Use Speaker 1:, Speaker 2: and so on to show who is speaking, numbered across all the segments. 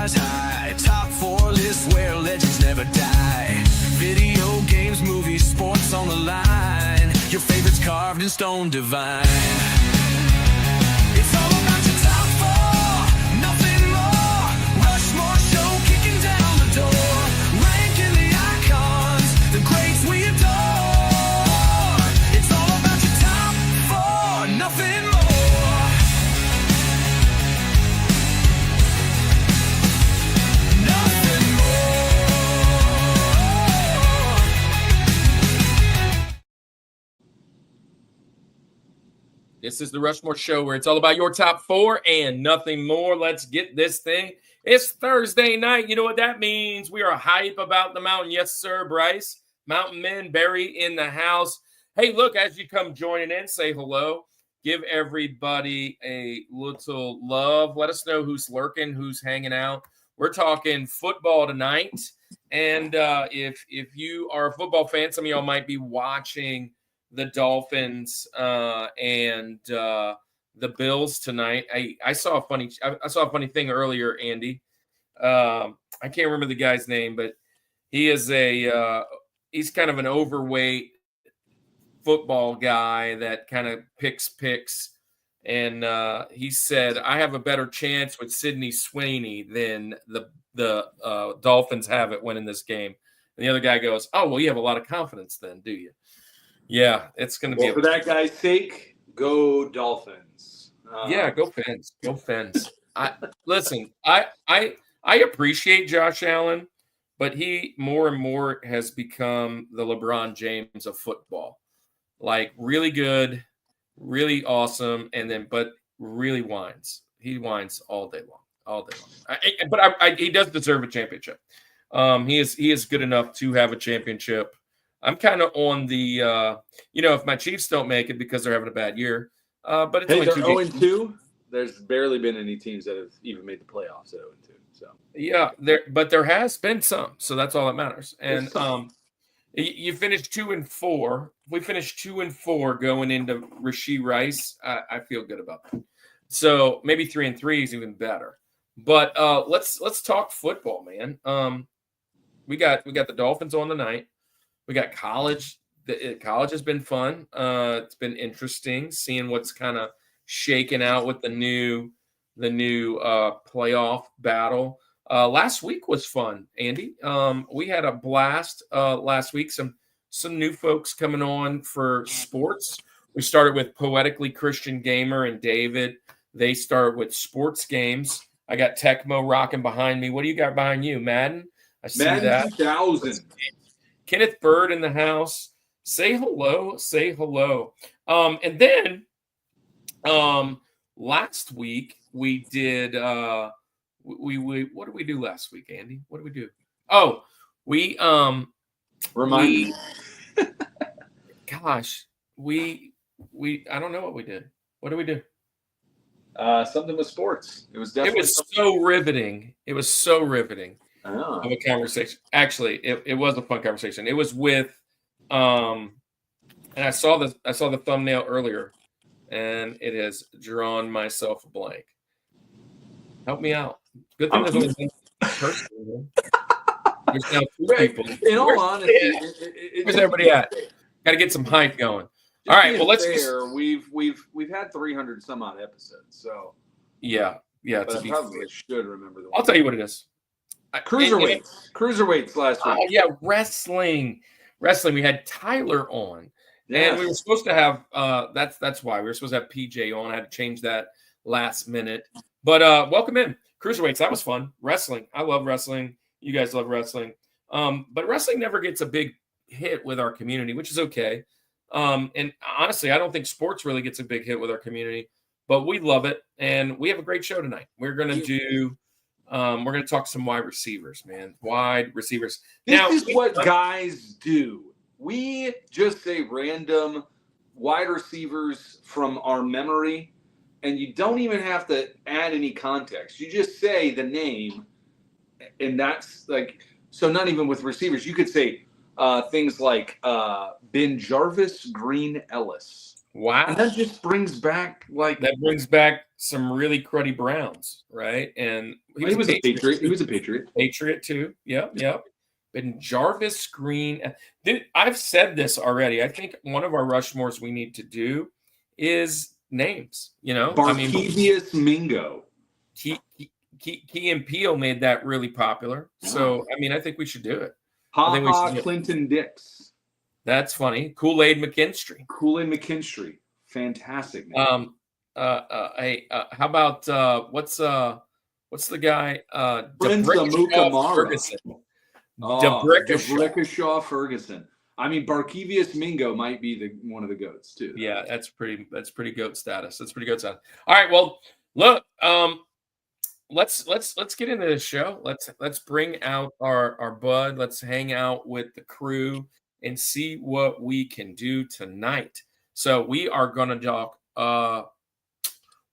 Speaker 1: rise high. Top 4 list where legends never die. Video games, movies, sports on the line. Your favorites carved in stone divine. It's all about your top 4, nothing more. Rushmore Show kicking down the door. Ranking the icons, the greats we adore. It's all about your top 4, nothing more.
Speaker 2: This is the Rushmore Show where it's all about your top 4 and nothing more. Let's get this thing. It's Thursday night. You know what that means. We are hype about the mountain. Yes, sir, Bryce. Mountain Men, Barry in the house. Hey, look, as you come joining in, say hello. Give everybody a little love. Let us know who's lurking, who's hanging out. We're talking football tonight. And if you are a football fan, some of y'all might be watching the Dolphins and the Bills tonight. I saw a funny thing earlier, Andy. I can't remember the guy's name, but he is he's kind of an overweight football guy that kind of picks. And he said, I have a better chance with Sidney Sweeney than the Dolphins have at winning this game. And the other guy goes, oh, well, you have a lot of confidence then, do you? Yeah, it's going to be
Speaker 3: for that guy's sake. Go Dolphins!
Speaker 2: Yeah, go Fins! Go Fins! Listen. I appreciate Josh Allen, but he more and more has become the LeBron James of football. Like really good, really awesome, but really whines. He whines all day long. But he does deserve a championship. He is good enough to have a championship. I'm kind of on the, if my Chiefs don't make it because they're having a bad year, but it's only
Speaker 3: 0-2. There's barely been any teams that have even made the playoffs at 0-2. So
Speaker 2: yeah, there has been some, so that's all that matters. And you finished 2-4. We finished 2-4 going into Rashee Rice. I feel good about that. So maybe 3-3 is even better. But let's talk football, man. We got the Dolphins on the night. We got college. College has been fun. It's been interesting seeing what's kind of shaken out with the new playoff battle. Last week was fun, Andy. We had a blast last week. Some new folks coming on for sports. We started with Poetically Christian Gamer and David. They start with sports games. I got Tecmo rocking behind me. What do you got behind you, Madden? I see
Speaker 3: Madden
Speaker 2: that.
Speaker 3: 2000.
Speaker 2: Kenneth Bird in the house. Say hello. Say hello. And then last week we did we what did we do last week, Andy? What did we do? Oh, we
Speaker 3: Remind me.
Speaker 2: Gosh, we I don't know what we did. What did we do?
Speaker 3: Something with sports. It was definitely
Speaker 2: so riveting. It was so riveting.
Speaker 3: Oh.
Speaker 2: Of a conversation. Actually, it was a fun conversation. It was with and I saw the thumbnail earlier, and it has drawn myself a blank. Help me out. Good thing there's only one person. There's now 2 people.
Speaker 3: In all honesty,
Speaker 2: where's everybody at? Got to get some hype going. All right, well, let's
Speaker 3: we've had 300 some odd episodes, so
Speaker 2: yeah.
Speaker 3: But I probably should remember the one.
Speaker 2: I'll tell you what it is.
Speaker 3: Cruiserweights last week.
Speaker 2: Oh yeah, wrestling. We had Tyler on, and we were supposed to have. That's why we were supposed to have PJ on. I had to change that last minute. But welcome in Cruiserweights. That was fun. Wrestling. I love wrestling. You guys love wrestling. But wrestling never gets a big hit with our community, which is okay. And honestly, I don't think sports really gets a big hit with our community, but we love it, and we have a great show tonight. We're gonna do. We're going to talk some wide receivers, man. Wide receivers.
Speaker 3: This is what guys do. We just say random wide receivers from our memory, and you don't even have to add any context. You just say the name, and that's like – so not even with receivers. You could say things like Ben Jarvis, Green Ellis.
Speaker 2: Wow.
Speaker 3: And that just brings back
Speaker 2: that brings back some really cruddy Browns, right? And
Speaker 3: he was a Patriot. He was a Patriot.
Speaker 2: Patriot too. Yep. But Jarvis Green, dude, I've said this already. I think one of our Rushmores we need to do is names.
Speaker 3: Barkevius Mingo.
Speaker 2: Key and Peele made that really popular. So, I think we should do it.
Speaker 3: Clinton Dix.
Speaker 2: That's funny. Kool-Aid McKinstry.
Speaker 3: Fantastic name.
Speaker 2: How about what's the guy?
Speaker 3: Prince Amukamara.
Speaker 2: Ferguson.
Speaker 3: Debrickashaw Ferguson. Barkevius Mingo might be one of the goats too.
Speaker 2: Yeah, that's pretty goat status. All right, well, look, let's get into this show. Let's bring out our bud. Let's hang out with the crew and see what we can do tonight. So we are going to talk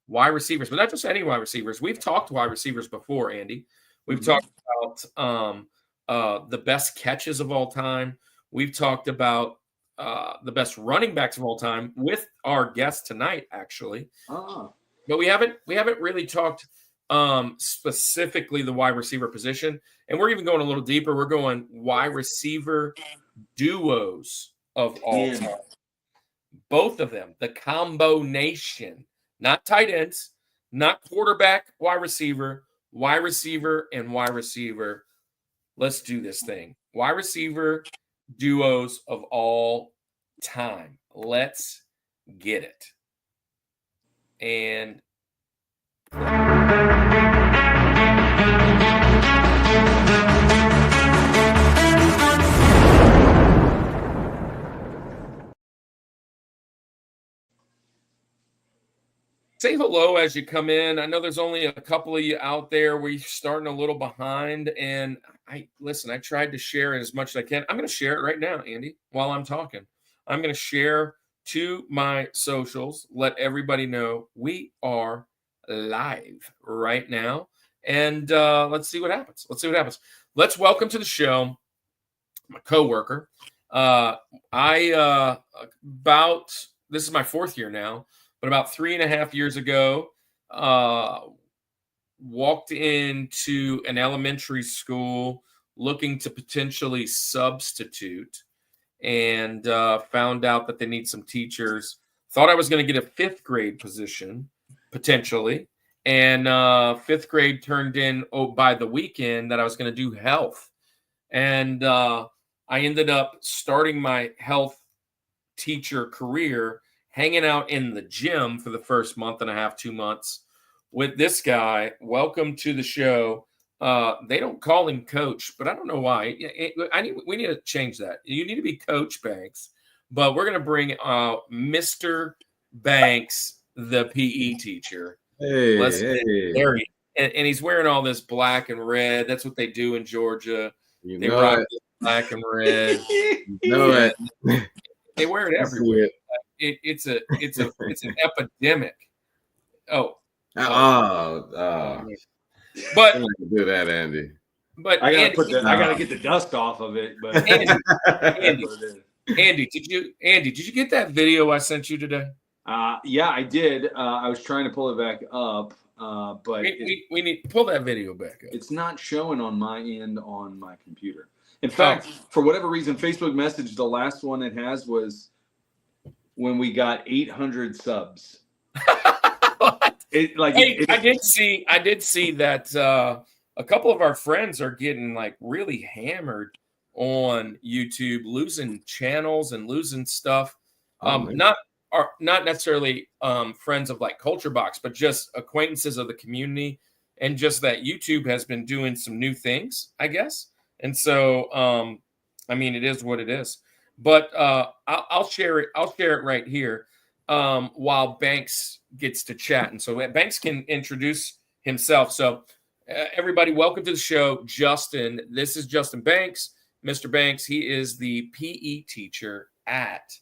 Speaker 2: wide receivers, but not just any wide receivers. We've talked wide receivers before, Andy. We've talked about the best catches of all time. We've talked about the best running backs of all time with our guest tonight, actually. But we haven't really talked specifically the wide receiver position, and we're even going a little deeper. We're going wide receiver duos of all time. Both of them, the combination, not tight ends, not quarterback, wide receiver, and wide receiver. Let's do this thing. Wide receiver duos of all time. Let's get it. And say hello as you come in. I know there's only a couple of you out there. We're starting a little behind, and I tried to share as much as I can. I'm going to share it right now, Andy, while I'm talking. I'm going to share to my socials, let everybody know we are live right now, and let's see what happens. Let's welcome to the show my coworker. This is my fourth year now, but about 3.5 years ago, walked into an elementary school looking to potentially substitute, and found out that they need some teachers. Thought I was going to get a 5th grade position potentially, and 5th grade turned in by the weekend that I was going to do health, and I ended up starting my health teacher career hanging out in the gym for the first month and a half, 2 months with this guy. Welcome to the show. They don't call him Coach, but I don't know why. We need to change that. You need to be Coach Banks, but we're going to bring Mr. Banks, the PE teacher.
Speaker 4: Hey.
Speaker 2: There he, and he's wearing all this black and red. That's what they do in Georgia. They
Speaker 4: rock
Speaker 2: this black and red. They wear it everywhere. It's an epidemic. But
Speaker 4: do that, Andy.
Speaker 2: But
Speaker 3: I gotta get the dust off of it. But
Speaker 2: Andy, did you get that video I sent you today?
Speaker 3: Yeah, I did. I was trying to pull it back up, but
Speaker 2: we need to pull that video back up.
Speaker 3: It's not showing on my end on my computer. In fact, for whatever reason, Facebook message, the last one it has was when we got 800 subs.
Speaker 2: I did see that a couple of our friends are getting like really hammered on YouTube, losing channels and losing stuff. Not necessarily friends of like Culture Box, but just acquaintances of the community, and just that YouTube has been doing some new things, I guess. And so, it is what it is. But I'll share it. I'll share it right here while Banks gets to chat, and so Banks can introduce himself. So, everybody, welcome to the show, Justin. This is Justin Banks, Mr. Banks. He is the PE teacher at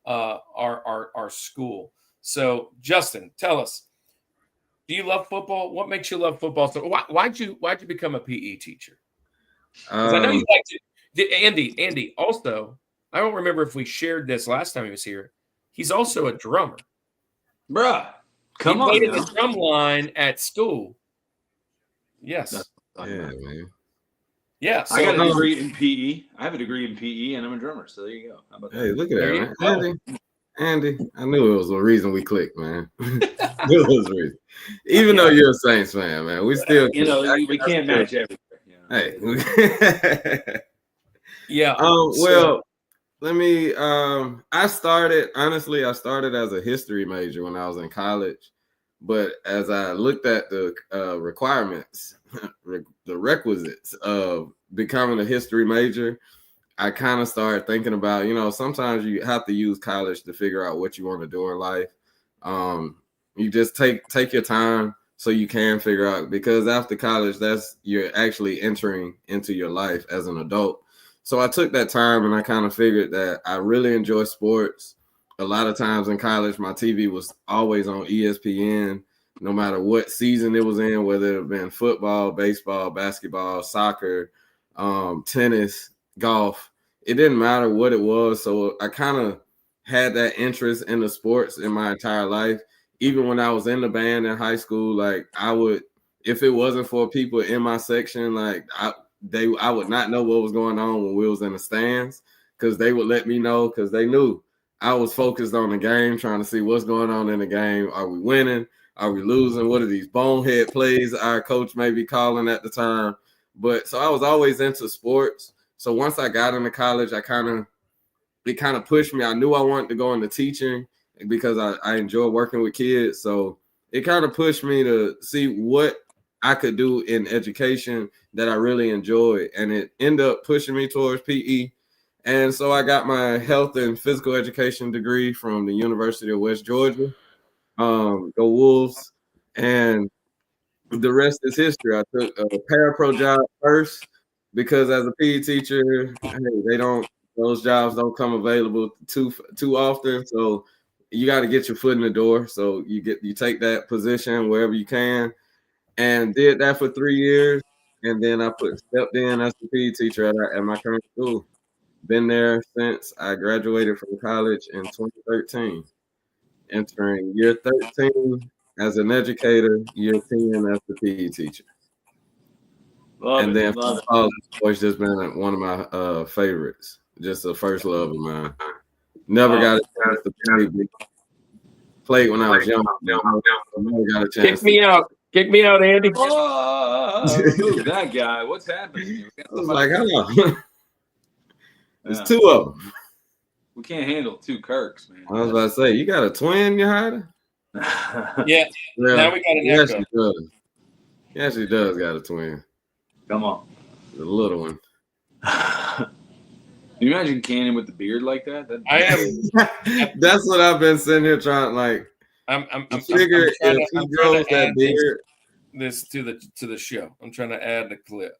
Speaker 2: our school. So, Justin, tell us, do you love football? What makes you love football? So, why'd you become a PE teacher? I know you liked it. Andy. Also, I don't remember if we shared this last time he was here. He's also a drummer.
Speaker 3: Bruh, come
Speaker 2: he
Speaker 3: on
Speaker 2: played in
Speaker 3: now.
Speaker 2: the drum line at school. Yes.
Speaker 4: Yeah, man.
Speaker 2: Yeah. So
Speaker 3: I got a degree in PE. I have a degree in PE, and I'm a drummer. So there you go. How about that?
Speaker 4: Hey, look at
Speaker 2: There
Speaker 4: that,
Speaker 2: you
Speaker 4: man.
Speaker 2: go.
Speaker 4: Andy, I knew it was a reason we clicked, man. It was a reason. Even though you're a Saints fan, man, we still,
Speaker 3: we can't match everything.
Speaker 4: Hey.
Speaker 2: Yeah.
Speaker 4: Well, let me. I started as a history major when I was in college, but as I looked at the requirements, the requisites of becoming a history major, I kind of started thinking about, sometimes you have to use college to figure out what you want to do in life. You just take your time so you can figure out, because after college, you're actually entering into your life as an adult. So I took that time and I kind of figured that I really enjoy sports. A lot of times in college, my TV was always on ESPN, no matter what season it was in, whether it had been football, baseball, basketball, soccer, tennis, golf. It didn't matter what it was. So I kind of had that interest in the sports in my entire life. Even when I was in the band in high school, like I would, if it wasn't for people in my section, like I would not know what was going on when we was in the stands, because they would let me know, because they knew I was focused on the game, trying to see what's going on in the game. Are we winning? Are we losing? What are these bonehead plays our coach may be calling at the time? But so I was always into sports. So once I got into college, it kind of pushed me. I knew I wanted to go into teaching because I enjoy working with kids. So it kind of pushed me to see what I could do in education that I really enjoyed. And it ended up pushing me towards PE. And so I got my health and physical education degree from the University of West Georgia. Go Wolves. And the rest is history. I took a parapro job first because as a PE teacher, those jobs don't come available too often. So you got to get your foot in the door. So you take that position wherever you can, and did that for 3 years. And then I stepped in as a PE teacher at my current school. Been there since I graduated from college in 2013, entering year 13 as an educator, year 10 as the PE teacher. Then football has just been one of my favorites. Just a first love of mine. Never got a chance to play. Played when I was young. Never got a chance.
Speaker 2: Kick me out, Andy.
Speaker 3: Who's that guy? What's happening?
Speaker 4: I was like, hello. There's two of them.
Speaker 3: We can't handle two Kirks, man.
Speaker 4: I was about to say, you got a twin you're hiding?
Speaker 2: Yeah. Now we got an echo.
Speaker 4: He actually does got a twin.
Speaker 3: Come on.
Speaker 4: The little one.
Speaker 3: Can you imagine Cannon with the beard like that?
Speaker 2: I am.
Speaker 4: That's what I've been sitting here trying. Like,
Speaker 2: I'm
Speaker 4: figure if he grows that beard.
Speaker 2: This to the show. I'm trying to add the clip.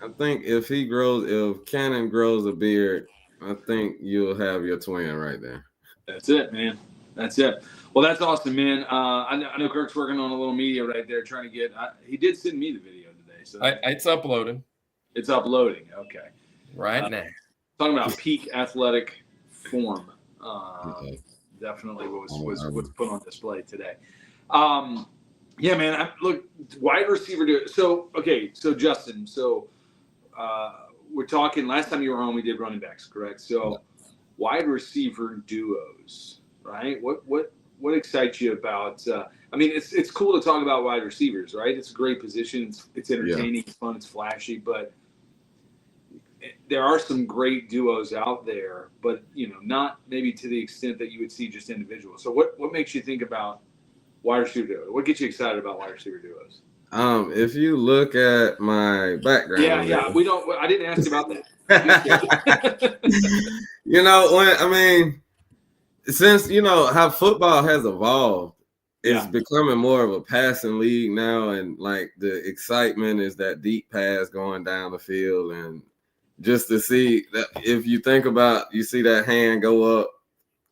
Speaker 4: I think if Cannon grows a beard, I think you'll have your twin right there.
Speaker 3: That's it, man. That's it. Well, that's awesome, man. I know Kirk's working on a little media right there, trying to get. He did send me the video today, so
Speaker 2: it's uploading.
Speaker 3: It's uploading. Okay.
Speaker 2: Right now.
Speaker 3: Talking about peak athletic form. Definitely was put on display today. Yeah, man. Look, wide receiver. So Justin. So we're talking. Last time you were home, we did running backs, correct? So wide receiver duos, right? What excites you about? I mean, it's cool to talk about wide receivers, right? It's a great position. It's entertaining. It's fun. It's flashy, but there are some great duos out there, but not maybe to the extent that you would see just individuals. So what makes you think about wide receiver duos? What gets you excited about wide receiver duos?
Speaker 4: If you look at my background,
Speaker 3: I didn't ask about that.
Speaker 4: Since how football has evolved, it's becoming more of a passing league now, and like the excitement is that deep pass going down the field, and just to see that, if you think about, you see that hand go up,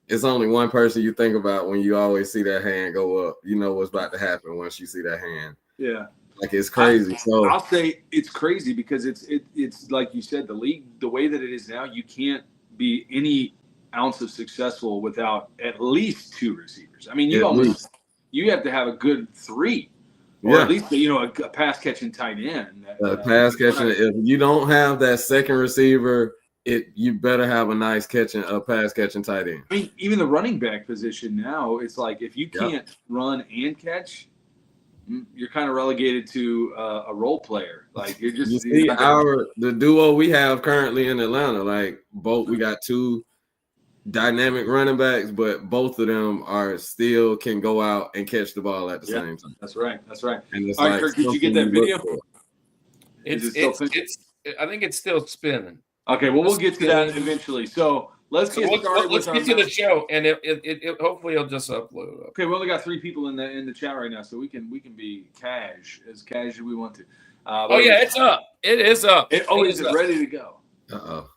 Speaker 4: it's only one person you think about when you always see that hand go up. You know what's about to happen once you see that hand.
Speaker 3: Yeah.
Speaker 4: Like, it's crazy. So
Speaker 3: I'll say it's crazy because it's like you said, the league, the way that it is now, you can't be any ounce of successful without at least 2 receivers. I mean, you have to have a good 3, or at least a pass catching tight end.
Speaker 4: Pass catching. If you don't have that second receiver, you better have a nice pass catching tight end.
Speaker 3: I mean, even the running back position now, it's like if you can't run and catch, you're kind of relegated to a role player. Like you're just
Speaker 4: the duo we have currently in Atlanta. Like we got 2 dynamic running backs, but both of them can go out and catch the ball at the same time.
Speaker 3: That's right.
Speaker 4: And it's
Speaker 3: all right, Kirk, did you get that video?
Speaker 2: I think it's still spinning.
Speaker 3: Okay, well, we'll get to that eventually. So let's get started.
Speaker 2: Let's get to the show, and it hopefully it'll just upload.
Speaker 3: Okay, we only got 3 people in the chat right now, so we can be as cash as we want to.
Speaker 2: It's up. It is up.
Speaker 3: Is it ready to go?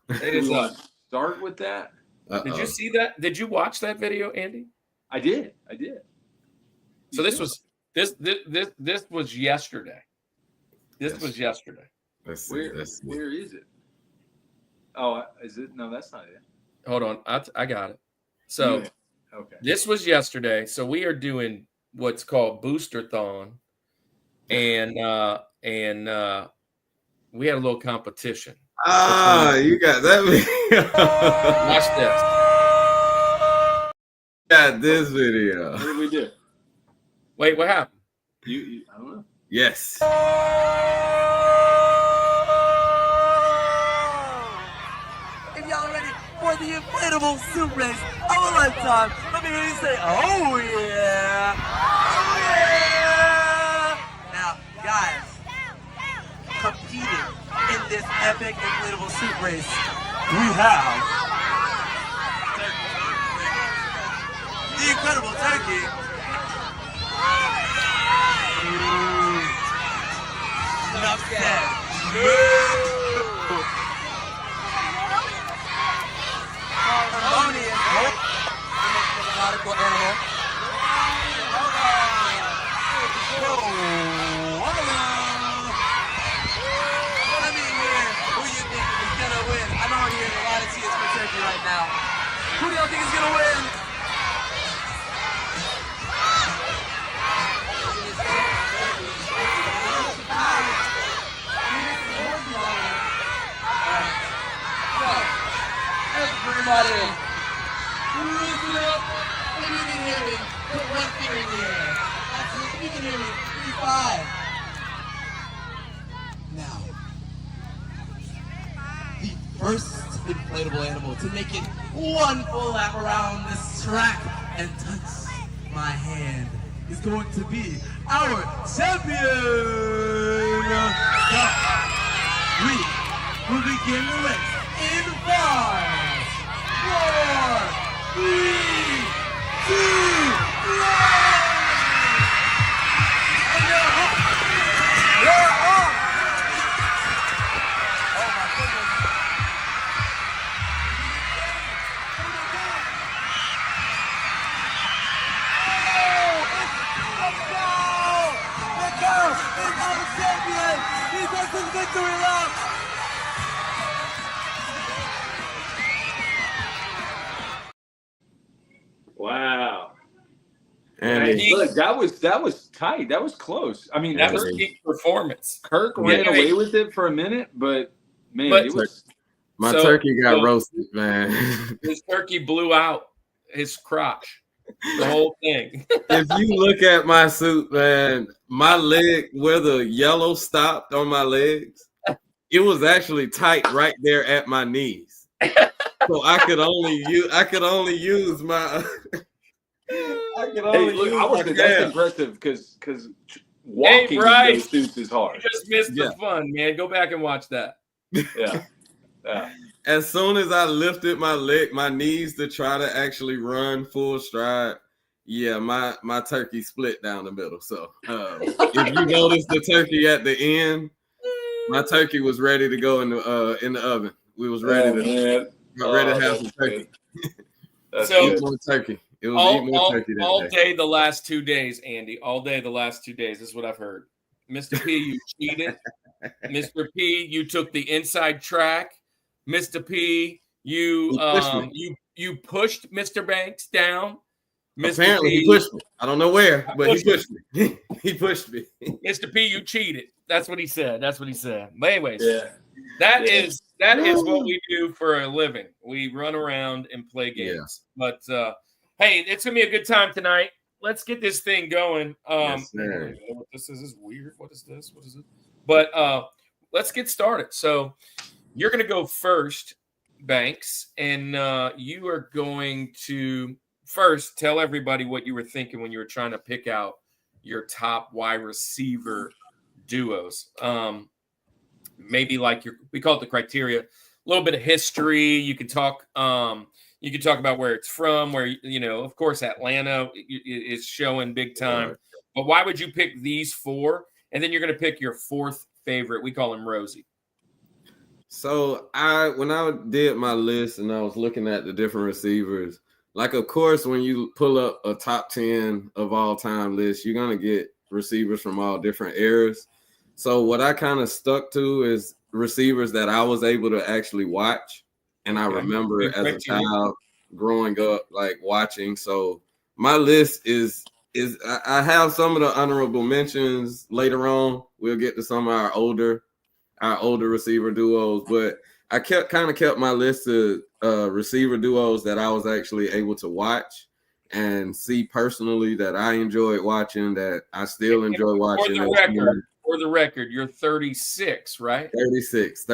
Speaker 2: It is up.
Speaker 3: Start with that.
Speaker 2: Did you see that? Did you watch that video, Andy?
Speaker 3: I did.
Speaker 2: So this was yesterday. This was yesterday.
Speaker 3: Where is it? Oh, is it? No, that's not it.
Speaker 2: Hold on, I got it. So, This was yesterday. So we are doing what's called Booster-thon, and we had a little competition.
Speaker 4: You got that video.
Speaker 2: Watch this.
Speaker 4: Got this video.
Speaker 3: What did we do?
Speaker 2: Wait, what happened?
Speaker 3: I don't know.
Speaker 4: Yes.
Speaker 5: If y'all ready for the inflatable soup race of a lifetime, let me hear you say, oh yeah! Oh yeah! Now, guys, competing in this epic inflatable soup race, we have the incredible turkey. Enough said. Harmonious, nautical animal. Let me hear who you think is gonna win. I know I'm hearing a lot of tears for turkey right now. Who do y'all think is gonna win? Everybody, listen up. If you can hear me, put one finger in the air. That's it. If you can hear me, give me 5. Now, the first inflatable animal to make it one full lap around this track and touch my hand is going to be our champion. We will begin the race in 5, 4, 3, 2, 1. And they're off. They're off. Oh my goodness. Let's go. It's our champion. He does his victory lap.
Speaker 3: Wow.
Speaker 4: And
Speaker 3: Look, that was tight. That was close. I mean,
Speaker 2: That was peak performance.
Speaker 3: Kirk ran away with it for a minute, but man, it was.
Speaker 4: my turkey got roasted, man.
Speaker 2: His turkey blew out his crotch. The whole thing.
Speaker 4: If you look at my suit, man, my leg where the yellow stopped on my legs, it was actually tight right there at my knees. So I could only use my.
Speaker 3: That's impressive because walking in those suits is hard.
Speaker 2: You just missed the fun, man. Go back and watch that.
Speaker 3: Yeah.
Speaker 4: As soon as I lifted my knees to try to actually run full stride, my turkey split down the middle. So if you notice the turkey at the end, my turkey was ready to go in the oven. We was ready to have some turkey.
Speaker 2: So
Speaker 4: more turkey. It was
Speaker 2: all day the last 2 days, Andy. All day the last 2 days. This is what I've heard. Mr. P, you cheated. Mr. P, you took the inside track. Mr. P, You
Speaker 4: He pushed me.
Speaker 2: you pushed Mr. Banks down. Mr.
Speaker 4: Apparently,
Speaker 2: P,
Speaker 4: he pushed me. I don't know where, but he pushed me. He pushed me.
Speaker 2: Mr. P, you cheated. That's what he said. That's what he said. But anyways,
Speaker 3: Yeah.
Speaker 2: that is what we do for a living. We run around and play games. But hey, it's gonna be a good time tonight. Let's get this thing going.
Speaker 4: Yes, sir.
Speaker 2: I don't know what this is weird. What is this? What is it? But let's get started. So you're gonna go first, Banks, and you are going to first tell everybody what you were thinking when you were trying to pick out your top wide receiver duos. Maybe like we call it the criteria, a little bit of history. You can talk about where it's from, where, of course, Atlanta is showing big time. Right. But why would you pick these four? And then you're going to pick your fourth favorite. We call him Rosie.
Speaker 4: So when I did my list and I was looking at the different receivers, like, of course, when you pull up a top 10 of all time list, you're going to get receivers from all different eras. So what I kind of stuck to is receivers that I was able to actually watch. And I remember as a child growing up, like watching. So my list is I have some of the honorable mentions later on. We'll get to some of our older receiver duos, but I kept my list of receiver duos that I was actually able to watch and see personally that I enjoyed watching, that I still enjoy watching.
Speaker 2: For the record, you're 36, right?
Speaker 4: 36,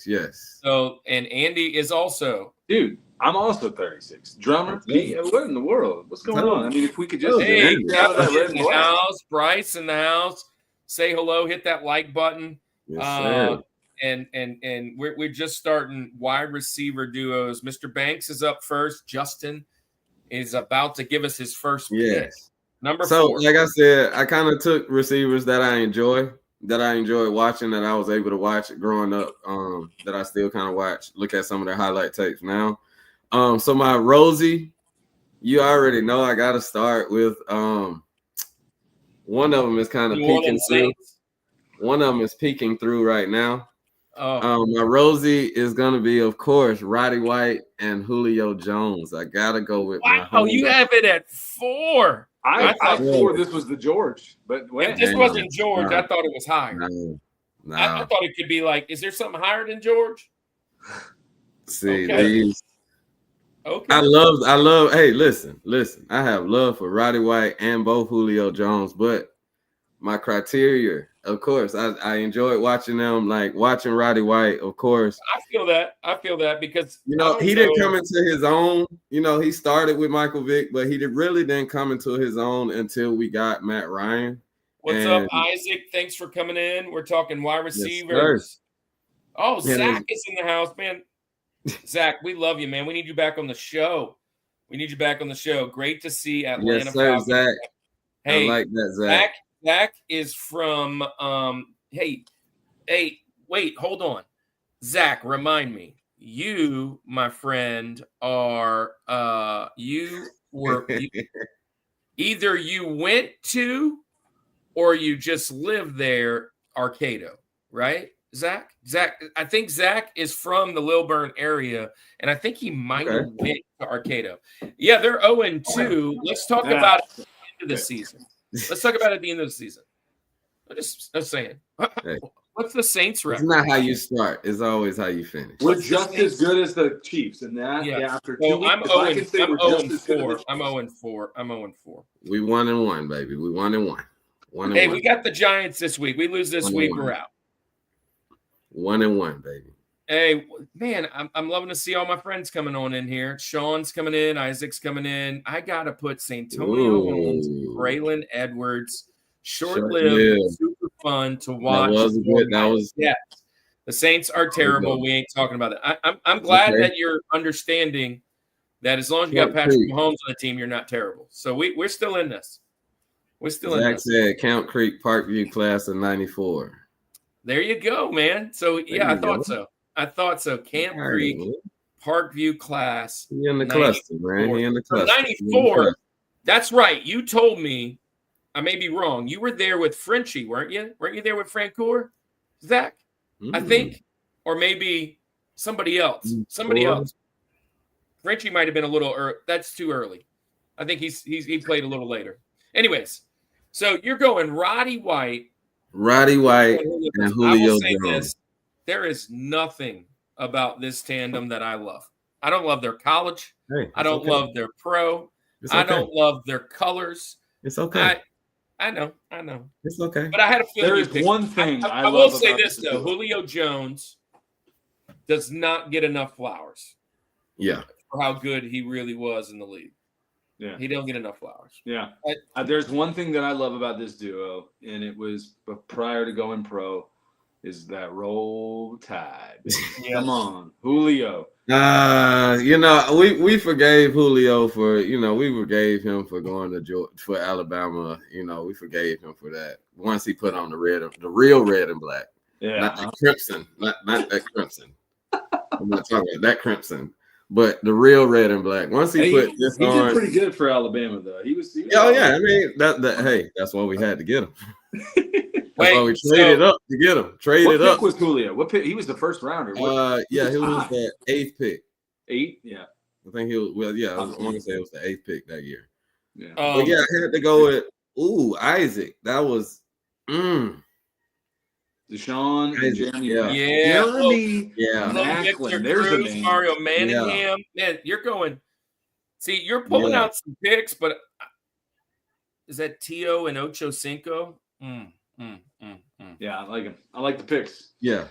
Speaker 4: yes.
Speaker 2: So, and Andy is also.
Speaker 3: Dude, I'm also 36. Drummer, what in the world? What's going on? I mean, if we could just
Speaker 2: in the house, Bryce in the house, say hello, hit that like button.
Speaker 4: Yes, sir.
Speaker 2: And we're just starting wide receiver duos. Mr. Banks is up first. Justin is about to give us his first pick. Number 4.
Speaker 4: Like I said, I kind of took receivers that I enjoy watching, that I was able to watch growing up, that I still kind of watch, look at some of their highlight tapes now. So my Rosie, you already know I got to start with one of them is kind of peeking through. One of them is peeking through right now. My Rosie is gonna be, of course, Roddy White and Julio Jones. I gotta go with my.
Speaker 2: Oh, you have it at 4.
Speaker 3: I thought 4. This was the George, but
Speaker 2: if this wasn't George, I thought it was higher.
Speaker 4: No.
Speaker 2: I thought it could be like, is there something higher than George?
Speaker 4: See these.
Speaker 2: Okay.
Speaker 4: I love. Hey, listen. I have love for Roddy White and both Julio Jones, but my criteria, of course, I enjoyed watching them, like watching Roddy White, of course.
Speaker 2: I feel that because
Speaker 4: he didn't come into his own. He started with Michael Vick, but he really didn't come into his own until we got Matt Ryan.
Speaker 2: What's up, Isaac? Thanks for coming in. We're talking wide receivers. Yes, Zach is in the house, man. Zach, we love you, man. We need you back on the show. Great to see Atlanta.
Speaker 4: Yes, sir, Zach.
Speaker 2: Hey,
Speaker 4: I like that, Zach.
Speaker 2: Zach is from hey, wait, hold on. Zach, remind me. You, my friend, are either you went to or you just lived there, Arcado, right? Zach, I think Zach is from the Lilburn area, and I think he might have went to Arcado. Yeah, they're 0-2. Let's talk about it at the end of the season. I'm just saying.
Speaker 4: Hey.
Speaker 2: What's the Saints record?
Speaker 4: It's not how you start. It's always how you finish.
Speaker 3: We're just as good as the Chiefs, and that after 2 weeks,
Speaker 2: I'm 0-4. I'm 0-4.
Speaker 4: We 1-1, baby. We 1-1.
Speaker 2: Hey, we got the Giants this week. We lose this week, we're out.
Speaker 4: 1-1, baby.
Speaker 2: Hey, man, I'm loving to see all my friends coming on in here. Sean's coming in. Isaac's coming in. I got to put Santonio Holmes, Braylon Edwards. Short-lived, super fun to watch. The Saints are terrible. We ain't talking about it. I'm glad that you're understanding that as long as you got Patrick Mahomes on the team, you're not terrible. So we're still in this.
Speaker 4: Zach said Count Creek Parkview class of 94.
Speaker 2: There you go, man. So, I thought so. Camp Creek, Parkview class.
Speaker 4: He in the cluster, man. He in the cluster.
Speaker 2: 94. That's right. You told me. I may be wrong. You were there with Frenchie, weren't you? Weren't you there with Francoeur, Zach? I think. Or maybe somebody else. Frenchie might have been a little early. That's too early. I think he played a little later. Anyways, so you're going Roddy White,
Speaker 4: and
Speaker 2: I
Speaker 4: Julio
Speaker 2: will say
Speaker 4: Jones.
Speaker 2: this: there is nothing about this tandem that I love. I don't love their college.
Speaker 4: Hey,
Speaker 2: I don't love their pro.
Speaker 4: It's
Speaker 2: I
Speaker 4: okay.
Speaker 2: don't love their colors.
Speaker 4: It's okay.
Speaker 2: I know.
Speaker 4: It's okay.
Speaker 2: But I had a feeling
Speaker 3: There
Speaker 2: you
Speaker 3: is
Speaker 2: picked
Speaker 3: one
Speaker 2: him.
Speaker 3: thing
Speaker 2: I
Speaker 3: I
Speaker 2: will
Speaker 3: love
Speaker 2: say
Speaker 3: about
Speaker 2: this though: Julio Jones does not get enough flowers
Speaker 4: Yeah.
Speaker 2: for how good he really was in the league.
Speaker 3: Yeah.
Speaker 2: He don't get enough flowers.
Speaker 3: Yeah. There's one thing that I love about this duo, and it was prior to going pro, is that roll tide. Come on, Julio.
Speaker 4: We forgave Julio for, we forgave him for going for Alabama. We forgave him for that once he put on the real red and black.
Speaker 3: Yeah.
Speaker 4: Not the crimson, not that crimson. I'm not talking about that crimson, but the real red and black. Once he put this
Speaker 3: he
Speaker 4: on,
Speaker 3: did pretty good for Alabama though. He was
Speaker 4: oh yeah, I mean that's why we had to get him. That's why we
Speaker 2: Wait,
Speaker 4: traded up to get him. Traded
Speaker 3: what
Speaker 4: up.
Speaker 3: pick was Julio? What pick? He was the first rounder.
Speaker 4: Yeah, he was the 8th pick.
Speaker 3: 8? Yeah.
Speaker 4: I think he was. Well, yeah, I want to say it was the 8th pick that year.
Speaker 3: Yeah.
Speaker 4: But yeah, I had to go with Isaac. That was
Speaker 3: Deshaun and Jeremy.
Speaker 2: Yeah.
Speaker 3: Jeremy.
Speaker 4: Yeah.
Speaker 3: Macklin.
Speaker 2: Victor
Speaker 3: There's a
Speaker 2: Cruz,
Speaker 3: name.
Speaker 2: Mario Manningham. Man, you're going. See, you're pulling out some picks, but is that Tio and Ocho Cinco?
Speaker 3: Yeah, I like him. I like the picks.
Speaker 4: Yeah.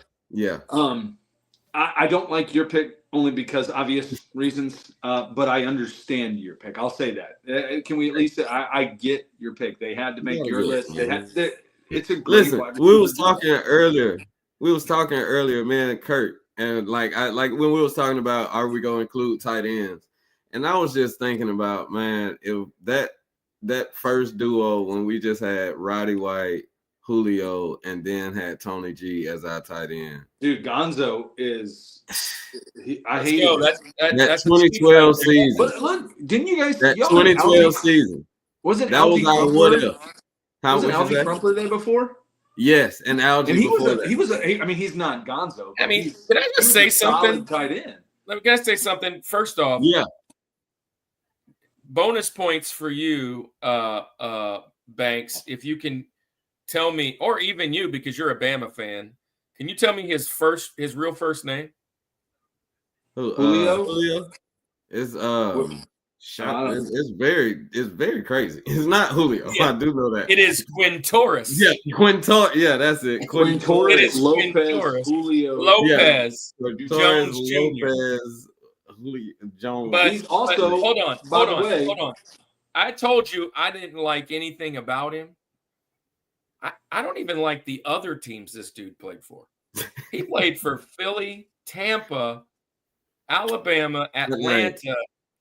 Speaker 3: I don't like your pick only because obvious reasons, but I understand your pick. I'll say that. Can we at least say I get your pick? They had to make your list. It's a great.
Speaker 4: Listen, we was talking earlier, man, and Kurt, and like when we was talking about are we going to include tight ends, and I was just thinking about, man, if that first duo when we just had Roddy White, Julio, and then had Tony G as our tight end.
Speaker 3: Dude, Gonzo is. I hate
Speaker 4: that
Speaker 2: That's
Speaker 4: 2012 season.
Speaker 3: But look, didn't you guys?
Speaker 4: That 2012 season.
Speaker 3: Was it
Speaker 4: that was our what if?
Speaker 3: Was it Alvin Crumpler the day before?
Speaker 4: Yes, and Algie.
Speaker 3: And
Speaker 4: he
Speaker 3: was. I mean, he's not Gonzo.
Speaker 2: I mean, can I just say something?
Speaker 3: Tight end.
Speaker 2: Let me say something. First off, bonus points for you, Banks, if you can tell me, or even you, because you're a Bama fan. Can you tell me his real first name?
Speaker 3: Julio.
Speaker 4: It's it's very crazy. It's not Julio.
Speaker 2: Yeah.
Speaker 4: I do know that.
Speaker 2: It is Quintorris.
Speaker 4: Yeah, Quintorris. Yeah, that's it.
Speaker 3: Quintorris.
Speaker 2: It is
Speaker 3: Lopez. Julio.
Speaker 2: Lopez.
Speaker 4: Quintorris,
Speaker 2: Jones Jr.
Speaker 4: Lopez, Julio, Jones.
Speaker 3: But he's also.
Speaker 2: Hold on. I told you I didn't like anything about him. I don't even like the other teams this dude played for. He played for Philly, Tampa, Alabama, Atlanta,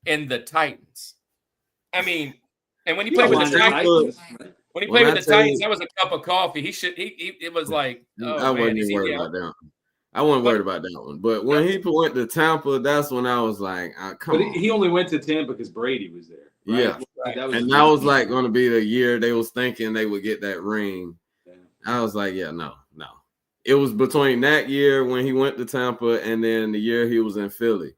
Speaker 2: and the Titans. I mean, and when he played with the Titans, that was a cup of coffee. It was like,
Speaker 4: I wasn't even worried about that. I wasn't worried about that one. But when he went to Tampa, that's when I was like, come on.
Speaker 3: He only went to Tampa because Brady was there. Right?
Speaker 4: Yeah.
Speaker 3: Right.
Speaker 4: That was like going to be the year they was thinking they would get that ring. Yeah. I was like, no. It was between that year when he went to Tampa and then the year he was in Philly.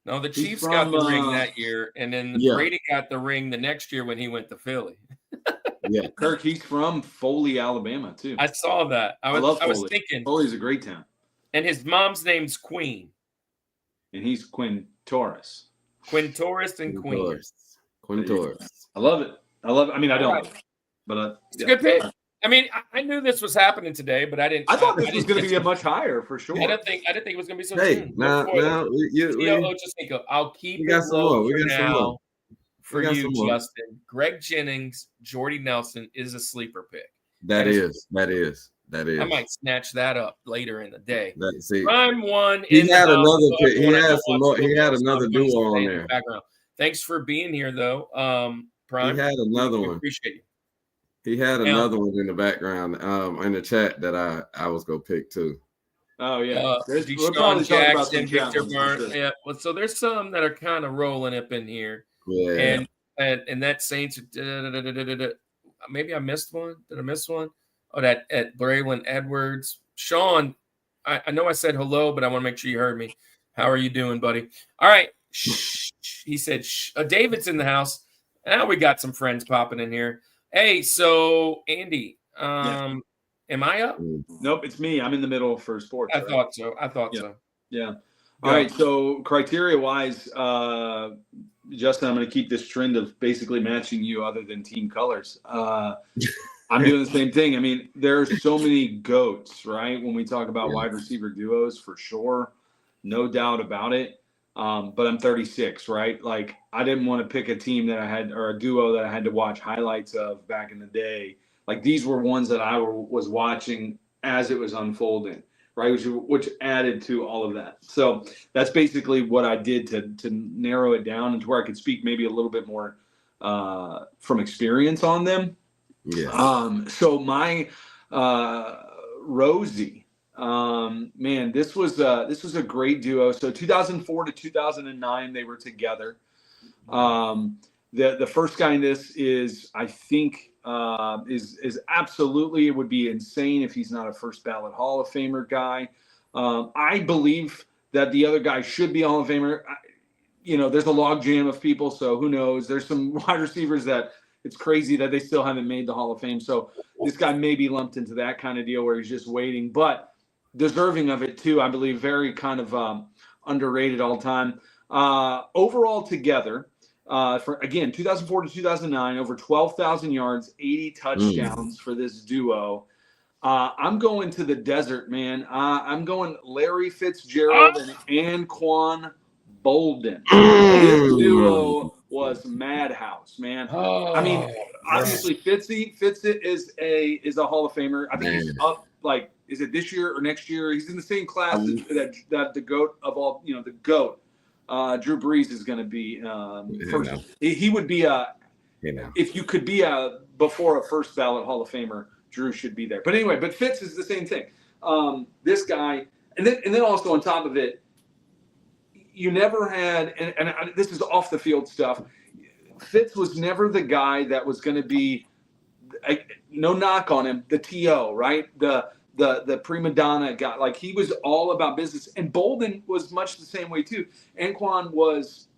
Speaker 2: No, the Chiefs got the ring that year, and then Brady got the ring the next year when he went to Philly.
Speaker 4: Yeah,
Speaker 3: Kirk, he's from Foley, Alabama, too.
Speaker 2: I saw that. I was thinking
Speaker 3: Foley's a great town.
Speaker 2: And his mom's name's Queen.
Speaker 3: And he's Quintorris.
Speaker 2: Quintorris and Queen.
Speaker 4: Quintorris.
Speaker 3: I love it. I mean, I don't love it. But
Speaker 2: it's a good pick. I mean, I knew this was happening today, but I didn't.
Speaker 3: I thought this was going to be a much higher for sure.
Speaker 2: I didn't think it was going to be so soon. I'll keep it low for now for you, Justin. Greg Jennings, Jordy Nelson is a sleeper pick.
Speaker 4: That is.
Speaker 2: I might snatch that up later in the day.
Speaker 4: See,
Speaker 2: Prime one.
Speaker 4: He had another pick. He had another duo on there.
Speaker 2: Background. Thanks for being here, though. Prime.
Speaker 4: He had another one.
Speaker 2: Appreciate you.
Speaker 4: He had another one in the background in the chat that I was going to pick too.
Speaker 3: Oh, yeah.
Speaker 2: Deshaun Jackson, Victor Burns. Yeah. Well, so there's some that are kind of rolling up in here.
Speaker 4: Yeah.
Speaker 2: And that Saints. Maybe I missed one. Did I miss one? Oh, that at Braylon Edwards. Sean, I know I said hello, but I want to make sure you heard me. How are you doing, buddy? All right. Shh. He said, shh. David's in the house. Now we got some friends popping in here. Hey, so Andy, am I up?
Speaker 3: Nope, it's me. I'm in the middle for sports.
Speaker 2: I thought so.
Speaker 3: Yeah. All right. So criteria-wise, Justin, I'm going to keep this trend of basically matching you other than team colors. I'm doing the same thing. I mean, there's so many GOATs, right? When we talk about wide receiver duos, for sure, no doubt about it. But I'm 36, right? Like, I didn't want to pick a team that I had, or a duo that I had to watch highlights of back in the day. Like, these were ones that I was watching as it was unfolding, right? Which added to all of that. So that's basically what I did to narrow it down and to where I could speak maybe a little bit more from experience on them.
Speaker 4: Yeah.
Speaker 3: So my Rosie, man, this was a great duo. So 2004 to 2009, they were together. The first guy in this is, I think, is absolutely, it would be insane if he's not a first ballot Hall of Famer guy. I believe that the other guy should be a Hall of Famer. There's a log jam of people, so who knows? There's some wide receivers that it's crazy that they still haven't made the Hall of Fame. So this guy may be lumped into that kind of deal where he's just waiting, but deserving of it too. I believe very kind of underrated all time. Overall together, for again 2004 to 2009, over 12,000 yards, 80 touchdowns for this duo. I'm going to the desert, man. I'm going Larry Fitzgerald and Anquan Boldin. This duo was madhouse, man. I mean, obviously Fitzy is a Hall of Famer. I think he's up, like, is it this year or next year? He's in the same class that the GOAT of all, the GOAT. Drew Brees is going to be first. He would be if you could be before a first ballot Hall of Famer, Drew should be there. But anyway, Fitz is the same thing. This guy, and then also on top of it, you never had, and this is off the field stuff, Fitz was never the guy that was going to be, no knock on him, the TO, right? The prima donna guy. Like, he was all about business. And Boldin was much the same way too. Anquan was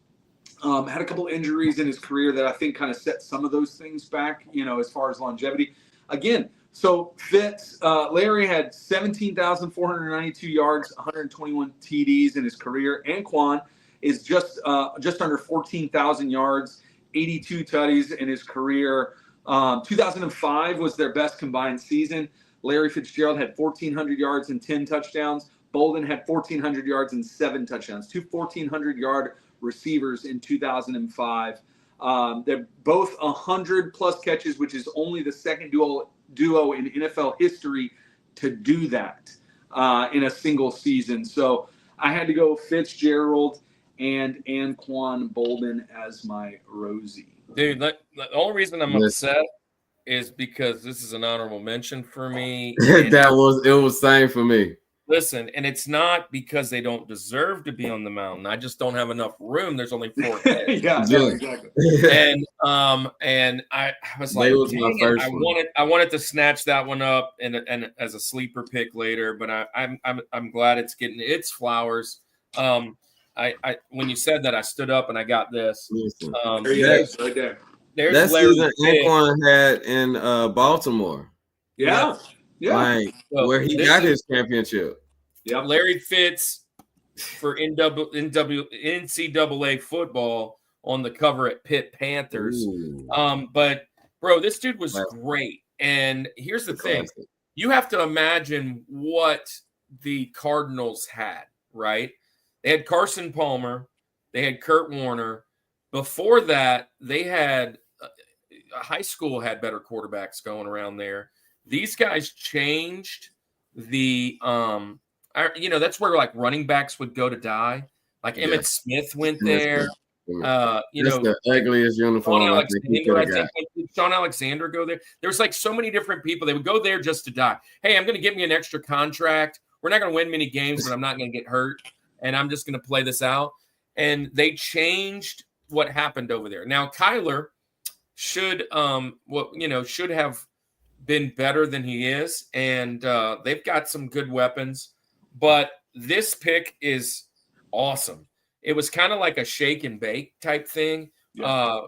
Speaker 3: had a couple injuries in his career that I think kind of set some of those things back, as far as longevity. Again, so Fitz, Larry had 17,492 yards, 121 TDs in his career. Anquan is just under 14,000 yards, 82 tutties in his career. 2005 was their best combined season. Larry Fitzgerald had 1,400 yards and 10 touchdowns. Boldin had 1,400 yards and 7 touchdowns. Two 1,400-yard receivers in 2005. They're both 100-plus catches, which is only the second duo in NFL history to do that in a single season. So I had to go Fitzgerald and Anquan Boldin as my Rosie.
Speaker 2: Dude, the only reason I'm upset is because this is an honorable mention for me.
Speaker 4: It was same for me.
Speaker 2: Listen, and it's not because they don't deserve to be on the mountain. I just don't have enough room. There's only 4 heads.
Speaker 3: Yeah, exactly.
Speaker 2: And I was like, I wanted to snatch that one up and as a sleeper pick later, but I'm glad it's getting its flowers. When you said that, I stood up and I got this.
Speaker 3: There he is, right there.
Speaker 2: There's
Speaker 4: that
Speaker 2: Larry
Speaker 4: season Anquan had in Baltimore.
Speaker 3: Yeah.
Speaker 4: Like, where he got his championship.
Speaker 3: Yeah.
Speaker 2: Larry Fitz for NCAA football on the cover at Pitt Panthers. But bro, this dude was great. And here's the thing. You have to imagine what the Cardinals had, right? They had Carson Palmer. They had Kurt Warner. Before that, they had high school had better quarterbacks going around there. These guys changed the that's where like running backs would go to die. Like Emmitt Smith went there.
Speaker 4: The ugliest uniform
Speaker 2: I think did Sean Alexander go there? There's like so many different people. They would go there just to die. Hey, I'm going to get me an extra contract. We're not going to win many games, but I'm not going to get hurt, and I'm just going to play this out. And they changed what happened over there. Now Kyler should have been better than he is, and they've got some good weapons. But this pick is awesome. it was kind of like a shake and bake type thing.
Speaker 3: Yeah.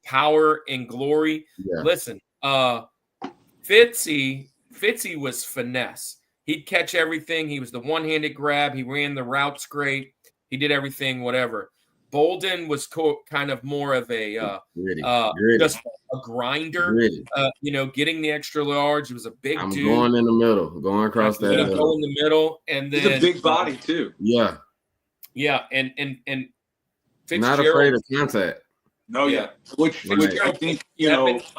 Speaker 2: Power and glory.
Speaker 4: Yeah.
Speaker 2: Listen, Fitzy was finesse. He'd catch everything. He was the one-handed grab. He ran the routes great. He did everything, whatever. Boldin was kind of more of a
Speaker 4: Gritty.
Speaker 2: just a grinder. Getting the extra large. He was a big dude.
Speaker 4: Going in the middle, going across that.
Speaker 2: Go in the middle, and then
Speaker 3: he's a big body too.
Speaker 4: Yeah.
Speaker 2: Yeah, and Fitzgerald,
Speaker 4: not afraid of contact.
Speaker 3: No, yeah. Which I think,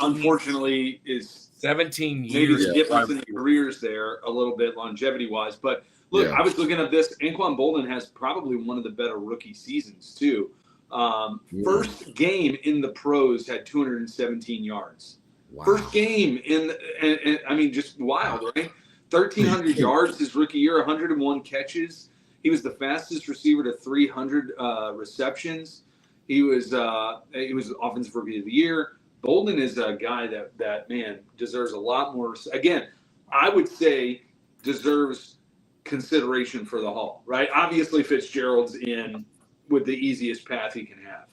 Speaker 3: unfortunately is
Speaker 2: 17
Speaker 3: maybe
Speaker 2: years
Speaker 3: the difference in the careers there a little bit longevity-wise. But look, I was looking at this. Anquan Boldin has probably one of the better rookie seasons too. First game in the pros had 217 yards. Wow. First game and I mean, just wild, right? 1,300 yards his rookie year, 101 catches. He was the fastest receiver to 300 receptions. He was offensive rookie of the year. Boldin is a guy that man deserves a lot more. Again, I would say deserves consideration for the Hall, right? Obviously, Fitzgerald's in with the easiest path he can have.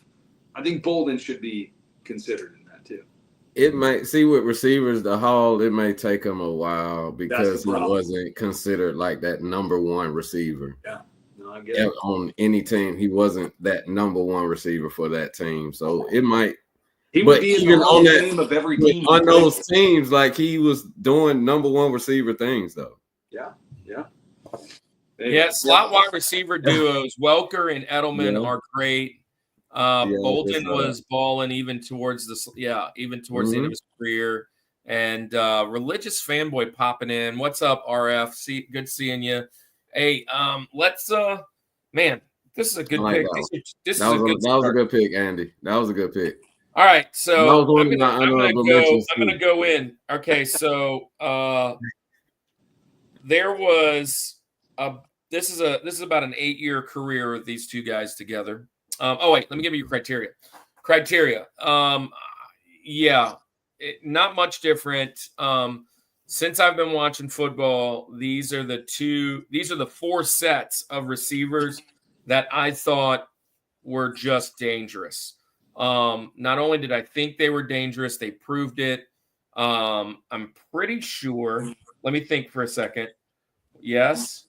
Speaker 3: I think Boldin should be considered in that too.
Speaker 4: It might see with receivers, the Hall, it may take him a while because he wasn't considered like that number one receiver.
Speaker 3: Yeah. No, I get it.
Speaker 4: On any team, he wasn't that number one receiver for that team. So it might.
Speaker 3: He would be in the Hall of Fame of every team.
Speaker 4: On those teams, like he was doing number one receiver things, though.
Speaker 3: Yeah.
Speaker 2: Yeah, slot wide receiver duos, Welker and Edelman are great. Boldin was balling even towards the end of his career. And religious fanboy popping in. What's up, RF? Good seeing you. Hey, let's man, this is a good pick.
Speaker 4: That was a good pick, Andy. That was a good pick.
Speaker 2: All right, so I'm gonna go in. Okay, so there was this is about an 8-year career with these two guys together. Let me give you your criteria. Not much different. Since I've been watching football, these are the 4 sets of receivers that I thought were just dangerous. Not only did I think they were dangerous, they proved it. I'm pretty sure. Let me think for a second. Yes.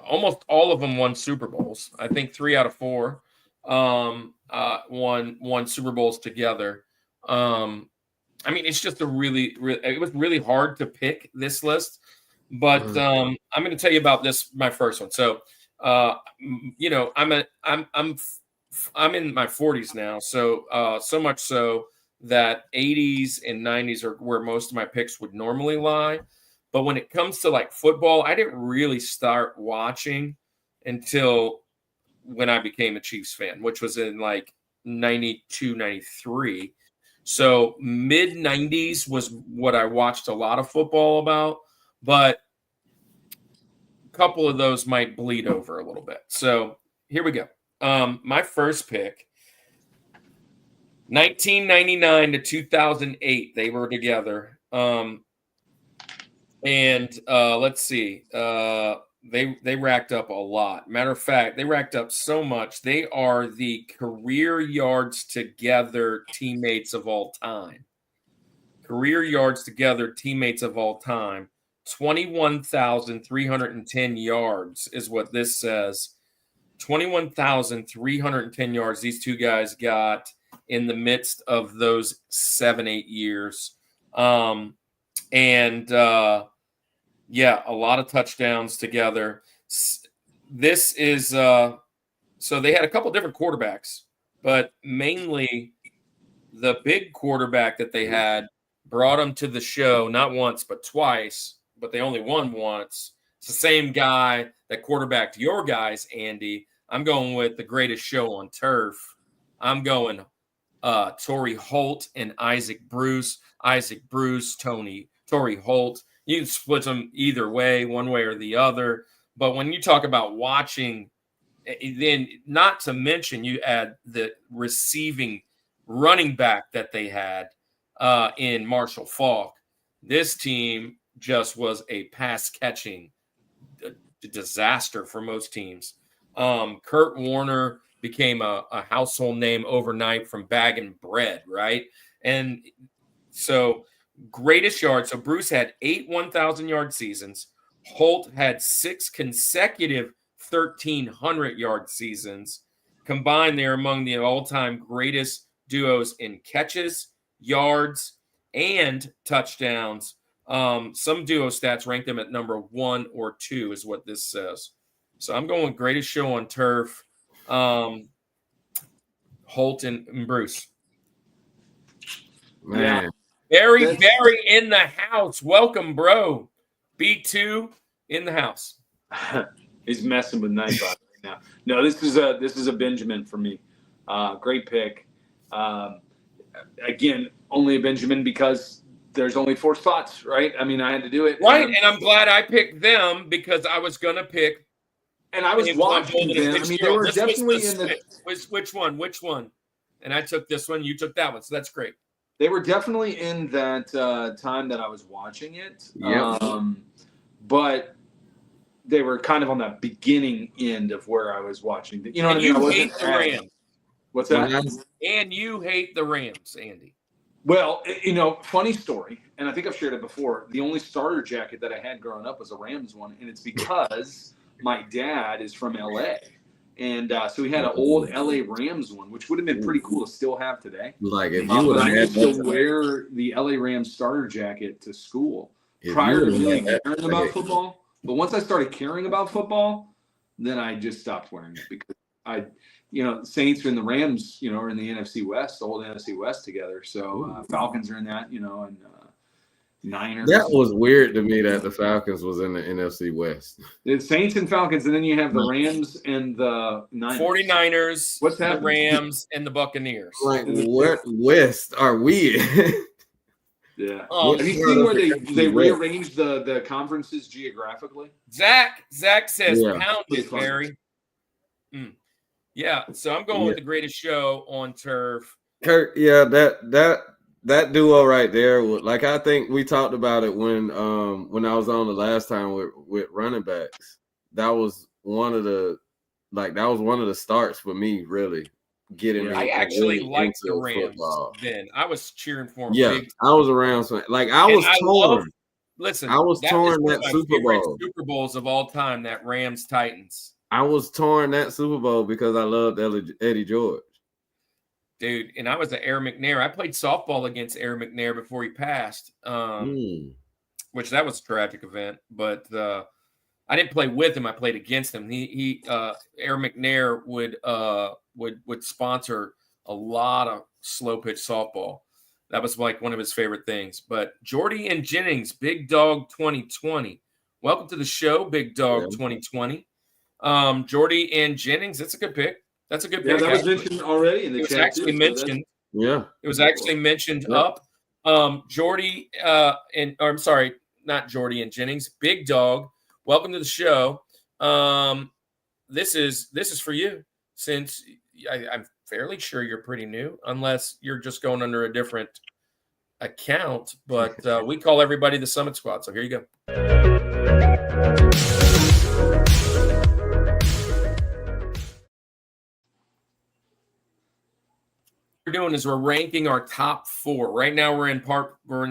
Speaker 2: Almost all of them won Super Bowls. I think 3 out of 4 won Super Bowls together. I mean, it's just it was really hard to pick this list, but I'm going to tell you about my first one. So, I'm in my 40s now. So, so much so that 80s and 90s are where most of my picks would normally lie. But when it comes to like football, I didn't really start watching until when I became a Chiefs fan, which was in like 92, 93. So mid 90s was what I watched a lot of football about, but a couple of those might bleed over a little bit. So here we go. My first pick, 1999 to 2008, they were together. Let's see. They racked up a lot. Matter of fact, they racked up so much. They are the career yards together teammates of all time. Career yards together teammates of all time. 21,310 yards is what this says. 21,310 yards these two guys got in the midst of those 7-8 years. A lot of touchdowns together. This is so they had a couple different quarterbacks, but mainly the big quarterback that they had brought them to the show not once but twice, but they only won once. It's the same guy that quarterbacked your guys, Andy. I'm going with the greatest show on turf. I'm going Torrey Holt and Isaac Bruce. Isaac Bruce, Torrey Holt. You can split them either way, one way or the other. But when you talk about watching, then not to mention you add the receiving running back that they had in Marshall Faulk. This team just was a pass-catching disaster for most teams. Kurt Warner became a household name overnight from bagging bread, right? And so greatest yards. So Bruce had 8 1,000-yard seasons. Holt had 6 consecutive 1,300-yard seasons. Combined, they're among the all-time greatest duos in catches, yards, and touchdowns. Some duo stats rank them at number 1 or 2 is what this says. So I'm going greatest show on turf. Holt and Bruce.
Speaker 4: Man.
Speaker 2: Barry in the house. Welcome, bro. B2 in the house.
Speaker 3: He's messing with Nightbot right now. No, this is a Benjamin for me. Great pick. Again, only a Benjamin because there's only 4 spots, right? I mean, I had to do it.
Speaker 2: Right, and I'm glad I picked them because I was going to pick.
Speaker 3: And I was watching them. I mean, they were definitely in the –
Speaker 2: Which one? And I took this one. You took that one, so that's great.
Speaker 3: They were definitely in that time that I was watching it.
Speaker 4: Yep.
Speaker 3: But they were kind of on that beginning end of where I was watching. You know what I mean?
Speaker 2: You hate the Rams.
Speaker 3: What's that?
Speaker 2: And you hate the Rams, Andy.
Speaker 3: Well, funny story, and I think I've shared it before. The only starter jacket that I had growing up was a Rams one, and it's because my dad is from L.A., and so he had an old L.A. Rams one, which would have been pretty cool to still have today.
Speaker 4: Like if you would
Speaker 3: I
Speaker 4: have
Speaker 3: used to wear the L.A. Rams starter jacket to school prior to really caring about football. But once I started caring about football, then I just stopped wearing it because Saints are in the Rams, are in the NFC West, the old NFC West together. So Falcons are in that, and Niners.
Speaker 4: That was weird to me that the Falcons was in the NFC West.
Speaker 3: It's Saints and Falcons, and then you have the Rams and the Niners.
Speaker 2: 49ers,
Speaker 3: What's that?
Speaker 2: The Rams, and the Buccaneers.
Speaker 4: Like, what West are we in?
Speaker 3: Yeah. Have you seen where they rearranged the conferences geographically?
Speaker 2: Zach says pound it, Barry. Yeah, so I'm going with the greatest show on turf.
Speaker 4: Kurt, that duo right there, like I think we talked about it when I was on the last time with running backs. That was one of the starts for me really getting.
Speaker 2: I actually liked the Rams football. Then. I was cheering for them.
Speaker 4: Yeah,
Speaker 2: big.
Speaker 4: I was around. Like I was torn.
Speaker 2: I
Speaker 4: was torn that Super Bowl.
Speaker 2: Super Bowls of all time. That Rams Titans.
Speaker 4: I was torn that Super Bowl because I loved Eddie George.
Speaker 2: Dude, and I was an Air McNair. I played softball against Air McNair before he passed, which that was a tragic event. But I didn't play with him. I played against him. He Air McNair would sponsor a lot of slow pitch softball. That was like one of his favorite things. But Jordy and Jennings, Big Dog 2020. Welcome to the show, Big Dog 2020. Jordy and Jennings, that's a good pick. That's a good pick.
Speaker 3: Yeah, that was mentioned already in the chat.
Speaker 2: It was actually mentioned.
Speaker 4: Yeah.
Speaker 2: It was actually mentioned up. Jordy I'm sorry, not Jordy and Jennings. Big Dog, welcome to the show. This is for you, since I'm fairly sure you're pretty new, unless you're just going under a different account. But we call everybody the Summit Squad. So here you go. We're doing is we're ranking our top 4. Right now we're in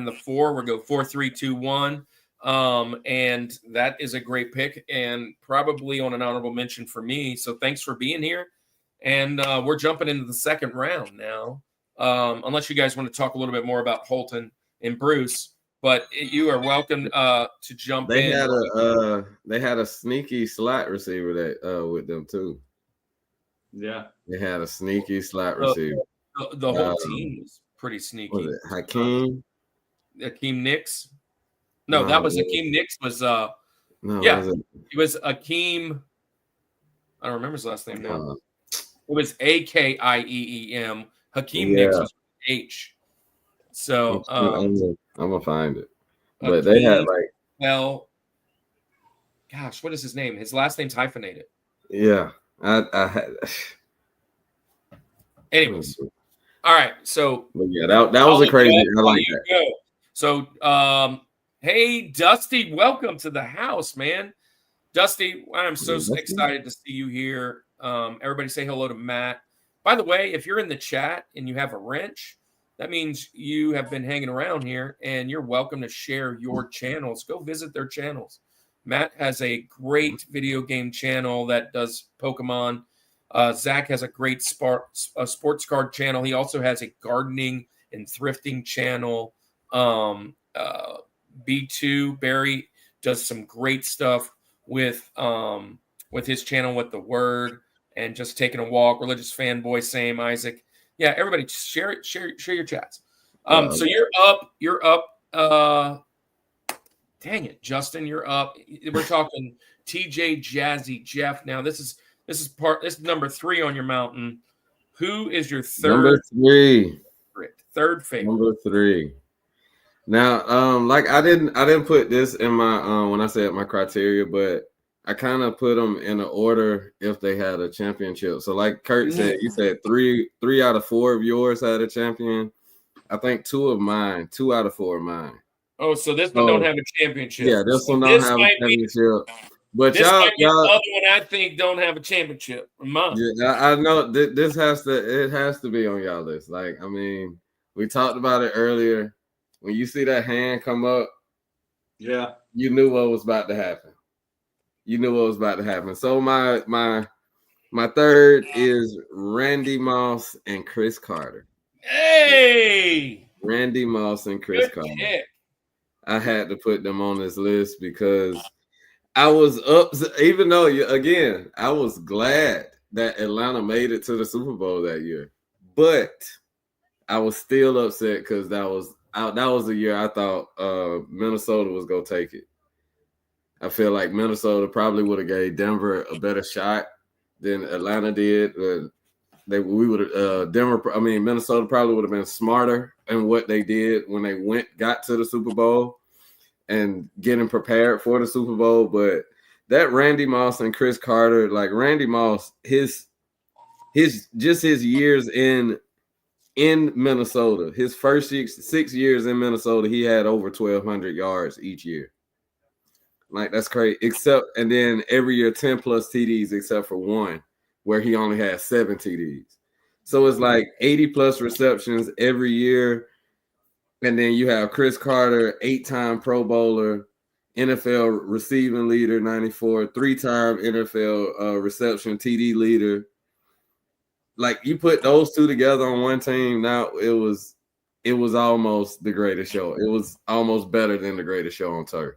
Speaker 2: the 4. We'll go 4, 3, 2, 1. And that is a great pick and probably on an honorable mention for me. So thanks for being here. And we're jumping into the second round now. Unless you guys want to talk a little bit more about Holton and Bruce, but you are welcome to jump in.
Speaker 4: They had a sneaky slot receiver that with them too.
Speaker 3: Yeah.
Speaker 4: They had a sneaky slot receiver.
Speaker 2: The whole team was pretty sneaky.
Speaker 4: Was it Hakeem
Speaker 2: Nicks? No, that was Hakeem Nicks. Was it was Hakeem. I don't remember his last name now. It was Akieem. Hakeem Nicks was H. So
Speaker 4: I'm gonna find it. But they had
Speaker 2: gosh, what is his name? His last name's hyphenated.
Speaker 4: Yeah, I had.
Speaker 2: Anyways. All right, so
Speaker 4: that was a crazy. I like that.
Speaker 2: Go. So, hey, Dusty, welcome to the house, man. Dusty, I'm so excited to see you here. Everybody say hello to Matt. By the way, if you're in the chat and you have a wrench, that means you have been hanging around here and you're welcome to share your channels. Go visit their channels. Matt has a great video game channel that does Pokemon. Zach has a great sports card channel. He also has a gardening and thrifting channel. B2 Barry does some great stuff with his channel with the word and just taking a walk. Religious fanboy, same. Isaac, yeah. Everybody, share it. Share your chats. So you're up. Dang it, Justin, you're up. We're talking TJ, Jazzy, Jeff. Now this is number 3 on your mountain. Who is your third?
Speaker 4: Number 3.
Speaker 2: Third favorite.
Speaker 4: Number 3. Now, like I didn't put this in my when I said my criteria, but I kind of put them in an order if they had a championship. So, like Kurt said, you said 3 out of 4 of yours had a champion. I think 2 out of 4 of mine.
Speaker 2: Oh, so this one don't have a championship.
Speaker 4: Yeah, this one don't have a championship. But
Speaker 2: this might be the other one I think don't have a championship. Mine.
Speaker 4: Yeah, I know this has to be on y'all list. Like, I mean, we talked about it earlier. When you see that hand come up,
Speaker 3: yeah,
Speaker 4: you knew what was about to happen. So my third is Randy Moss and Chris Carter.
Speaker 2: Hey,
Speaker 4: Randy Moss and Chris Carter.
Speaker 2: Pick.
Speaker 4: I had to put them on this list because I was up, even though, again, I was glad that Atlanta made it to the Super Bowl that year. But I was still upset because that was the year I thought Minnesota was going to take it. I feel like Minnesota probably would have gave Denver a better shot than Atlanta did. Minnesota probably would have been smarter in what they did when they got to the Super Bowl and getting prepared for the Super Bowl. But that Randy Moss and Chris Carter, like Randy Moss, his years in Minnesota, his first 6 years in Minnesota, he had over 1,200 yards each year. Like, that's crazy. And then every year 10 plus TDs except for one, where he only had 7 TDs. So it's like 80 plus receptions every year. And then you have Chris Carter, 8-time Pro Bowler, NFL receiving leader, 94, 3-time NFL reception TD leader. Like, you put those two together on one team, now it was almost the greatest show. It was almost better than the greatest show on turf.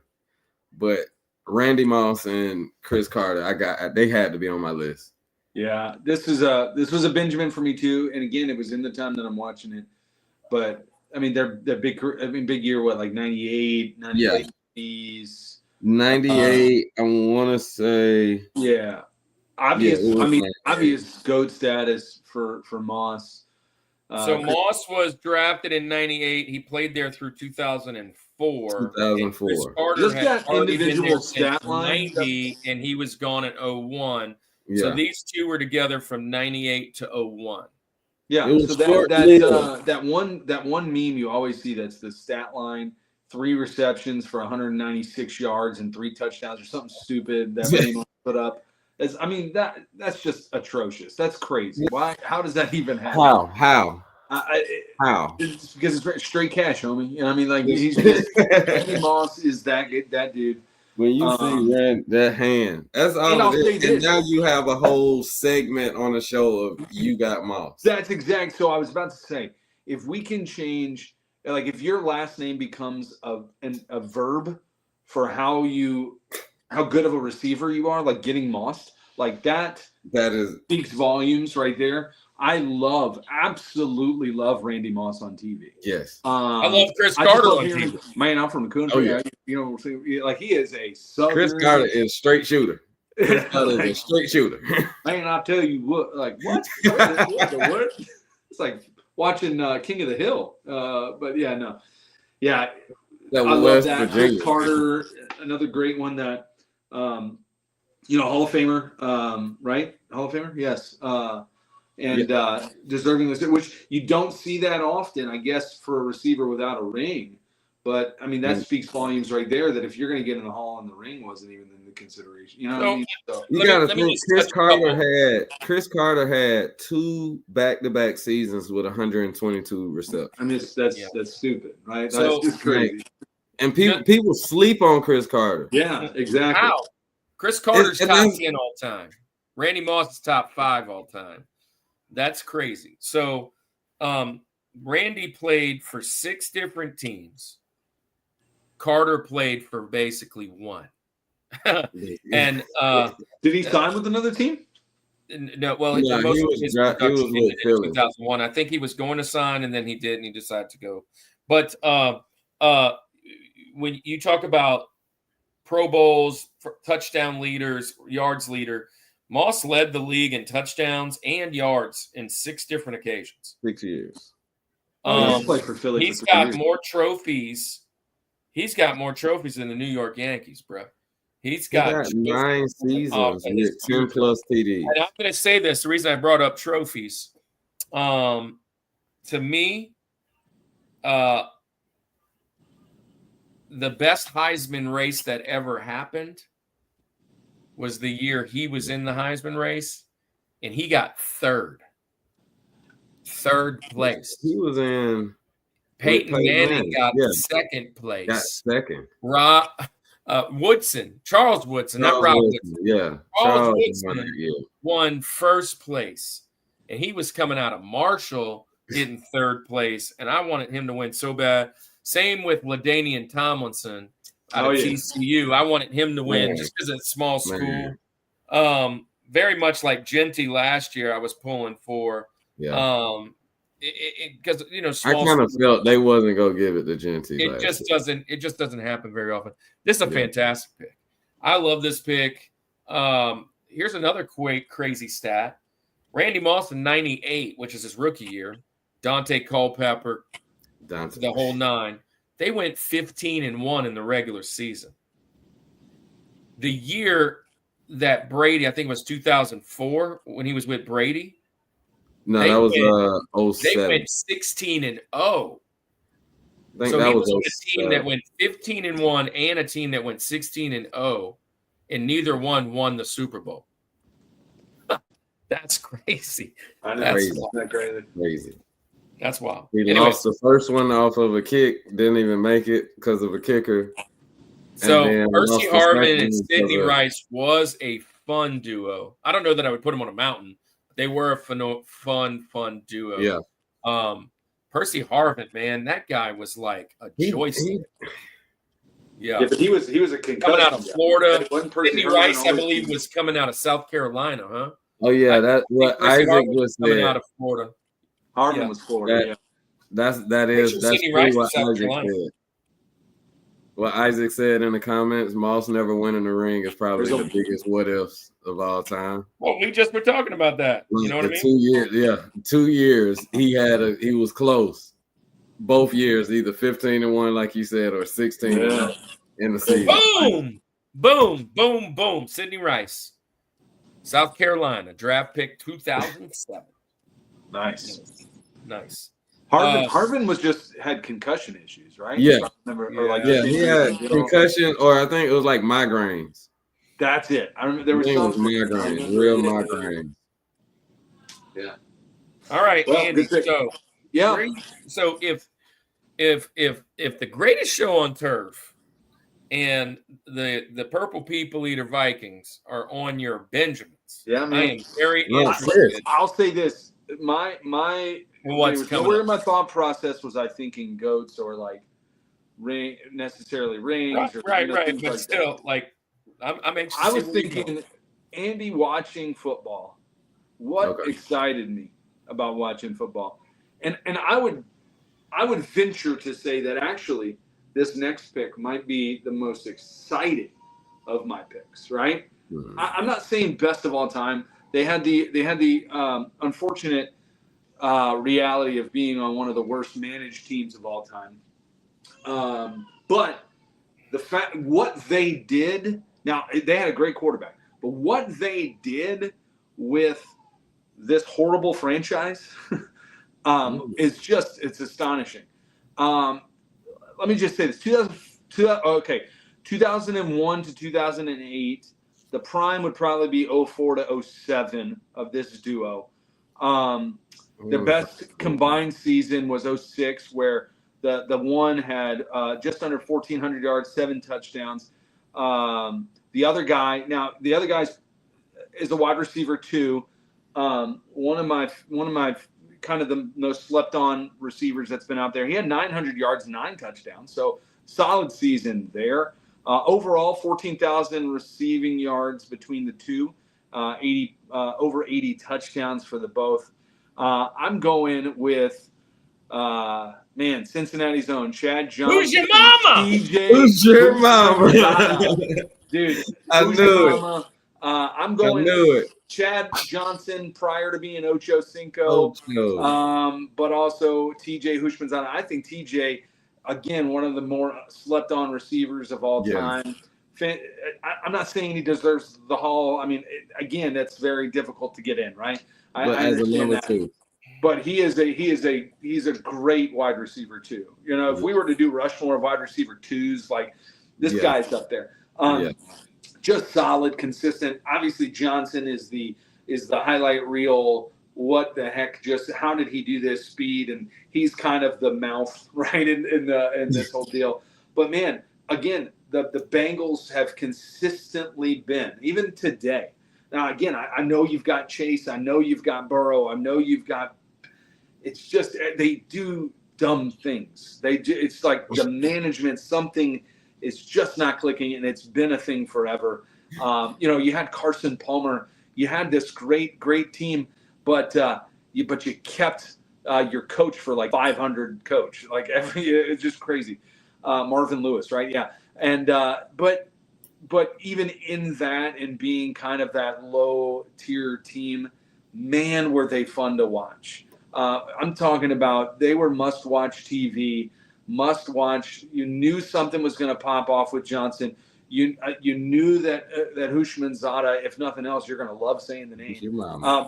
Speaker 4: But Randy Moss and Chris Carter, they had to be on my list.
Speaker 3: Yeah, this was a Benjamin for me too. And again, it was in the time that I'm watching it. But I mean, they're big. I mean, big year. What, like 98, 98?
Speaker 4: Yeah. 98. I want to say.
Speaker 3: Yeah, obvious GOAT status for Moss.
Speaker 2: So Moss was drafted in 98. He played there through 2004.
Speaker 3: 2004.
Speaker 2: Chris Carter
Speaker 3: Just
Speaker 2: had
Speaker 3: that
Speaker 2: already been
Speaker 3: individual
Speaker 2: there since
Speaker 3: stat line.
Speaker 2: 90, and he was gone at 01.
Speaker 4: Yeah.
Speaker 2: So these two were together from 98 to 01.
Speaker 3: Yeah,
Speaker 4: It was
Speaker 3: so that one meme you always see, that's the stat line: 3 receptions for 196 yards and 3 touchdowns, or something stupid that meme put up. That's just atrocious. That's crazy. Why? How does that even happen?
Speaker 4: How?
Speaker 3: It's because it's straight cash, homie. You know what I mean? Like, he's just, Randy Moss is that dude.
Speaker 4: When you see that hand, that's all it is. And now you have a whole segment on the show of You Got Moss.
Speaker 3: That's exact. So I was about to say, if we can change, like, if your last name becomes a verb for how good of a receiver you are, like getting mossed, like that speaks volumes right there. I absolutely love Randy Moss on TV.
Speaker 4: Yes.
Speaker 2: I love Chris Carter on TV.
Speaker 3: Man, I'm from the country.
Speaker 4: Oh, yeah.
Speaker 3: You know, like, he is a Southern.
Speaker 4: Chris Carter is straight shooter. Chris Carter is a straight shooter.
Speaker 3: Man, I'll tell you what, like, what? What? It's like watching King of the Hill. But yeah, no. Yeah.
Speaker 4: That
Speaker 3: I love that.
Speaker 4: Virginia.
Speaker 3: Chris Carter, another great one that, Hall of Famer, right? Hall of Famer? Yes. Deserving this, which you don't see that often, I guess, for a receiver without a ring. But I mean, that speaks volumes right there. That if you're going to get in the Hall and the ring wasn't even in the consideration. You know what I mean? So,
Speaker 4: You got to think Chris Carter had 2 back-to-back seasons with 122 receptions.
Speaker 3: I mean, that's stupid, right?
Speaker 2: So-
Speaker 3: That's just crazy.
Speaker 4: And people sleep on Chris Carter.
Speaker 3: Yeah, exactly.
Speaker 2: How? Chris Carter's
Speaker 4: And
Speaker 2: top
Speaker 4: then-
Speaker 2: 10 all time. Randy Moss is top 5 all time. That's crazy. So, Randy played for 6 different teams. Carter played for basically 1. And
Speaker 3: Did he sign with another team?
Speaker 2: no, well,
Speaker 4: Yeah,
Speaker 2: most
Speaker 4: he
Speaker 2: of
Speaker 4: was
Speaker 2: his
Speaker 4: dra- he
Speaker 2: production
Speaker 4: was with
Speaker 2: ended in
Speaker 4: Philly.
Speaker 2: 2001. I think he was going to sign, and then he did, and he decided to go. But when you talk about Pro Bowls, touchdown leaders, yards leader, Moss led the league in touchdowns and yards in 6 different occasions.
Speaker 4: 6 years.
Speaker 3: He played for Philly.
Speaker 2: He's
Speaker 3: for 3
Speaker 2: got
Speaker 3: years.
Speaker 2: more trophies. He's got more trophies than the New York Yankees, bro. He's
Speaker 4: He
Speaker 2: got
Speaker 4: got 9 seasons
Speaker 2: and
Speaker 4: with 10 plus TDs.
Speaker 2: And I'm going to say this: the reason I brought up trophies, to me, the best Heisman race that ever happened was the year he was in the Heisman race, and he got third place.
Speaker 4: He was in.
Speaker 2: Peyton
Speaker 4: Peyton
Speaker 2: Manning got
Speaker 4: yeah.
Speaker 2: second place.
Speaker 4: Got second.
Speaker 2: Charles Woodson, not Rob Woodson.
Speaker 4: Yeah.
Speaker 2: Charles
Speaker 4: won
Speaker 2: Woodson
Speaker 4: that year.
Speaker 2: won first place, and he was coming out of Marshall getting third place, and I wanted him to win so bad. Same with LaDainian Tomlinson out of TCU. I wanted him to win just because it's a small school. Very much like Genty last year, I was pulling for.
Speaker 4: Yeah.
Speaker 2: Because
Speaker 4: I
Speaker 2: small
Speaker 4: kind of
Speaker 2: schools,
Speaker 4: felt they wasn't gonna give it to Genty.
Speaker 2: it just doesn't happen very often. This is a fantastic pick. I love this pick. Here's another crazy stat. Randy Moss in 98, which is his rookie year, Dante Culpepper, the whole 9. They went 15-1 in the regular season. The year that Brady, I think it was 2004 when he was with Brady.
Speaker 4: No,
Speaker 2: They
Speaker 4: that was
Speaker 2: They
Speaker 4: 07.
Speaker 2: went 16-0.
Speaker 4: I think
Speaker 2: So
Speaker 4: that
Speaker 2: he
Speaker 4: was
Speaker 2: was on a team
Speaker 4: 07.
Speaker 2: that went 15-1 and a team that went 16-0, and neither one won the Super Bowl. That's crazy.
Speaker 3: I know.
Speaker 2: That's
Speaker 4: Crazy.
Speaker 2: wild.
Speaker 4: Crazy.
Speaker 2: That's wild.
Speaker 4: He
Speaker 2: Anyways,
Speaker 4: lost the first one off of a kick, didn't even make it because of a kicker.
Speaker 2: so
Speaker 4: and then
Speaker 2: Percy
Speaker 4: lost the
Speaker 2: Harvin
Speaker 4: second
Speaker 2: and
Speaker 4: because
Speaker 2: Sidney
Speaker 4: of-
Speaker 2: Rice was a fun duo. I don't know that I would put them on a mountain. They were a fun duo.
Speaker 4: Yeah.
Speaker 2: Percy Harvin, man, that guy was like a joystick.
Speaker 3: Yeah, but he was a concussion
Speaker 2: Coming out of
Speaker 3: guy.
Speaker 2: Florida.
Speaker 3: It wasn't Percy
Speaker 2: Sidney
Speaker 3: Harvin
Speaker 2: Rice, I
Speaker 3: always-
Speaker 2: believe, was coming out of South Carolina, huh?
Speaker 4: Oh yeah, that's what
Speaker 2: Percy
Speaker 4: Isaac
Speaker 2: Harvin
Speaker 4: was
Speaker 2: coming
Speaker 4: saying.
Speaker 2: out of Florida.
Speaker 3: Harvin
Speaker 2: Yeah.
Speaker 3: was Florida.
Speaker 4: That-
Speaker 3: Yeah.
Speaker 4: That's
Speaker 2: Picture Sidney
Speaker 4: pretty
Speaker 2: Rice in
Speaker 4: what
Speaker 2: South
Speaker 4: Isaac
Speaker 2: Carolina.
Speaker 4: said. What Isaac said in the comments, Moss never winning the ring is probably
Speaker 3: There's
Speaker 4: the biggest what ifs of all time.
Speaker 2: Well, we just were talking about that. You know what I mean?
Speaker 4: 2 years, 2 years he was close. Both years, either 15-1, like you said, or 16 in the season.
Speaker 2: Boom. Sidney Rice, South Carolina, draft pick 2007. Nice.
Speaker 3: Harvin was just had concussion issues, right?
Speaker 4: Yeah.
Speaker 3: If I remember, or like
Speaker 4: Yeah, he had concussion, or I think it was like migraines.
Speaker 3: That's it. I remember there
Speaker 4: I
Speaker 3: was
Speaker 4: think it was
Speaker 3: some
Speaker 4: migraines, real migraines.
Speaker 3: Yeah.
Speaker 2: All right,
Speaker 3: Well,
Speaker 2: Andy.
Speaker 3: good pick.
Speaker 2: So if the greatest show on turf and the Purple People Eater Vikings are on your Benjamins,
Speaker 3: Yeah,
Speaker 2: I
Speaker 3: man.
Speaker 2: am very
Speaker 4: No,
Speaker 2: interested.
Speaker 3: I'll say this: my
Speaker 2: What's coming
Speaker 3: nowhere
Speaker 2: up.
Speaker 3: in my thought process was I thinking goats or like necessarily rings. Or,
Speaker 2: Right.
Speaker 3: things
Speaker 2: But
Speaker 3: like
Speaker 2: still,
Speaker 3: that.
Speaker 2: like I'm anxious.
Speaker 3: I
Speaker 2: to
Speaker 3: was
Speaker 2: see where you go.
Speaker 3: thinking, Andy watching football. What
Speaker 4: Okay.
Speaker 3: excited me about watching football, and I would venture to say that actually this next pick might be the most exciting of my picks. Right?
Speaker 4: Mhm.
Speaker 3: I'm not saying best of all time. They had the unfortunate reality of being on one of the worst managed teams of all time. But the fact what they did, now they had a great quarterback, but what they did with this horrible franchise it's astonishing. let me just say this: 2001 to 2008. The prime would probably be 04 to 07 of this duo. The best combined season was 06, where the one had just under 1,400 yards, 7 touchdowns. The other guy is a wide receiver too. One of my kind of the most slept on receivers that's been out there. He had 900 yards, 9 touchdowns. So solid season there. Overall, 14,000 receiving yards between the two. Over 80 touchdowns for the both. I'm going with Cincinnati's own Chad Johnson.
Speaker 2: Who's your mama?
Speaker 3: TJ.
Speaker 4: Who's your mama?
Speaker 3: Dude,
Speaker 4: I
Speaker 3: who's
Speaker 4: knew
Speaker 3: your
Speaker 4: it.
Speaker 3: mama? I'm
Speaker 4: I
Speaker 3: going
Speaker 4: knew it.
Speaker 3: Chad Johnson prior to being Ocho Cinco, but also TJ Hushmanzada. I think TJ, again, one of the more slept-on receivers of all time. I'm not saying he deserves the Hall. I mean, again, that's very difficult to get in, right? I understand that. Two. But he's a great wide receiver too. You know, if we were to do Rushmore wide receiver twos, like this guy's up there. Just solid, consistent. Obviously, Johnson is the highlight reel. What the heck? Just how did he do this speed? And he's kind of the mouth, right, in this whole deal. But man, again, the Bengals have consistently been, even today. Now, again, I know you've got Chase. I know you've got Burrow. I know you've got. It's just they do dumb things. They do. It's like the management, something is just not clicking, and it's been a thing forever. You had Carson Palmer. You had this great team, but you kept your coach for like 500 coach. Like it's just crazy. Marvin Lewis, right? Yeah. And but even in that and being kind of that low tier team, man, were they fun to watch. I'm talking about they were must watch TV, must watch. You knew something was going to pop off with Johnson. You knew that Hushmanzada, if nothing else, you're going to love saying the name.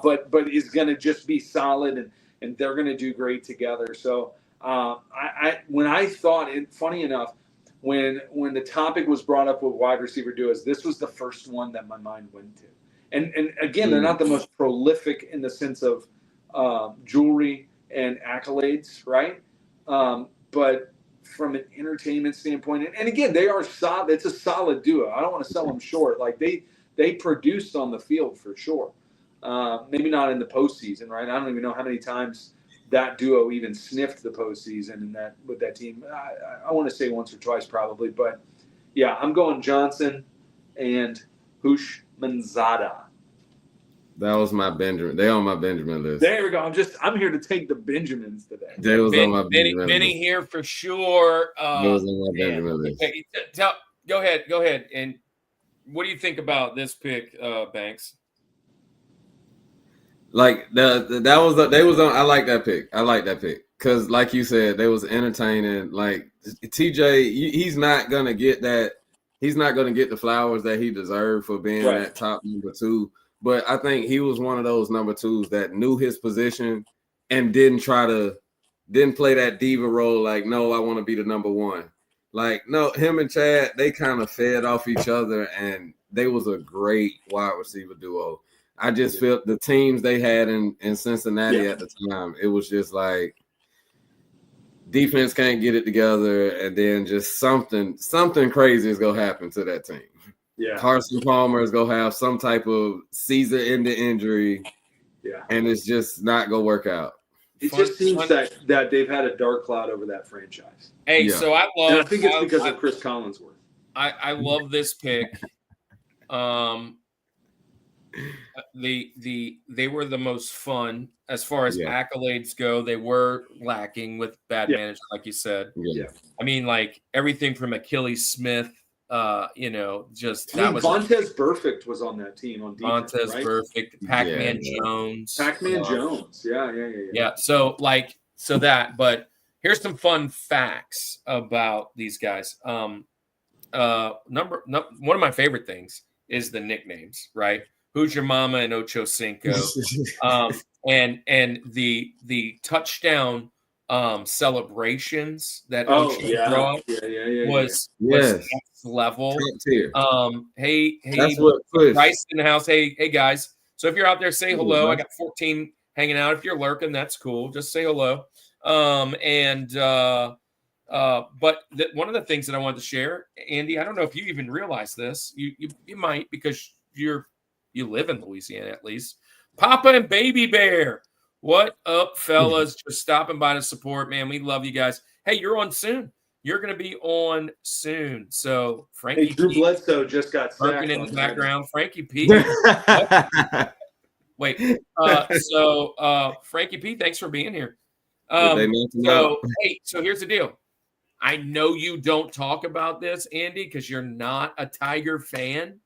Speaker 3: But is going to just be solid and they're going to do great together. So when I thought, and funny enough, when the topic was brought up with wide receiver duos, this was the first one that my mind went to. And again, they're not the most prolific in the sense of jewelry and accolades, right? But from an entertainment standpoint, and again, they are solid. It's a solid duo. I don't want to sell them short. Like they produced on the field for sure. Maybe not in the postseason, right? I don't even know how many times that duo even sniffed the postseason with that team. I want to say once or twice probably, but yeah, I'm going Johnson and Hushmanzada.
Speaker 4: That was my Benjamin. They on my Benjamin list.
Speaker 3: There we go. I'm here to take the Benjamins today.
Speaker 4: They was on my Benjamin
Speaker 2: Benny
Speaker 4: list.
Speaker 2: here for sure.
Speaker 4: They was on my Benjamin list.
Speaker 2: Go ahead. And what do you think about this pick, Banks?
Speaker 4: Like they was on. I like that pick. Because, like you said, they was entertaining. Like TJ, he's not gonna get that. He's not gonna get the flowers that he deserved for being that top number 2. But I think he was one of those number 2s that knew his position and didn't play that diva role. Like, no, I want to be the number 1. Like, no, him and Chad, they kind of fed off each other, and they was a great wide receiver duo. I just felt the teams they had in Cincinnati at the time, it was just like defense can't get it together, and then just something crazy is going to happen to that team. Yeah. Carson Palmer is going to have some type of season-ending injury, and it's just not going to work out.
Speaker 3: It just seems that they've had a dark cloud over that franchise.
Speaker 2: Hey, so I think
Speaker 3: it's because of Chris Collinsworth.
Speaker 2: I love this pick. They were the most fun as far as accolades go. They were lacking with bad management, like you said.
Speaker 3: Yeah.
Speaker 2: I mean, like everything from Achilles Smith, just
Speaker 3: that was Vontez Burfict was on that team on defense.
Speaker 2: Vontez Burfict, Pac-Man Jones.
Speaker 3: Pac-Man Jones. Yeah.
Speaker 2: So that, but here's some fun facts about these guys. One of my favorite things is the nicknames, right? Who's Your Mama and Ocho Cinco. And the touchdown celebrations that
Speaker 3: Oh
Speaker 2: Ocho
Speaker 3: yeah,
Speaker 2: brought
Speaker 3: yeah.
Speaker 2: was
Speaker 4: Yes.
Speaker 2: next level.
Speaker 4: Top tier.
Speaker 2: Hey,
Speaker 4: That's what pushed.
Speaker 2: Bryce in the house. Hey, guys. So if you're out there, say hello.
Speaker 4: Bryce.
Speaker 2: I got 14 hanging out. If you're lurking, that's cool. Just say hello. But one of the things that I wanted to share, Andy, I don't know if you even realize this. You might, because you live in Louisiana at least. Papa and Baby Bear. What up, fellas? Just stopping by to support, man. We love you guys. Hey, you're on soon. You're going to be on soon. So Frankie
Speaker 3: Hey, Drew
Speaker 2: P,
Speaker 3: Bledsoe just got sacked
Speaker 2: working in
Speaker 3: on
Speaker 2: the
Speaker 3: that.
Speaker 2: background. Frankie P. Wait. Frankie P, thanks for being here. So here's the deal. I know you don't talk about this, Andy, because you're not a Tiger fan.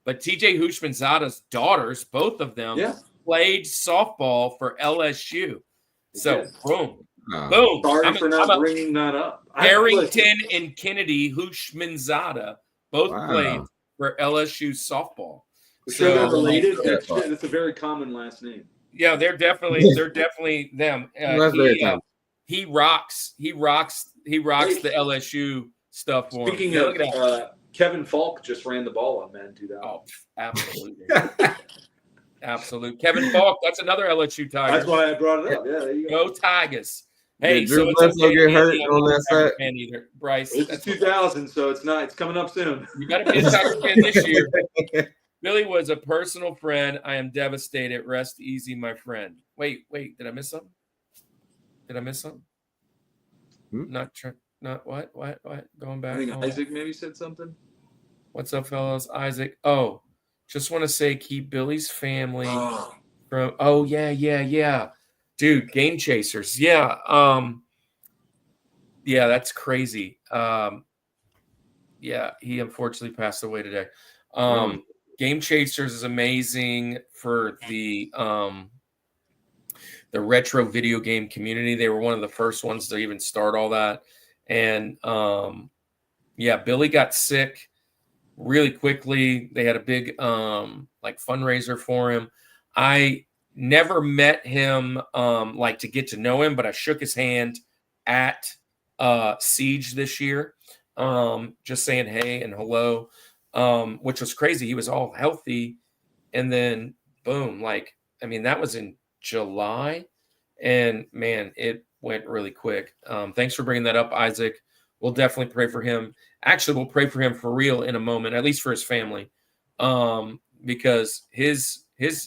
Speaker 2: But TJ Hushmanzada's daughters, both of them, played softball for LSU. So, boom. Boom.
Speaker 3: Sorry for not bringing that up.
Speaker 2: Harrington and Kennedy Hushmanzada both played for LSU softball.
Speaker 3: So they're related. That's a very common last name.
Speaker 2: Yeah, they're definitely them. He rocks the LSU stuff for him.
Speaker 3: Speaking of Kevin Falk just ran the ball on Madden 2000.
Speaker 2: Oh, absolutely. Absolutely. Kevin Falk, that's another LSU Tiger.
Speaker 3: That's why I brought it up. Yeah, there you go.
Speaker 2: Go Tigers. Hey,
Speaker 4: Did Drew Bledsoe get hurt on that set?
Speaker 2: Either. Bryce.
Speaker 3: It's 2000, so it's coming up soon.
Speaker 2: You got to be a Tiger fan this year. Billy was a personal friend. I am devastated. Rest easy, my friend. Wait. Did I miss something? Not what? Going back.
Speaker 3: I think Isaac maybe said something.
Speaker 2: What's up, fellas? Isaac. Oh, just want to say keep Billy's family from. Oh, yeah. Dude, Game Chasers. Yeah. Yeah, that's crazy. Yeah, he unfortunately passed away today. Game Chasers is amazing for the retro video game community. They were one of the first ones to even start all that. And Billy got sick really quickly. They had a big fundraiser for him. I never met him to get to know him, but I shook his hand at Siege this year, just saying hey and hello, which was crazy. He was all healthy, and then boom, that was in July, and man, it went really quick. Thanks for bringing that up, Isaac. We'll definitely pray for him. Actually, we'll pray for him for real in a moment, at least for his family, because his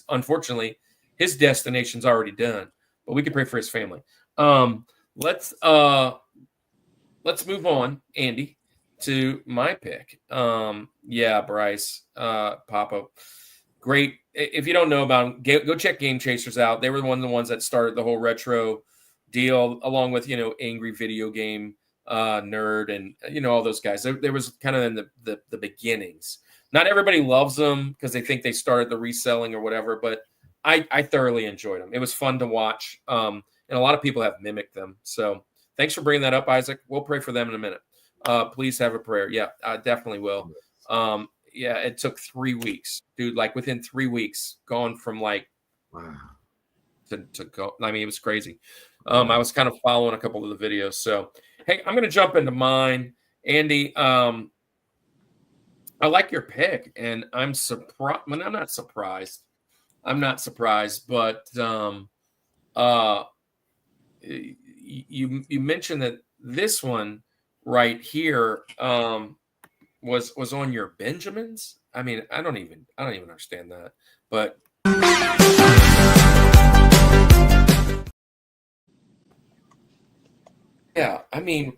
Speaker 2: unfortunately his destination's already done. But we can pray for his family. Let's move on, Andy, to my pick. Bryce, Papa, great. If you don't know about them, go check Game Chasers out. They were one of the ones that started the whole retro deal, along with Angry Video Game Nerd and all those guys. There was kind of in the beginnings. Not everybody loves them because they think they started the reselling or whatever, but I thoroughly enjoyed them. It was fun to watch, and a lot of people have mimicked them. So thanks for bringing that up, Isaac. We'll pray for them in a minute. Please have a prayer. Yeah, I definitely will. It took 3 weeks, dude. Within 3 weeks, gone from wow to go. I mean, it was crazy. I was kind of following a couple of the videos. So, hey, I'm going to jump into mine, Andy. I like your pick, and I'm surprised. I mean, I'm not surprised. But you mentioned that this one right here was on your Benjamins. I mean, I don't even understand that, but yeah, I mean,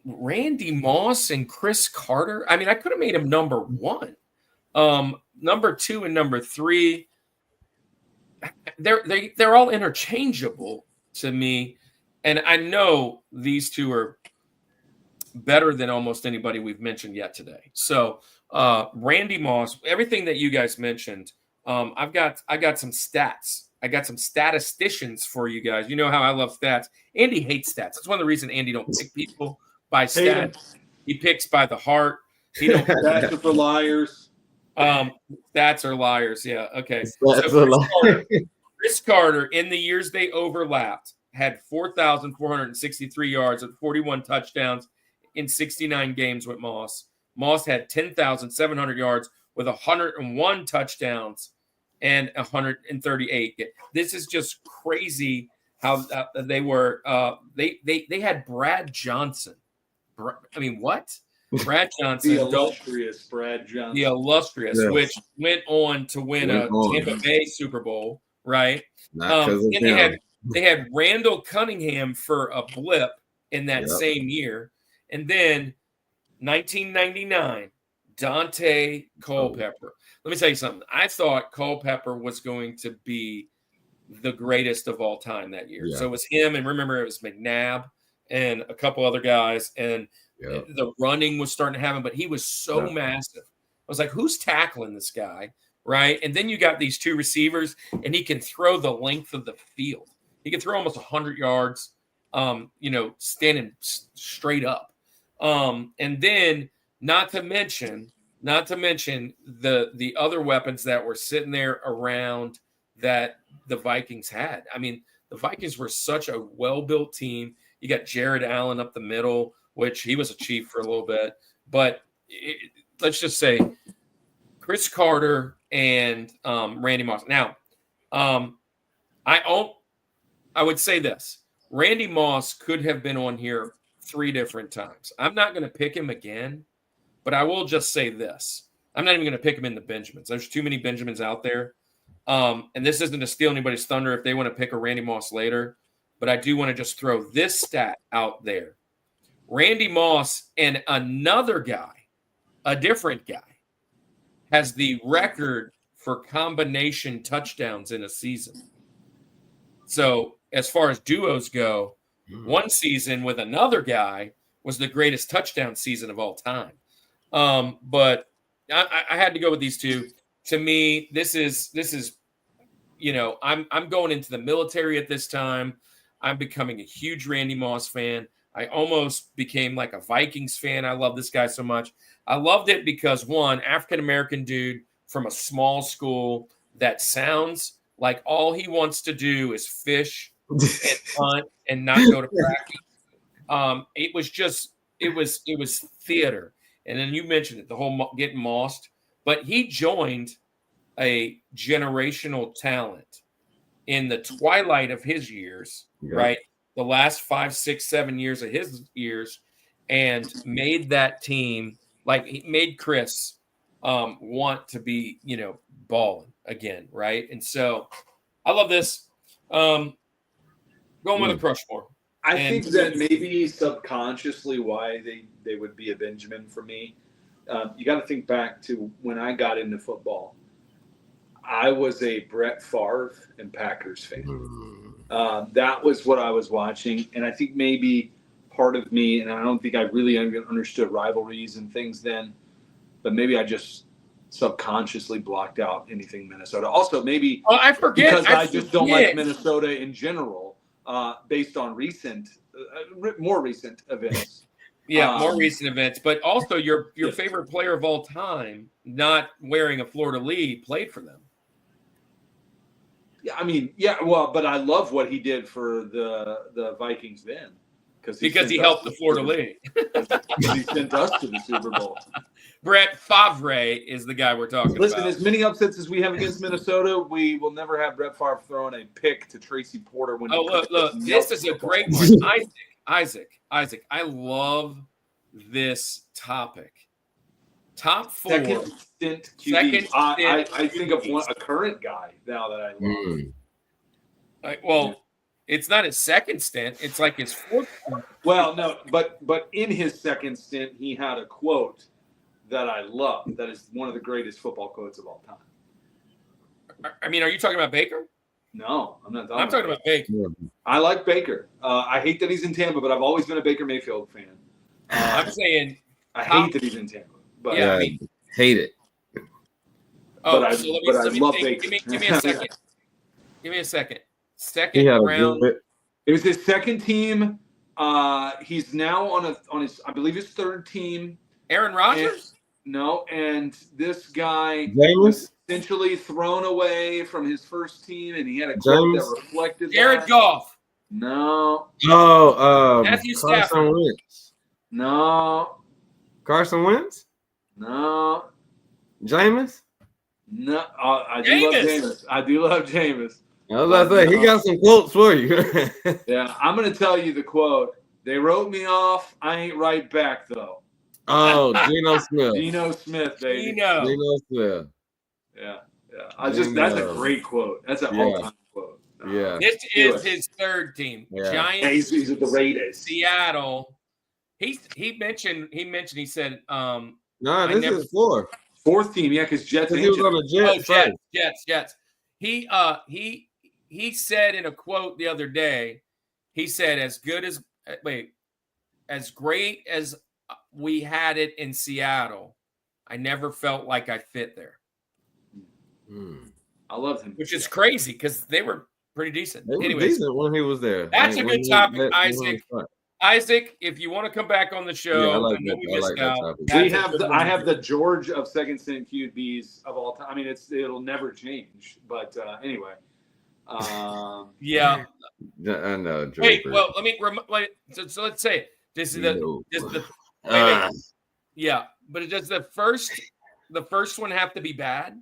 Speaker 2: Randy Moss and Chris Carter. I mean, I could have made him number one. Number two and number three, they're all interchangeable to me, and I know these two are better than almost anybody we've mentioned yet today. So Randy Moss, everything that you guys mentioned, I got some stats. I got some statisticians for you guys. You know how I love stats. Andy hates stats. That's one of the reasons Andy don't pick people by stats. He picks by the heart. He don't
Speaker 3: stats are for liars.
Speaker 2: Stats are liars. Yeah. Okay.
Speaker 4: So
Speaker 2: Chris Carter, in the years they overlapped, had 4,463 yards with 41 touchdowns in 69 games with Moss. Moss had 10,700 yards with 101 touchdowns and 138. This is just crazy how they were. They had Brad Johnson. I mean, what? Brad Johnson,
Speaker 3: The illustrious Brad Johnson.
Speaker 2: the illustrious,
Speaker 4: Yes.
Speaker 2: which went on to win a Tampa Bay Super Bowl, right?
Speaker 4: Not 'cause of
Speaker 2: And
Speaker 4: him.
Speaker 2: they had Randall Cunningham for a blip in that
Speaker 4: Yep.
Speaker 2: same year, and then 1999, Dante Culpepper. Let me tell you something. I thought Culpepper was going to be the greatest of all time that year.
Speaker 4: Yeah.
Speaker 2: So it was him, and remember it was McNabb and a couple other guys, and
Speaker 4: Yep.
Speaker 2: the running was starting to happen, but he was so
Speaker 4: Yeah.
Speaker 2: massive. I was like, who's tackling this guy, right? And then you got these two receivers, and he can throw the length of the field. He can throw almost 100 yards, standing straight up. And then not to mention the other weapons that were sitting there around that the Vikings had. I mean, the Vikings were such a well-built team. You got Jared Allen up the middle, which he was a Chief for a little bit. But let's just say Chris Carter and Randy Moss. Now, I would say this. Randy Moss could have been on here 3 different times. I'm not going to pick him again, but I will just say this. I'm not even going to pick him in the Benjamins. There's too many Benjamins out there. And this isn't to steal anybody's thunder if they want to pick a Randy Moss later, but I do want to just throw this stat out there. Randy Moss and another guy, a different guy, has the record for combination touchdowns in a season. So as far as duos go, one season with another guy was the greatest touchdown season of all time. But I had to go with these two. To me, this is I'm going into the military at this time. I'm becoming a huge Randy Moss fan. I almost became like a Vikings fan. I love this guy so much. I loved it because, one, African-American dude from a small school that sounds like all he wants to do is fish and hunt and not go to practice. It was theater. And then you mentioned it, the whole getting mossed. But he joined a generational talent in the twilight of his years, right? The last 5, 6, 7 years of his years, and made that team, like he made Chris want to be, balling again, right? And so I love this. Going with a Rushmore.
Speaker 3: I think that maybe subconsciously why they would be a Benjamin for me. You got to think back to when I got into football. I was a Brett Favre and Packers fan. That was what I was watching. And I think maybe part of me, and I don't think I really understood rivalries and things then, but maybe I just subconsciously blocked out anything Minnesota. Also, maybe
Speaker 2: I forget
Speaker 3: because I just don't like Minnesota in general, based on more recent events.
Speaker 2: Yeah, more recent events, but also your favorite player of all time, not wearing a fleur-de-lis, played for them.
Speaker 3: Yeah, I mean, but I love what he did for the Vikings then, because he
Speaker 2: helped the fleur-de-lis.
Speaker 3: He sent us to the Super Bowl.
Speaker 2: Brett Favre is the guy we're talking about.
Speaker 3: Listen, as many upsets as we have against Minnesota, we will never have Brett Favre throwing a pick to Tracy Porter.
Speaker 2: Look, this is a great one. Isaac, I love this topic. Top 4.
Speaker 3: Second stint QB. I think of a current guy now that I love.
Speaker 2: It's not his second stint. It's like his 4th stint.
Speaker 3: Well, no, but in his second stint, he had a quote that I love. That is one of the greatest football quotes of all time.
Speaker 2: I mean, are you talking about Baker?
Speaker 3: No, I'm not.
Speaker 2: I'm talking about Baker.
Speaker 3: I like Baker. I hate that he's in Tampa, but I've always been a Baker Mayfield fan.
Speaker 2: I'm saying
Speaker 3: I hate that he's in Tampa, but
Speaker 2: yeah,
Speaker 4: I hate it.
Speaker 3: But I love Baker.
Speaker 2: Give me a second. Give me a second. Second round.
Speaker 3: It was his second team. He's now on his I believe his 3rd team.
Speaker 2: Aaron Rodgers?
Speaker 3: And this guy
Speaker 4: James?
Speaker 3: was essentially thrown away from his first team, and he had a quote that reflected
Speaker 2: Jared
Speaker 3: that.
Speaker 2: Goff.
Speaker 3: No.
Speaker 4: Oh,
Speaker 2: Matthew
Speaker 4: Carson
Speaker 2: Stafford.
Speaker 4: Wentz.
Speaker 3: No.
Speaker 4: Carson Wentz?
Speaker 3: No.
Speaker 4: Jameis?
Speaker 3: No. I do love
Speaker 2: Jameis.
Speaker 3: Jameis. I do love Jameis.
Speaker 4: I was about to say, he got some quotes for you.
Speaker 3: Yeah, I'm going to tell you the quote. They wrote me off. I ain't right back, though.
Speaker 4: Oh, Geno Smith.
Speaker 3: Geno Smith, baby.
Speaker 2: Geno.
Speaker 4: Geno Smith.
Speaker 3: Yeah. That's a great quote. That's an all-time quote.
Speaker 4: Yeah.
Speaker 2: This is his third team.
Speaker 4: Yeah.
Speaker 2: Giants,
Speaker 3: He's at the Raiders.
Speaker 2: Seattle. He said
Speaker 4: No, this is fourth.
Speaker 3: Fourth team, yeah, because Jets.
Speaker 4: He was on the
Speaker 2: Jets. He said in a quote the other day, he said, as great as we had it in Seattle, I never felt like I fit there.
Speaker 3: I loved him.
Speaker 2: Which is crazy because they were pretty decent.
Speaker 4: They were
Speaker 2: Anyways,
Speaker 4: decent when he was there.
Speaker 2: that's a good topic, Isaac.
Speaker 4: When
Speaker 2: Isaac, if you want to come back on the show,
Speaker 4: Yeah, I like
Speaker 2: I know
Speaker 4: that.
Speaker 2: we
Speaker 4: I
Speaker 2: missed
Speaker 4: like that
Speaker 2: out.
Speaker 4: topic.
Speaker 3: We have I have the George of second stint QBs of all time. I mean, it'll never change. But anyway,
Speaker 2: Yeah.
Speaker 4: I know.
Speaker 2: Wait,
Speaker 4: Draper.
Speaker 2: well, let me so let's say this is
Speaker 4: No.
Speaker 2: yeah, but does the first one have to be bad?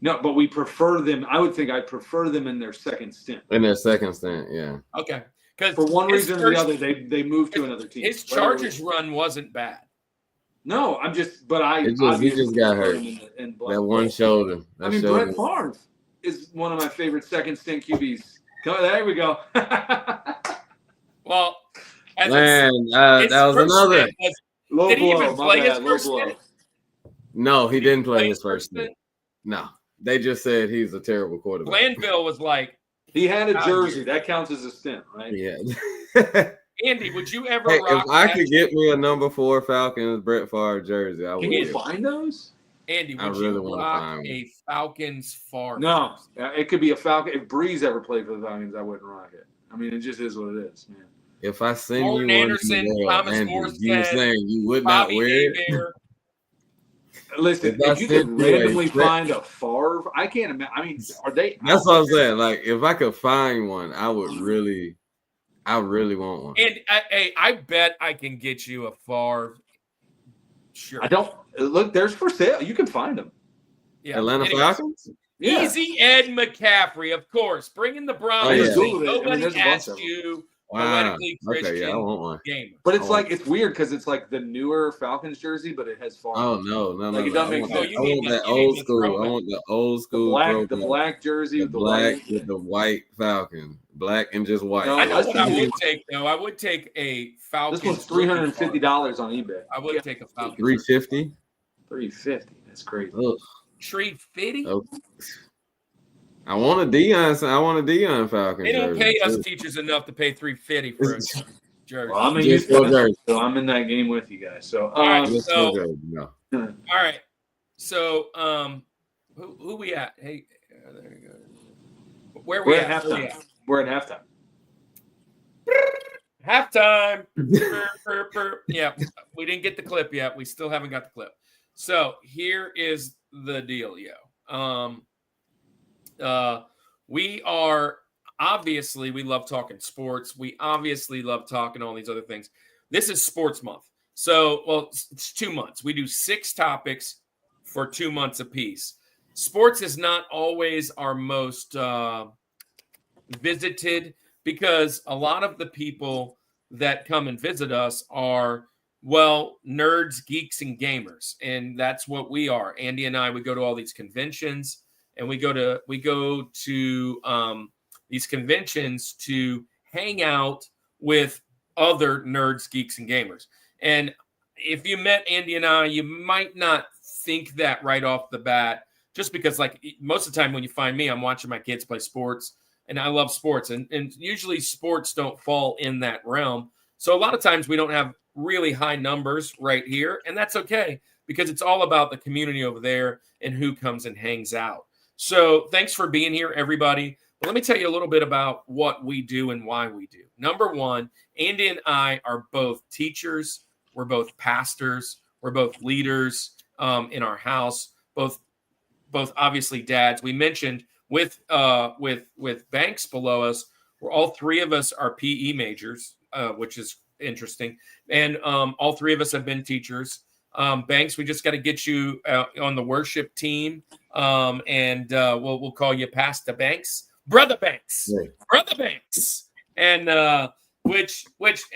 Speaker 3: no, but we prefer them. I would think I'd prefer them in their second stint.
Speaker 4: In their second stint, yeah.
Speaker 2: Okay, because
Speaker 3: For one reason or the other, they moved to another team.
Speaker 2: His Chargers run wasn't bad.
Speaker 3: No, I'm just, but
Speaker 4: He just got hurt. That one shoulder.
Speaker 3: I mean, Brett Favre is one of my favorite second stint QBs. There we go.
Speaker 2: Well,
Speaker 4: Man, that was another.
Speaker 3: Low
Speaker 2: Did he
Speaker 3: blow,
Speaker 2: even
Speaker 3: my
Speaker 2: play his
Speaker 3: bad, low
Speaker 2: first
Speaker 3: blow.
Speaker 2: stint?
Speaker 4: No, he didn't play his
Speaker 2: his
Speaker 4: first
Speaker 2: stint?
Speaker 4: stint. No, they just said he's a terrible quarterback.
Speaker 2: Glanville was like,
Speaker 3: He had a jersey. That counts as a stint, right?
Speaker 4: Yeah.
Speaker 2: Andy, would you ever
Speaker 4: Hey,
Speaker 2: rock
Speaker 4: if I
Speaker 2: that
Speaker 4: could get me a number 4 Falcons Brett Favre jersey, I would.
Speaker 3: Can you find those?
Speaker 2: Andy,
Speaker 4: I
Speaker 2: would
Speaker 4: really
Speaker 2: you
Speaker 4: wanna
Speaker 2: rock
Speaker 4: find one.
Speaker 2: a Falcons farm?
Speaker 3: No, it could be a Falcon. If Breeze ever played for the Falcons, I wouldn't rock it. I mean, it just is what it is, man.
Speaker 4: If I send
Speaker 2: Morton
Speaker 4: you one
Speaker 2: Anderson,
Speaker 4: tomorrow,
Speaker 2: Thomas
Speaker 4: Andrew,
Speaker 2: Morstead,
Speaker 4: you saying you would not
Speaker 2: Bobby
Speaker 4: wear it?
Speaker 2: Hebert.
Speaker 3: Listen,
Speaker 4: If I
Speaker 3: if you
Speaker 4: sent
Speaker 3: could
Speaker 4: you a
Speaker 3: randomly
Speaker 4: Brett-
Speaker 3: find a Favre, I can't imagine. I mean, are they?
Speaker 4: That's what I'm saying. Like, if I could find one, I really want one.
Speaker 2: And I bet I can get you a Favre shirt.
Speaker 3: I don't look. There's for sale. You can find them.
Speaker 2: Yeah.
Speaker 4: Atlanta
Speaker 2: Anyways,
Speaker 4: Falcons?
Speaker 3: Yeah.
Speaker 2: Easy Ed McCaffrey, of course. Bring in the Browns.
Speaker 4: Oh, yeah.
Speaker 3: Googled it. I mean,
Speaker 2: Nobody
Speaker 3: there's a bunch of
Speaker 2: asked
Speaker 3: them.
Speaker 2: you.
Speaker 4: Wow.
Speaker 2: Poetically
Speaker 4: Okay, yeah, I
Speaker 2: Christian
Speaker 4: want one.
Speaker 2: gamer.
Speaker 3: But it's like it's weird because it's like the newer Falcons jersey, but it has Favre.
Speaker 4: Oh no.
Speaker 3: Like, it doesn't
Speaker 4: I
Speaker 3: make
Speaker 4: want
Speaker 3: sense.
Speaker 4: that, I want that old school. I want the old school.
Speaker 3: The black jersey
Speaker 4: the
Speaker 3: with the
Speaker 4: black
Speaker 3: white.
Speaker 4: with the white Falcon, black and just white.
Speaker 3: No,
Speaker 2: I know
Speaker 3: That's
Speaker 2: what I
Speaker 3: easy.
Speaker 2: would take though. I would take a Falcons.
Speaker 3: This one's $350 on eBay.
Speaker 2: I would take a Falcons.
Speaker 4: 350.
Speaker 3: $350. That's crazy.
Speaker 4: Ugh.
Speaker 2: Tree fitty.
Speaker 4: Oh. I want a Dion Falcon.
Speaker 2: They don't
Speaker 4: jersey,
Speaker 2: pay us
Speaker 4: too.
Speaker 2: teachers enough to pay $350 for a jersey.
Speaker 3: Well, I'm in
Speaker 4: Just
Speaker 3: Houston,
Speaker 4: for jersey.
Speaker 3: so I'm in that game with you guys. So,
Speaker 2: All right.
Speaker 4: Just
Speaker 2: So-
Speaker 4: for jersey, no.
Speaker 2: All right. So, who we at? Hey, there you go. Where we
Speaker 3: we're
Speaker 2: at?
Speaker 3: at
Speaker 2: Where we
Speaker 3: halftime. We're at halftime.
Speaker 2: Halftime. Yeah, we didn't get the clip yet. We still haven't got the clip. So here is the deal, yo. We are obviously, we love talking sports. We obviously love talking all these other things. This is sports month. So, well, it's 2 months. We do 6 topics for 2 months apiece. Sports is not always our most visited because a lot of the people that come and visit us are, well, nerds, geeks, and gamers. And that's what we are. Andy and I, we go to all these conventions and we go to these conventions to hang out with other nerds, geeks, and gamers. And if you met Andy and I, you might not think that right off the bat, just because like most of the time when you find me, I'm watching my kids play sports and I love sports. And usually sports don't fall in that realm. So a lot of times we don't have really high numbers right here. And that's okay because it's all about the community over there and who comes and hangs out. So thanks for being here, everybody. But let me tell you a little bit about what we do and why we do. Number one, Andy and I are both teachers. We're both pastors. We're both leaders in our house. Both obviously dads. We mentioned with Banks below us, all three of us are PE majors, which is interesting. And all three of us have been teachers. Banks, we just got to get you on the worship team. And we'll call you Pastor Banks, Brother Banks,
Speaker 4: Right.
Speaker 2: Brother Banks. And which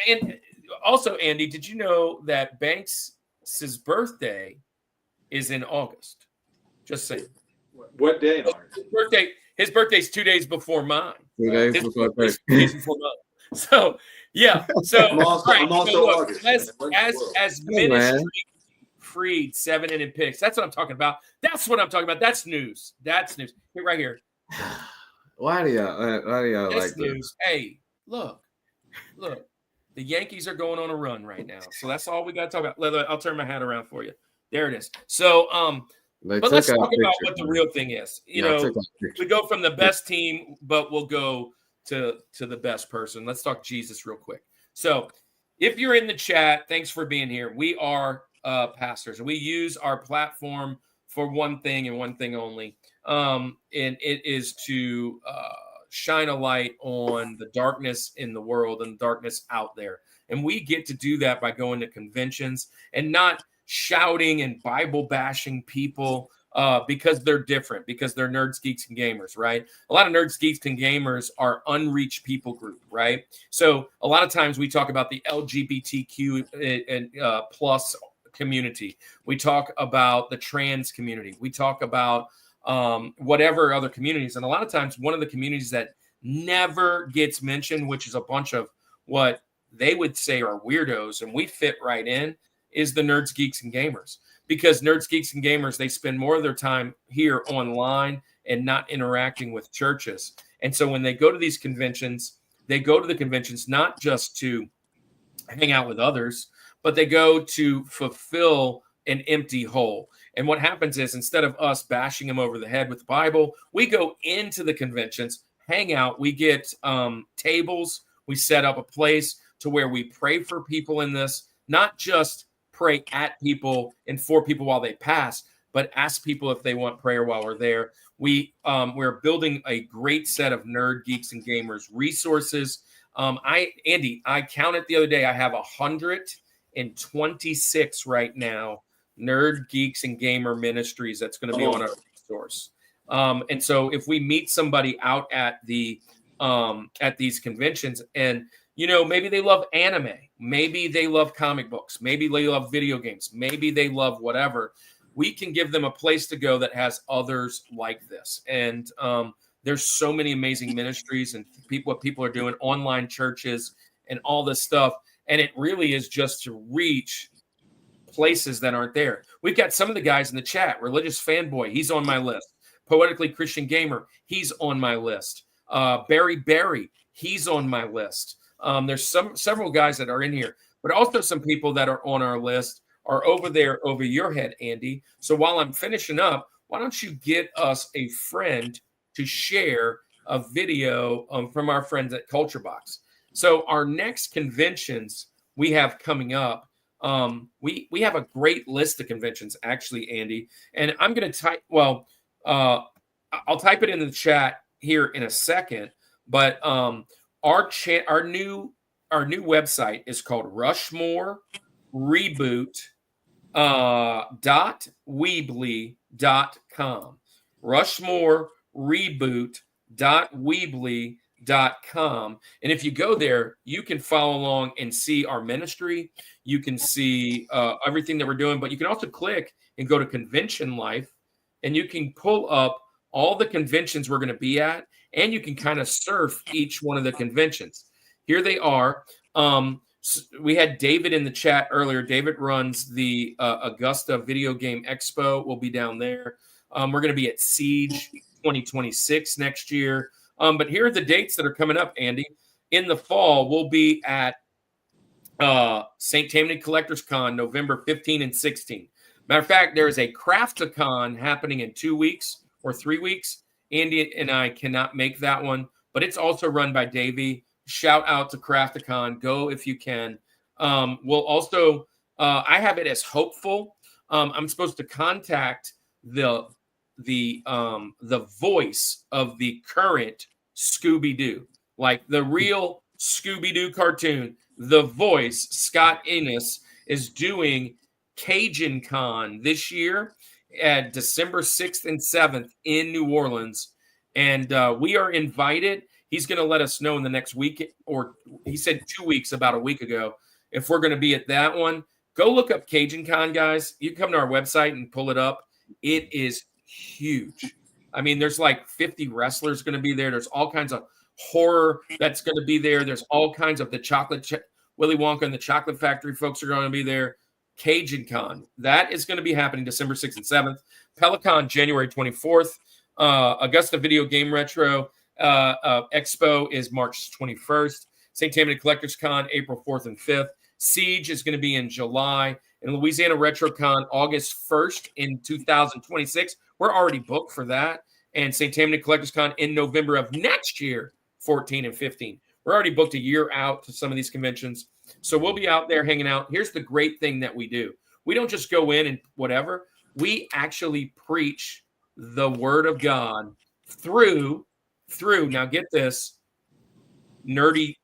Speaker 2: and also, Andy, did you know that Banks' birthday is in August? Just saying.
Speaker 3: What day?
Speaker 2: His birthday's 2 days before mine.
Speaker 4: 2 days
Speaker 2: His
Speaker 4: before
Speaker 2: birthday's 2 days before mine. So yeah. So
Speaker 3: I'm also
Speaker 2: look,
Speaker 3: August.
Speaker 2: as ministry freed 7 inning picks. That's what I'm talking about. That's news. That's news. Here, right here.
Speaker 4: Why do y'all
Speaker 2: That's
Speaker 4: like
Speaker 2: news. Hey, look. The Yankees are going on a run right now. So that's all we got to talk about. I'll turn my hat around for you. There it is. So but let's talk about what the real thing is. You know, we go from the best team, but we'll go to the best person. Let's talk Jesus real quick. So if you're in the chat, thanks for being here. We are pastors, and we use our platform for one thing and one thing only. And it is to shine a light on the darkness in the world and darkness out there. And we get to do that by going to conventions and not shouting and Bible bashing people because they're different, because they're nerds, geeks, and gamers, right? A lot of nerds, geeks, and gamers are unreached people group, right? So a lot of times we talk about the LGBTQ and plus community. We talk about the trans community. We talk about whatever other communities. And a lot of times one of the communities that never gets mentioned, which is a bunch of what they would say are weirdos, and we fit right in, is the nerds, geeks, and gamers. Because nerds, geeks, and gamers, they spend more of their time here online and not interacting with churches. And so when they go to these conventions, they go to the conventions not just to hang out with others, but they go to fulfill an empty hole. And what happens is, instead of us bashing them over the head with the Bible, we go into the conventions, hang out, we get tables, we set up a place to where we pray for people in this, not just pray at people and for people while they pass, but ask people if they want prayer while we're there. We're building a great set of nerd, geeks, and gamers resources. Andy, I counted the other day, I have 126 right now, nerd, geeks, and gamer ministries that's going to be on our resource. And so if we meet somebody out at these conventions, and maybe they love anime, maybe they love comic books, maybe they love video games, maybe they love whatever, we can give them a place to go that has others like this. And there's so many amazing ministries and what people are doing, online churches and all this stuff. And it really is just to reach places that aren't there. We've got some of the guys in the chat. Religious Fanboy, he's on my list. Poetically Christian Gamer, he's on my list. Barry, he's on my list. There's several guys that are in here, but also some people that are on our list are over there over your head, Andy. So while I'm finishing up, why don't you get us a friend to share a video from our friends at Culture Box? So our next conventions we have coming up, we have a great list of conventions, actually, Andy. And I'm going to type, I'll type it in the chat here in a second. But our new website is called Rushmore Reboot .weebly.com. Rushmore Reboot.weebly.com. And if you go there, you can follow along and see our ministry. You can see everything that we're doing, but you can also click and go to Convention Life, and you can pull up all the conventions we're going to be at, and you can kind of surf each one of the conventions. Here they are. We had David in the chat earlier. David runs the Augusta Video Game Expo. We'll be down there. We're going to be at Siege 2026 next year. But here are the dates that are coming up, Andy. In the fall, we'll be at St. Tammany Collectors Con, November 15 and 16. Matter of fact, there is a Crafticon happening in 2 weeks or 3 weeks. Andy and I cannot make that one, but it's also run by Davey. Shout out to Crafticon. Go if you can. We'll also, I have it as hopeful. I'm supposed to contact the voice of the current Scooby-Doo. like the real Scooby-Doo cartoon. The voice, Scott Innes, is doing Cajun Con this year at December 6th and 7th in New Orleans. And we are invited. He's going to let us know in the next week, or he said 2 weeks, about a week ago, if we're going to be at that one. Go look up Cajun Con, guys. You can come to our website and pull it up. It is huge. I mean, there's like 50 wrestlers going to be there. There's all kinds of horror that's going to be there. There's all kinds of the Willy Wonka and the Chocolate Factory folks are going to be there. Cajun Con. That is going to be happening December 6th and 7th. Pelicon, January 24th. Augusta Video Game Retro Expo is March 21st. St. Tammany Collectors Con, April 4th and 5th. Siege is going to be in July. And Louisiana RetroCon, August 1st in 2026. We're already booked for that. And St. Tammany Collectors Con in November of next year, 14 and 15. We're already booked a year out to some of these conventions. So we'll be out there hanging out. Here's the great thing that we do. We don't just go in and whatever. We actually preach the word of God through, now get this, nerdy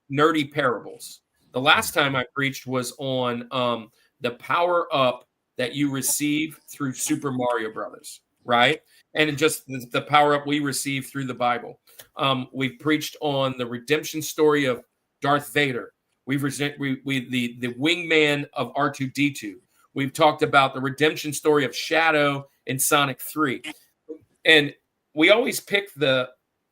Speaker 2: parables. The last time I preached was on the power up that you receive through Super Mario Brothers, right? And just the power up we receive through the Bible. We've preached on the redemption story of Darth Vader. The wingman of R2-D2. We've talked about the redemption story of Shadow in Sonic 3. And we always pick the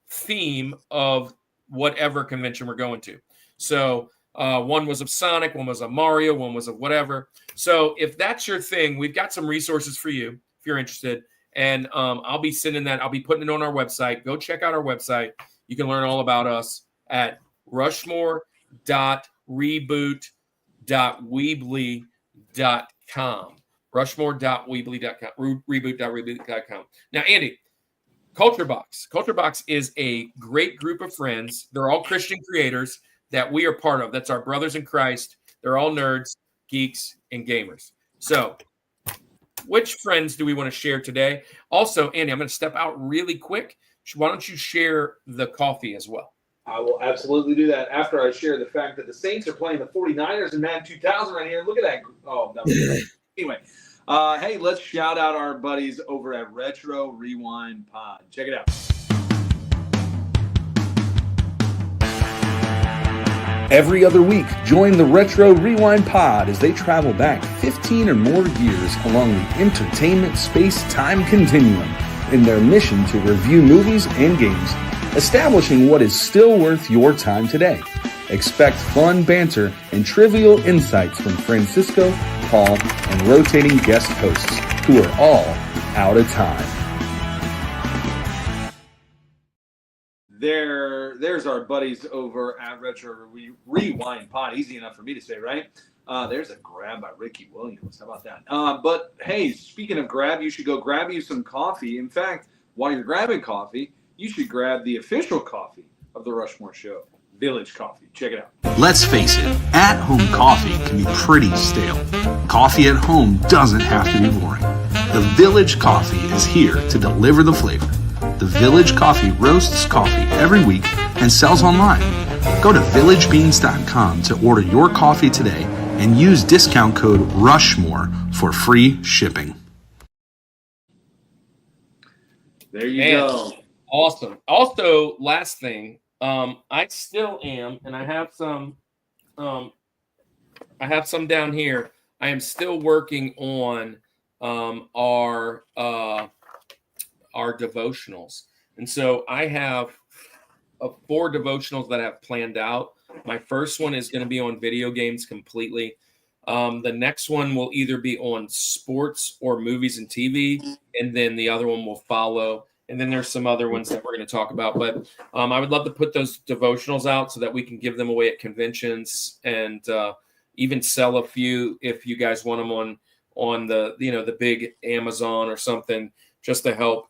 Speaker 2: theme of whatever convention we're going to. So one was of Sonic, one was of Mario, one was of whatever. So if that's your thing, we've got some resources for you if you're interested. And I'll be sending that. I'll be putting it on our website. Go check out our website. You can learn all about us at rushmore.weebly.com. Rushmore.weebly.com. Reboot.weebly.com. Now, Andy, Culture Box. Culture Box is a great group of friends. They're all Christian creators that we are part of. That's our brothers in Christ. They're all nerds, geeks, and gamers. So, which friends do we want to share today? Also, Andy, I'm going to step out really quick. Why don't you share the coffee as well?
Speaker 3: I will absolutely do that after I share the fact that the Saints are playing the 49ers in Madden 2000 right here. Look at that. Oh, that was great. Anyway, hey, let's shout out our buddies over at Retro Rewind Pod. Check it out.
Speaker 6: Every other week, join the Retro Rewind Pod as they travel back 15 or more years along the entertainment space-time continuum in their mission to review movies and games, establishing what is still worth your time today. Expect fun banter and trivial insights from Francisco, Paul, and rotating guest hosts who are all out of time.
Speaker 3: There's our buddies over at Retro Rewind Pod. Easy enough for me to say, right? There's a grab by Ricky Williams. How about that? But hey, speaking of grab, you should go grab you some coffee. In fact, while you're grabbing coffee, you should grab the official coffee of the Rushmore Show, Village Coffee. Check it out.
Speaker 7: Let's face it, at-home coffee can be pretty stale. Coffee at home doesn't have to be boring. The Village Coffee is here to deliver the flavor. The Village Coffee roasts coffee every week and sells online. Go to villagebeans.com to order your coffee today and use discount code RUSHMORE for free shipping.
Speaker 3: There you go.
Speaker 2: Awesome. Also, last thing, I still am, and I have some down here. I am still working on our devotionals, and so I have 4 devotionals that I've planned out. My first one is going to be on video games completely. The next one will either be on sports or movies and TV, and then the other one will follow. And then there's some other ones that we're going to talk about. But I would love to put those devotionals out so that we can give them away at conventions and even sell a few if you guys want them on the the big Amazon or something, just to help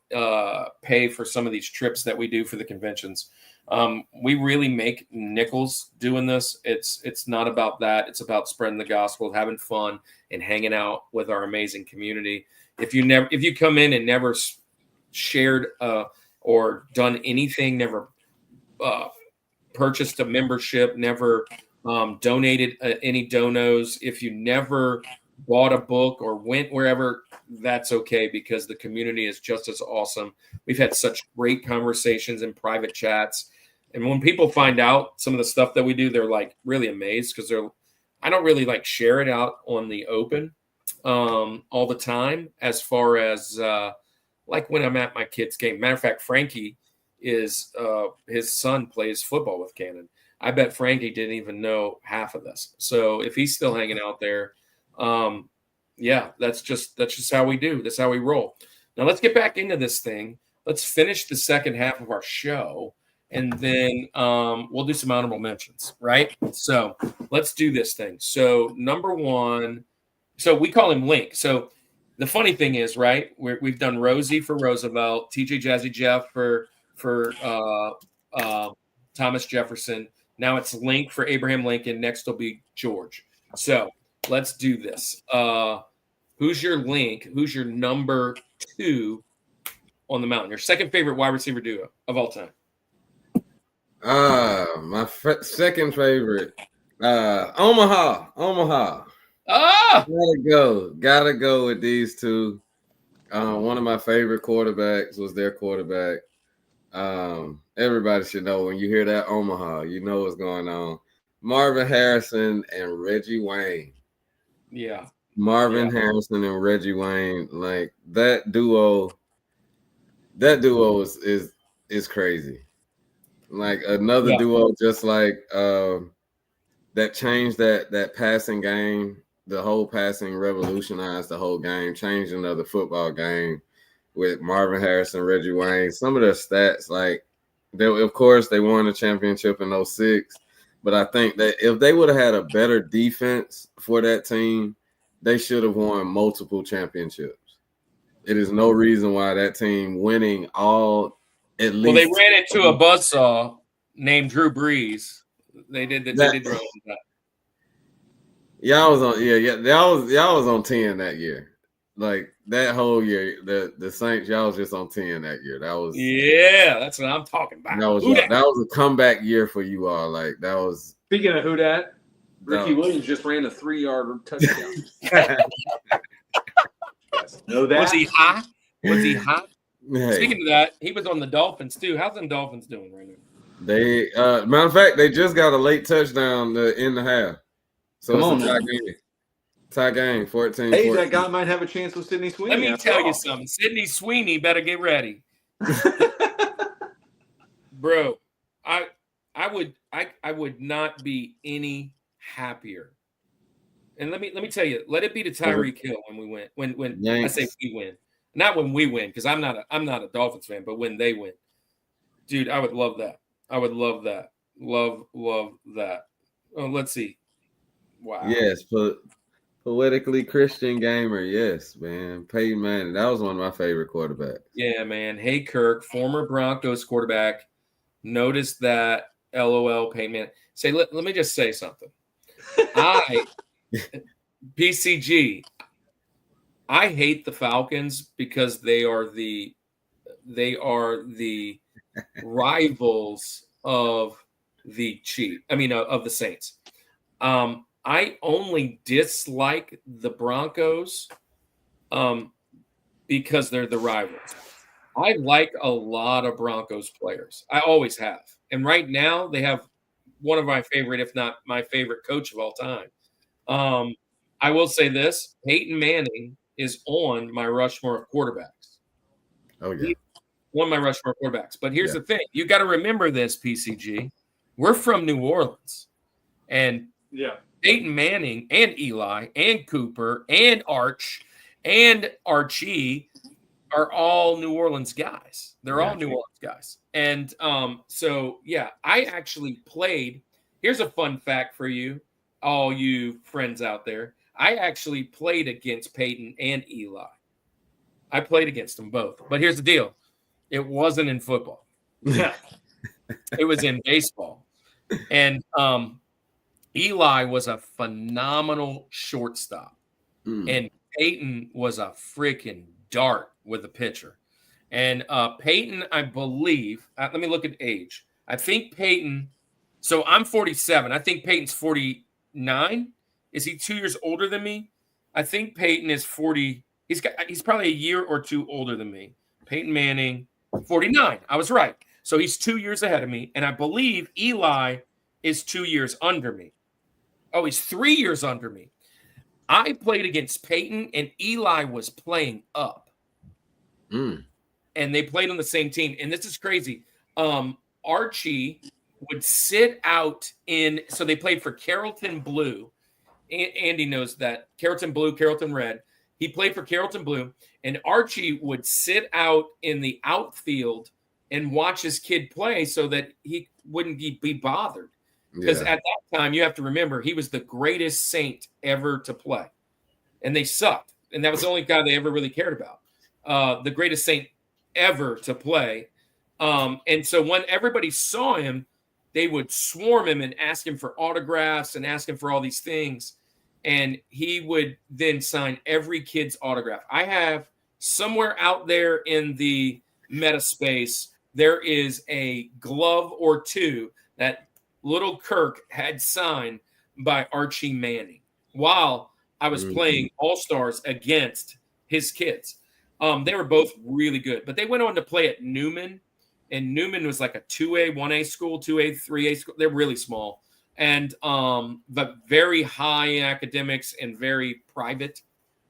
Speaker 2: pay for some of these trips that we do for the conventions. We really make nickels doing this. It's not about that. It's about spreading the gospel, having fun, and hanging out with our amazing community. If you come in and never shared or done anything, never purchased a membership, never donated any donos, if you never bought a book or went wherever, that's okay, because the community is just as awesome. We've had such great conversations in private chats. And when people find out some of the stuff that we do, they're like really amazed, because I don't really like share it out on the open all the time, as far as like when I'm at my kid's game. Matter of fact, Frankie is his son plays football with Cannon. I bet Frankie didn't even know half of this. So if he's still hanging out there, yeah, that's just how we do. That's how we roll. Now let's get back into this thing. Let's finish the second half of our show, and then we'll do some honorable mentions, right? So let's do this thing. So number one, so we call him Link. So the funny thing is, right, we've done Rosie for Roosevelt, TJ Jazzy Jeff for Thomas Jefferson. Now it's Link for Abraham Lincoln. Next will be George. So let's do this. Who's your Link? Who's your number 2 on the mountain? Your second favorite wide receiver duo of all time?
Speaker 4: My second favorite, Omaha.
Speaker 2: Ah,
Speaker 4: Gotta go with these two. One of my favorite quarterbacks was their quarterback. Everybody should know, when you hear that Omaha, you know what's going on. Marvin Harrison and Reggie Wayne.
Speaker 2: yeah.
Speaker 4: Harrison and Reggie Wayne, like that duo is crazy. Like another duo, just like that changed that passing game. The whole passing revolutionized the whole game, changed another football game with Marvin Harrison, Reggie Wayne. Some of their stats, like of course they won the championship in 2006, but I think that if they would have had a better defense for that team, they should have won multiple championships. It is no reason why that team winning all at least.
Speaker 2: Well, they ran into a buzzsaw named Drew Brees. They did run into that.
Speaker 4: Y'all was on 10 that year. Like that whole year, the Saints, y'all was just on 10 that year. That was
Speaker 2: that's what I'm talking about.
Speaker 4: That was a comeback year for you all. Like that was.
Speaker 3: Speaking of who dat, Ricky Williams just ran a 3-yard touchdown. Know that?
Speaker 2: Was he hot? Hey. Speaking of that, he was on the Dolphins too. How's the Dolphins doing right now?
Speaker 4: They matter of fact, they just got a late touchdown in the half. So it's a tie game, 14.
Speaker 3: Hey, that guy might have a chance with Sidney Sweeney.
Speaker 2: Let me tell you something. Sidney Sweeney better get ready. Bro, I would not be any happier. And let me tell you, let it be to Tyreek Hill when we win. When I say we win. Not when we win, because I'm not a Dolphins fan, but when they win. Dude, I would love that. I would love that. Love that. Oh, let's see. Wow.
Speaker 4: Yes, poetically Christian gamer. Yes, man. Peyton Manning. That was one of my favorite quarterbacks.
Speaker 2: Yeah, man. Hey, Kirk, former Broncos quarterback. Notice that. LOL, Peyton Manning. Say, let me just say something. PCG, I hate the Falcons because they are the rivals of the of the Saints. I only dislike the Broncos because they're the rivals. I like a lot of Broncos players. I always have. And right now they have one of my favorite, if not my favorite coach of all time. I will say this, Peyton Manning is on my Rushmore of quarterbacks.
Speaker 4: Oh, yeah.
Speaker 2: He's one of my Rushmore quarterbacks. But here's the thing. You got to remember this, PCG. We're from New Orleans. And Peyton Manning and Eli and Cooper and Arch and Archie are all New Orleans guys. They're all New Orleans guys. And I actually played. Here's a fun fact for you, all you friends out there. I actually played against Peyton and Eli. I played against them both. But here's the deal. It wasn't in football. It was in baseball. And Eli was a phenomenal shortstop. And Peyton was a freaking dart with a pitcher. And Peyton, I believe, let me look at age. I think Peyton So I'm 47. I think Peyton's 49. Is he 2 years older than me? I think Peyton is 40. He's probably a year or two older than me. Peyton Manning, 49. I was right. So he's 2 years ahead of me. And I believe Eli is 2 years under me. Oh, he's 3 years under me. I played against Peyton, and Eli was playing up. And they played on the same team. And this is crazy. Archie would sit out so they played for Carrollton Blue. Andy knows that. Carrollton Blue, Carrollton Red. He played for Carrollton Blue, and Archie would sit out in the outfield and watch his kid play so that he wouldn't be bothered. Because at that time, you have to remember, he was the greatest Saint ever to play. And they sucked. And that was the only guy they ever really cared about. The greatest Saint ever to play. And so when everybody saw him, they would swarm him and ask him for autographs and ask him for all these things. And he would then sign every kid's autograph. I have somewhere out there in the meta space, there is a glove or two that little Kirk had signed by Archie Manning while I was playing All-Stars against his kids. They were both really good, but they went on to play at Newman, and Newman was like a 2A, 1A school, 2A, 3A school. They're really small, and but very high in academics and very private.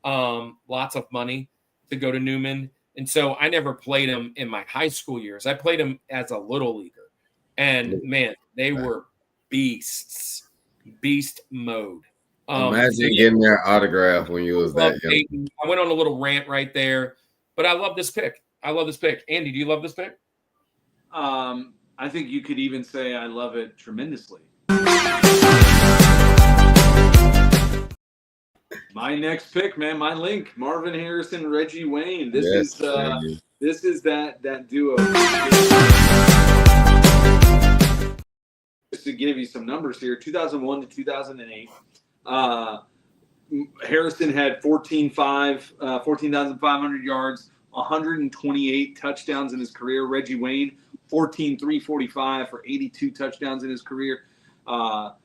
Speaker 2: Lots of money to go to Newman. And so I never played him in my high school years. I played him as a little leaguer. And, man, they were beasts, beast mode.
Speaker 4: Imagine getting their autograph when you was that young.
Speaker 2: Peyton. I went on a little rant right there. But I love this pick. Andy, do you love this pick?
Speaker 3: I think you could even say I love it tremendously. My next pick, man, my link, Marvin Harrison, Reggie Wayne. This is that duo. Just to give you some numbers here, 2001 to 2008, Harrison had 14,500 yards, 128 touchdowns in his career. Reggie Wayne, 14,345 for 82 touchdowns in his career. The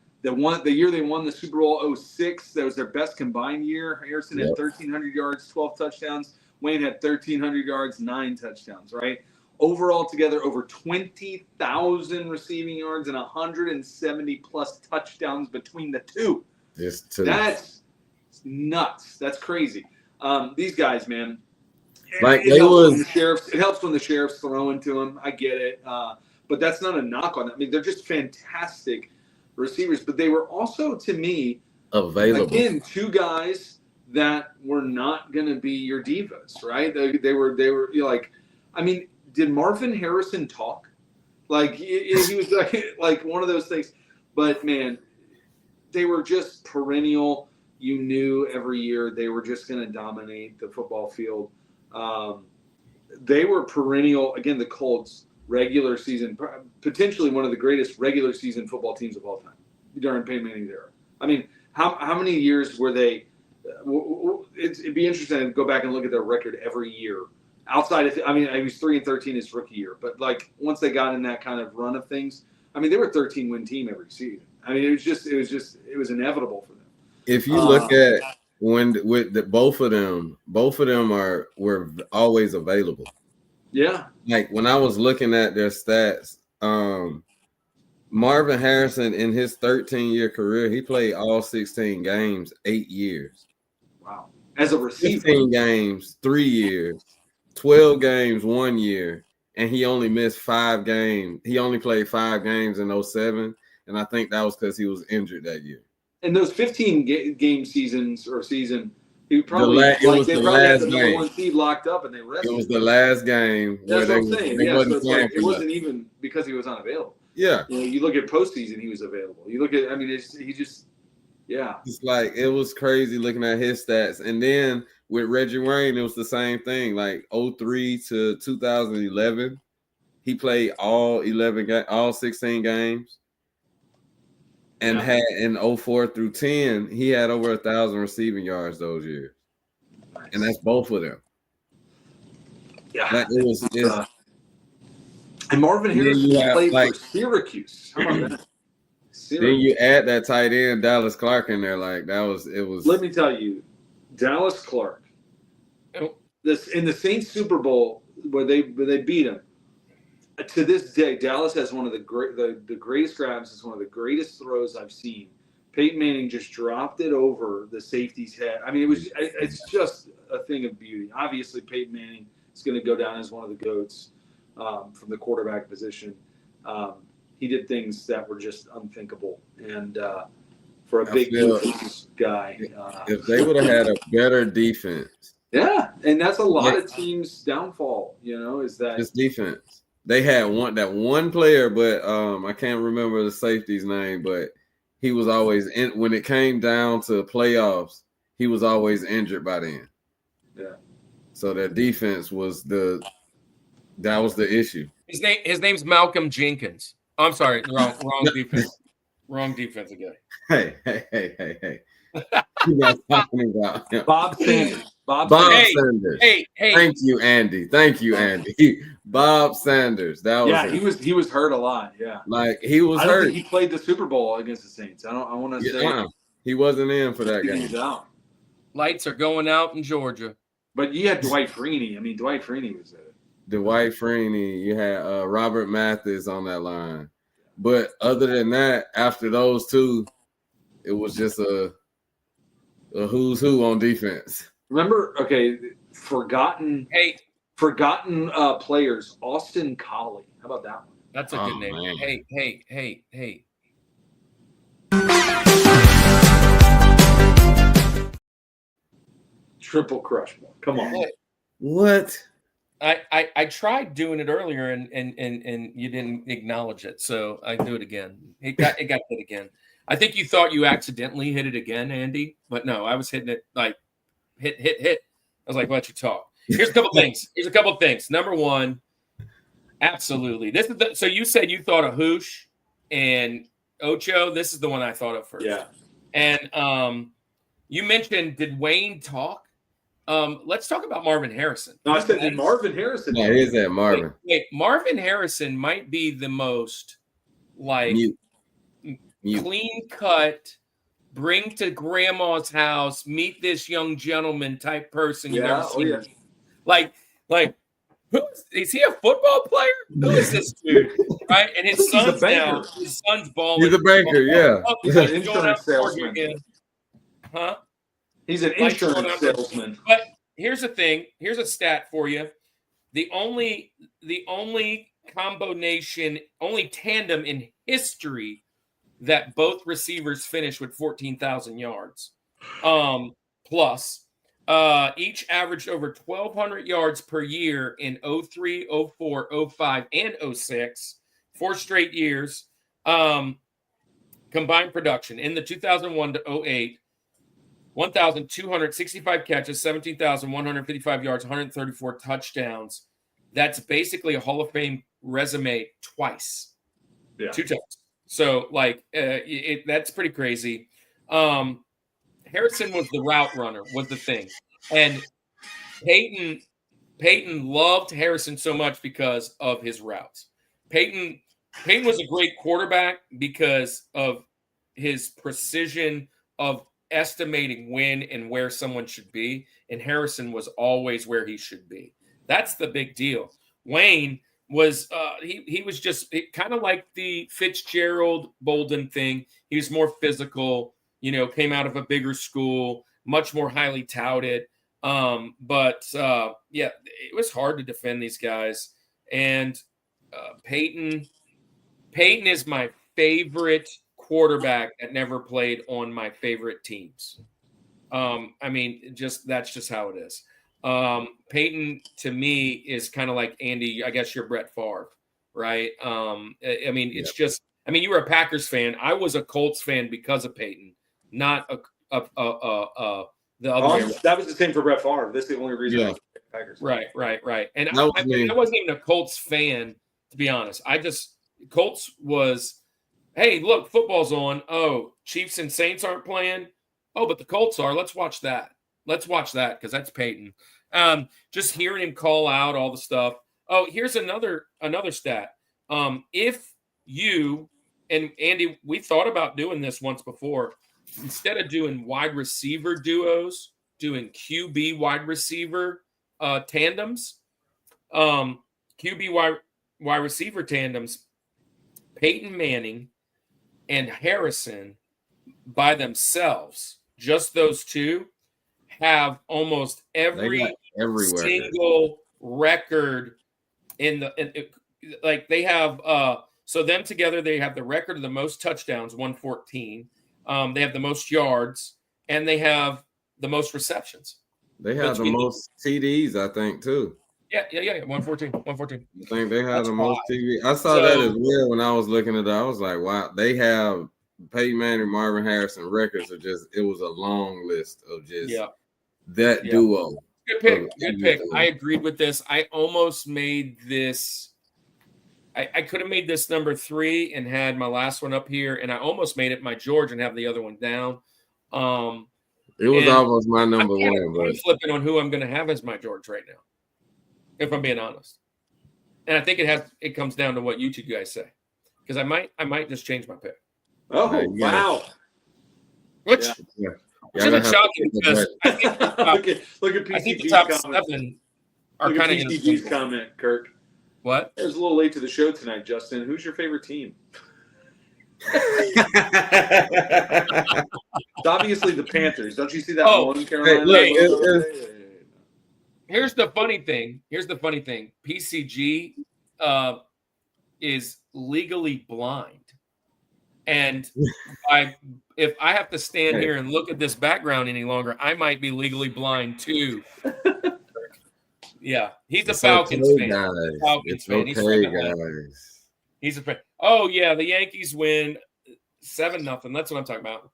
Speaker 3: year they won the Super Bowl 06, that was their best combined year. Harrison had 1,300 yards, 12 touchdowns. Wayne had 1,300 yards, 9 touchdowns, right? Overall together, over 20,000 receiving yards and 170-plus touchdowns between the two. That's nuts. That's crazy. These guys, man. It helps when the sheriff's throwing to them. I get it. But that's not a knock on them. I mean, they're just fantastic receivers. But they were also, to me,
Speaker 4: available.
Speaker 3: Again, two guys that were not going to be your divas, right? They were like, I mean, did Marvin Harrison talk? Like, he was like one of those things. But, man, they were just perennial. You knew every year they were just going to dominate the football field. They were perennial. Again, the Colts, regular season, potentially one of the greatest regular season football teams of all time during Peyton Manning's era. I mean, how many years were they? It'd be interesting to go back and look at their record every year. Outside of, he was 3-13 his rookie year, but like once they got in that kind of run of things, I mean, they were a 13-win team every season. I mean, it was inevitable for them.
Speaker 4: If you look at both of them were always available.
Speaker 3: Yeah.
Speaker 4: Like when I was looking at their stats, Marvin Harrison in his 13-year career, he played all 16 games, 8 years.
Speaker 3: Wow. As a receiver.
Speaker 4: 15 games, 3 years, 12 games, 1 year, and he only missed 5 games. He only played 5 games in 07, and I think that was because he was injured that year.
Speaker 3: In those 15 game season, he probably had the number 1 seed locked up, and they rested.
Speaker 4: It was the last game.
Speaker 3: That's what I'm saying. Yeah, so it wasn't even because he was unavailable.
Speaker 4: Yeah.
Speaker 3: You look at postseason, he was available. You look at,
Speaker 4: It's like it was crazy looking at his stats, and then with Reggie Wayne, it was the same thing. Like 03 to 2011, he played all 16 games. And had in 04 through 10, he had over 1,000 receiving yards those years. Nice. And that's both of them.
Speaker 3: Yeah.
Speaker 4: Like
Speaker 3: and Marvin Harrison played for Syracuse. How about that?
Speaker 4: Then you add that tight end Dallas Clark in there, like it was.
Speaker 3: Let me tell you, Dallas Clark. This in the Saints Super Bowl where they beat him. To this day, Dallas has one of the greatest grabs. It's one of the greatest throws I've seen. Peyton Manning just dropped it over the safety's head. I mean, it's just a thing of beauty. Obviously, Peyton Manning is going to go down as one of the GOATs from the quarterback position. He did things that were just unthinkable, and for a big guy,
Speaker 4: if they would have had a better defense,
Speaker 3: yeah, and that's a lot of teams' downfall. Is that
Speaker 4: this defense? They had one player, but I can't remember the safety's name, but he was always in when it came down to playoffs. He was always injured by then.
Speaker 3: Yeah.
Speaker 4: So their defense was that was the issue.
Speaker 2: His name's Malcolm Jenkins. I'm sorry, wrong defense. Wrong defensive guy.
Speaker 4: Hey. You guys talking about him.
Speaker 3: Bob Sanders. Bob
Speaker 4: Sanders.
Speaker 2: Hey.
Speaker 4: Thank you, Andy. Bob Sanders. That was
Speaker 3: he was hurt a lot. Yeah.
Speaker 4: Like he was
Speaker 3: I don't
Speaker 4: hurt.
Speaker 3: think he played the Super Bowl against the Saints. I want to say
Speaker 4: he wasn't in for that game.
Speaker 3: He was out.
Speaker 2: Lights are going out in Georgia.
Speaker 3: But you had Dwight Freeney. I mean, Dwight Freeney was there.
Speaker 4: Dwight Freeney. You had Robert Mathis on that line. But other than that, after those two, it was just a who's who on defense.
Speaker 3: Remember, forgotten players. Austin Collie. How about that one?
Speaker 2: That's a good name.
Speaker 4: Man.
Speaker 2: Hey.
Speaker 3: Triple Crushmore. Come on.
Speaker 4: What?
Speaker 2: I tried doing it earlier and you didn't acknowledge it, so I do it again. It got hit again. I think you thought you accidentally hit it again, Andy, but no, I was hitting it like hit. I was like, "Let you talk." Here's a couple things. Number one, absolutely. This is so you said you thought of Hoosh and Ocho. This is the one I thought of first.
Speaker 3: Yeah.
Speaker 2: And you mentioned, did Wayne talk? Let's talk about Marvin Harrison.
Speaker 3: No, I said Marvin Harrison.
Speaker 4: Yeah, it is that Marvin.
Speaker 2: Wait, Marvin Harrison might be the most Mute. Clean cut, bring to grandma's house, meet this young gentleman type person you've ever seen.
Speaker 3: Yeah.
Speaker 2: Like, is he a football player? Who is this dude? Right? And his son's balling.
Speaker 4: He's a banker, yeah.
Speaker 3: He's an insurance salesman.
Speaker 2: Huh?
Speaker 3: He's an insurance salesman.
Speaker 2: But here's the thing. Here's a stat for you. The only tandem in history that both receivers finished with 14,000 yards plus. Each averaged over 1,200 yards per year in 03, 04, 05, and 06, 4 straight years. Combined production in the 2001 to 08, 1,265 catches, 17,155 yards, 134 touchdowns. That's basically a Hall of Fame resume twice.
Speaker 3: Yeah.
Speaker 2: 2 times. So, that's pretty crazy. Harrison was the route runner, was the thing. And Peyton loved Harrison so much because of his routes. Peyton was a great quarterback because of his precision of estimating when and where someone should be. And Harrison was always where he should be. That's the big deal. Wayne was he was just kind of like the Fitzgerald Boldin thing. He was more physical, came out of a bigger school, much more highly touted. But it was hard to defend these guys. And Peyton is my favorite quarterback that never played on my favorite teams. That's just how it is. Peyton to me is kind of like Andy. I guess you're Brett Favre, right? It's just. You were a Packers fan. I was a Colts fan because of Peyton, not the other way.
Speaker 3: That was the same for Brett Favre. That's the only reason I was a Packers fan.
Speaker 2: Right. And I wasn't even a Colts fan, to be honest. Colts was, hey, look, football's on. Oh, Chiefs and Saints aren't playing. Oh, but the Colts are. Let's watch that because that's Peyton. Just hearing him call out all the stuff. Oh, here's another stat. If you and Andy, we thought about doing this once before. Instead of doing wide receiver duos, doing QB wide receiver tandems, QB wide receiver tandems, Peyton Manning and Harrison by themselves, just those two, have almost every single record like they have so them together, they have the record of the most touchdowns, 114. They have the most yards, and they have the most receptions.
Speaker 4: They have the most TDs, I think, too.
Speaker 2: Yeah. 114.
Speaker 4: I think they have the most TDs. I saw that as well when I was looking at it. I was like, wow, they have Peyton Manning, Marvin Harrison records are just, it was a long list of just that duo.
Speaker 2: Good pick. I agreed with this. I almost made this. I could have made this number 3 and had my last one up here, and I almost made it my George and have the other one down.
Speaker 4: It was almost my number 1.
Speaker 2: I'm flipping on who I'm going to have as my George right now, if I'm being honest. And I think it comes down to what you two guys say, because I might just change my pick.
Speaker 3: Oh, wow.
Speaker 2: Which isn't shocking because I think
Speaker 3: look at PCG's
Speaker 2: I think the top
Speaker 3: comment.
Speaker 2: 7 are kind of
Speaker 3: PCG's comment, Kirk.
Speaker 2: What?
Speaker 3: It was a little late to the show tonight, Justin. Who's your favorite team? It's obviously the Panthers. Don't you see that one, Carolina?
Speaker 2: Here's the funny thing. PCG is legally blind. And if I have to stand here and look at this background any longer, I might be legally blind too. Yeah, he's a Falcons fan. He's a fan. Oh yeah, the Yankees win 7-0. That's what I'm talking about.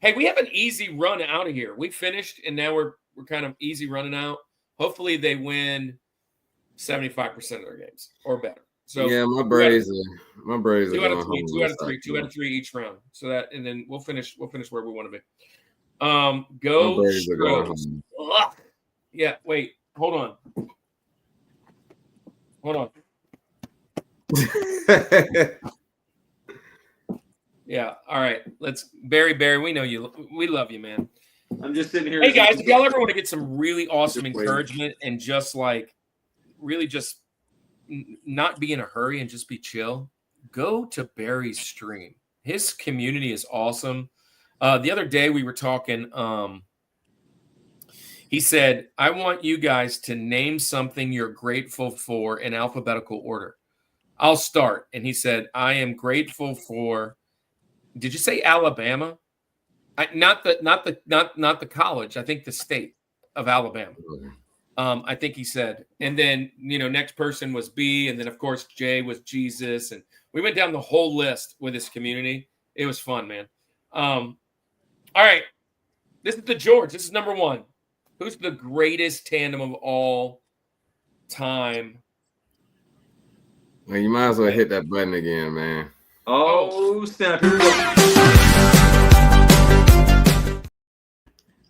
Speaker 2: Hey, we have an easy run out of here. We finished, and now we're kind of easy running out. Hopefully, they win 75% of their games or better. So
Speaker 4: yeah, my Braves are
Speaker 2: 2 out of 3, 2 out of 3 each round. So that, and then we'll finish where we want to be. Go Stros. Yeah, wait, hold on. Yeah, all right. Let's Barry. We know you. We love you, man.
Speaker 3: I'm just sitting here.
Speaker 2: Hey guys, if y'all ever want to get some really awesome encouragement and just like really just not be in a hurry and just be chill, go to Barry's stream. His community is awesome. The other day we were talking. He said, I want you guys to name something you're grateful for in alphabetical order. I'll start. And he said, I am grateful for, did you say Alabama? Not the college. I think the state of Alabama. I think he said. And then, next person was B. And then, of course, J was Jesus. And we went down the whole list with his community. It was fun, man. All right. This is the George. This is number 1. Who's the greatest tandem of all time?
Speaker 4: Well, you might as well hit that button again, man.
Speaker 3: Oh, snap.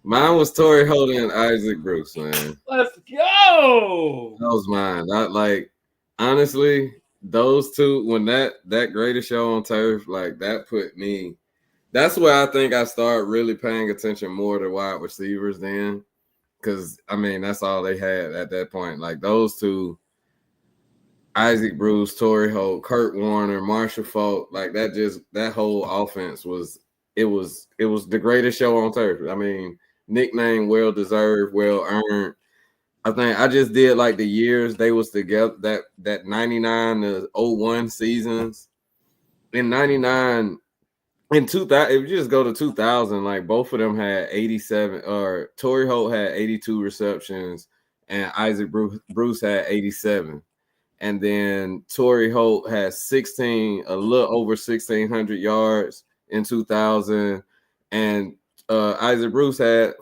Speaker 4: Mine was Torrey Holden and Isaac Bruce, man.
Speaker 2: Let's go.
Speaker 4: That was mine. Honestly, those two, when that greatest show on turf, like that put me, that's where I think I started really paying attention more to wide receivers then. Because, that's all they had at that point. Like, those two, Isaac Bruce, Torrey Holt, Kurt Warner, Marshall Faulk, like, that whole offense was the greatest show on turf. Nickname well-deserved, well-earned. I think I just did, like, the years they was together, that 99 to 01 seasons. In 99... In 2000, if you just go to 2000, like both of them had 87, or Torrey Holt had 82 receptions, and Isaac Bruce had 87. And then Torrey Holt had a little over 1,600 yards in 2000, and Isaac Bruce had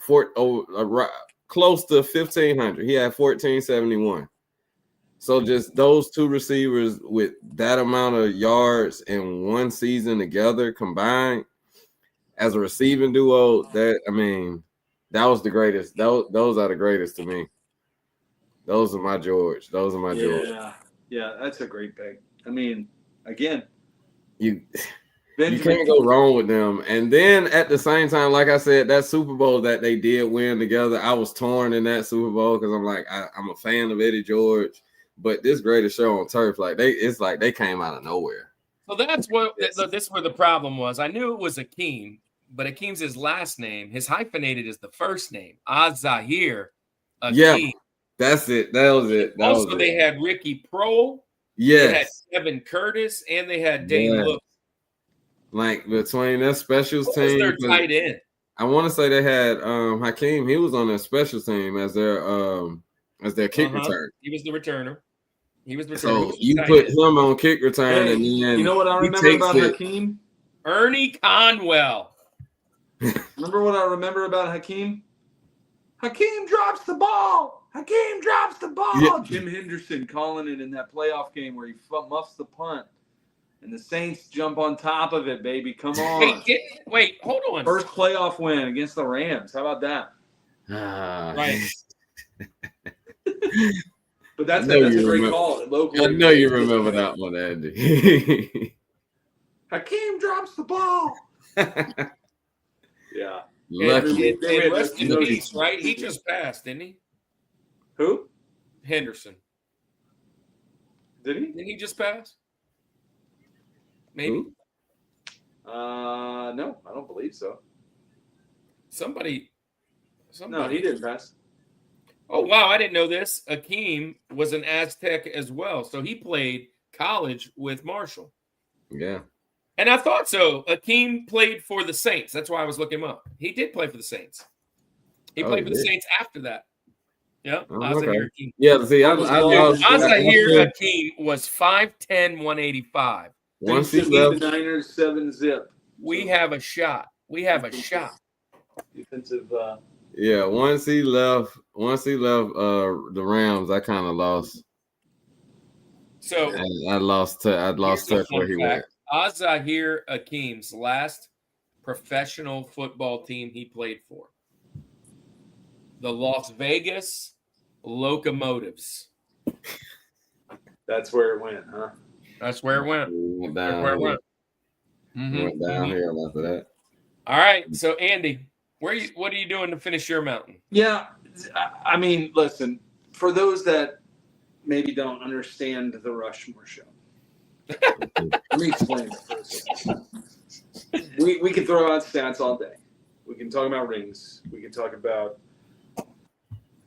Speaker 4: close to 1,500. He had 1,471. So just those two receivers with that amount of yards in one season together combined as a receiving duo, that was the greatest. Those are the greatest to me. Those are my George. George.
Speaker 3: Yeah, that's a great pick. Again,
Speaker 4: You can't go wrong with them. And then at the same time, like I said, that Super Bowl that they did win together, I was torn in that Super Bowl because I'm like, I'm a fan of Eddie George, but this Greatest Show on Turf, it's like they came out of nowhere.
Speaker 2: So that's what this is where the problem was. I knew it was Akeem, but Akeem's his last name. His hyphenated is the first name. Azahir Akeem.
Speaker 4: Yeah, that's it. That was it.
Speaker 2: They had Ricky Prohl.
Speaker 4: Yes.
Speaker 2: They had Kevin Curtis, and they had Dane Lewis.
Speaker 4: Like between their specials
Speaker 2: What
Speaker 4: team,
Speaker 2: was their tight end?
Speaker 4: I want to say they had Hakeem. He was on their special team as their kick return.
Speaker 2: He was the returner.
Speaker 4: So you put him on kick return, and then
Speaker 3: you know what I remember about Hakeem?
Speaker 2: Ernie Conwell.
Speaker 3: Remember what I remember about Hakeem? Hakeem drops the ball. Hakeem drops the ball. Yeah. Jim Henderson calling it in that playoff game where he muffs the punt. And the Saints jump on top of it, baby. Come on.
Speaker 2: Wait, hold on.
Speaker 3: First playoff win against the Rams. How about that?
Speaker 2: Right.
Speaker 3: But that's a great call.
Speaker 4: I know you remember that one, Andy.
Speaker 3: Hakeem drops the ball. Yeah.
Speaker 4: Lucky.
Speaker 2: And rest in peace, right? He just passed, didn't he?
Speaker 3: Who?
Speaker 2: Henderson.
Speaker 3: Did he?
Speaker 2: Didn't he just pass? Maybe.
Speaker 3: No, I don't believe so.
Speaker 2: Somebody.
Speaker 3: No, he didn't pass.
Speaker 2: Oh, wow. I didn't know this. Akeem was an Aztec as well. So he played college with Marshall.
Speaker 4: Yeah.
Speaker 2: And I thought so. Akeem played for the Saints. That's why I was looking him up. He did play for the Saints. He played for the Saints after that. Yeah.
Speaker 4: Okay. Yeah, see,
Speaker 2: Azahir Akeem was 5'10", 185.
Speaker 3: Once he left the Niners 7-zip.
Speaker 2: We have a shot.
Speaker 3: Defensive.
Speaker 4: Yeah, once he left the Rams, I kind of lost.
Speaker 2: So
Speaker 4: I lost touch where he went.
Speaker 2: Azahir Akeem's last professional football team he played for, the Las Vegas Locomotives.
Speaker 3: That's where it went, huh?
Speaker 2: That's where it went.
Speaker 4: Went down here after that.
Speaker 2: All right, so Andy, what are you doing to finish your mountain?
Speaker 3: Yeah, I mean, listen, for those that maybe don't understand the Rushmore Show, let me explain it for a second. We can throw out stats all day. We can talk about rings. We can talk about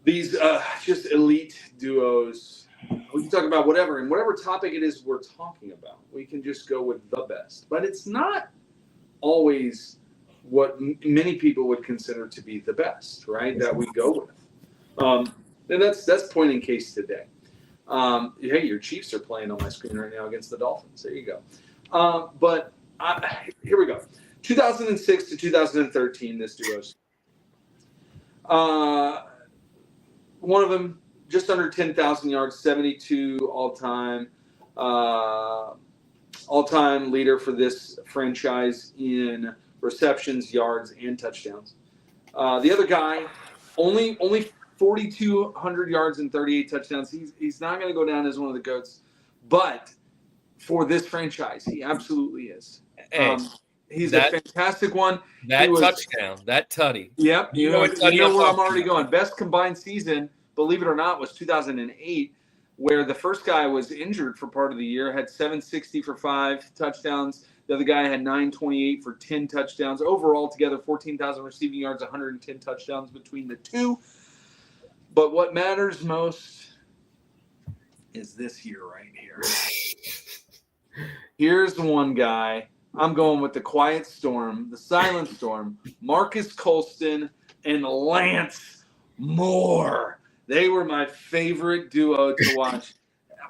Speaker 3: these just elite duos. We can talk about whatever, and whatever topic it is we're talking about, we can just go with the best. But it's not always what many people would consider to be the best, right? That we go with. And that's point in case today. Hey, your Chiefs are playing on my screen right now against the Dolphins. There you go. But here we go. 2006 to 2013, this duo's. One of them, just under 10,000 yards, 72 all-time leader for this franchise in receptions, yards, and touchdowns. The other guy, only 4,200 yards and 38 touchdowns. He's not going to go down as one of the GOATs, but for this franchise, he absolutely is. He's a fantastic one.
Speaker 2: Touchdown, that tutty.
Speaker 3: Yep. You know where I'm already going. Best combined season, believe it or not, was 2008, where the first guy was injured for part of the year, had 760 for 5 touchdowns. The other guy had 928 for 10 touchdowns. Overall, together, 14,000 receiving yards, 110 touchdowns between the two. But what matters most is this year right here. Here's the one guy. I'm going with the quiet storm, the silent storm, Marcus Colston and Lance Moore. They were my favorite duo to watch.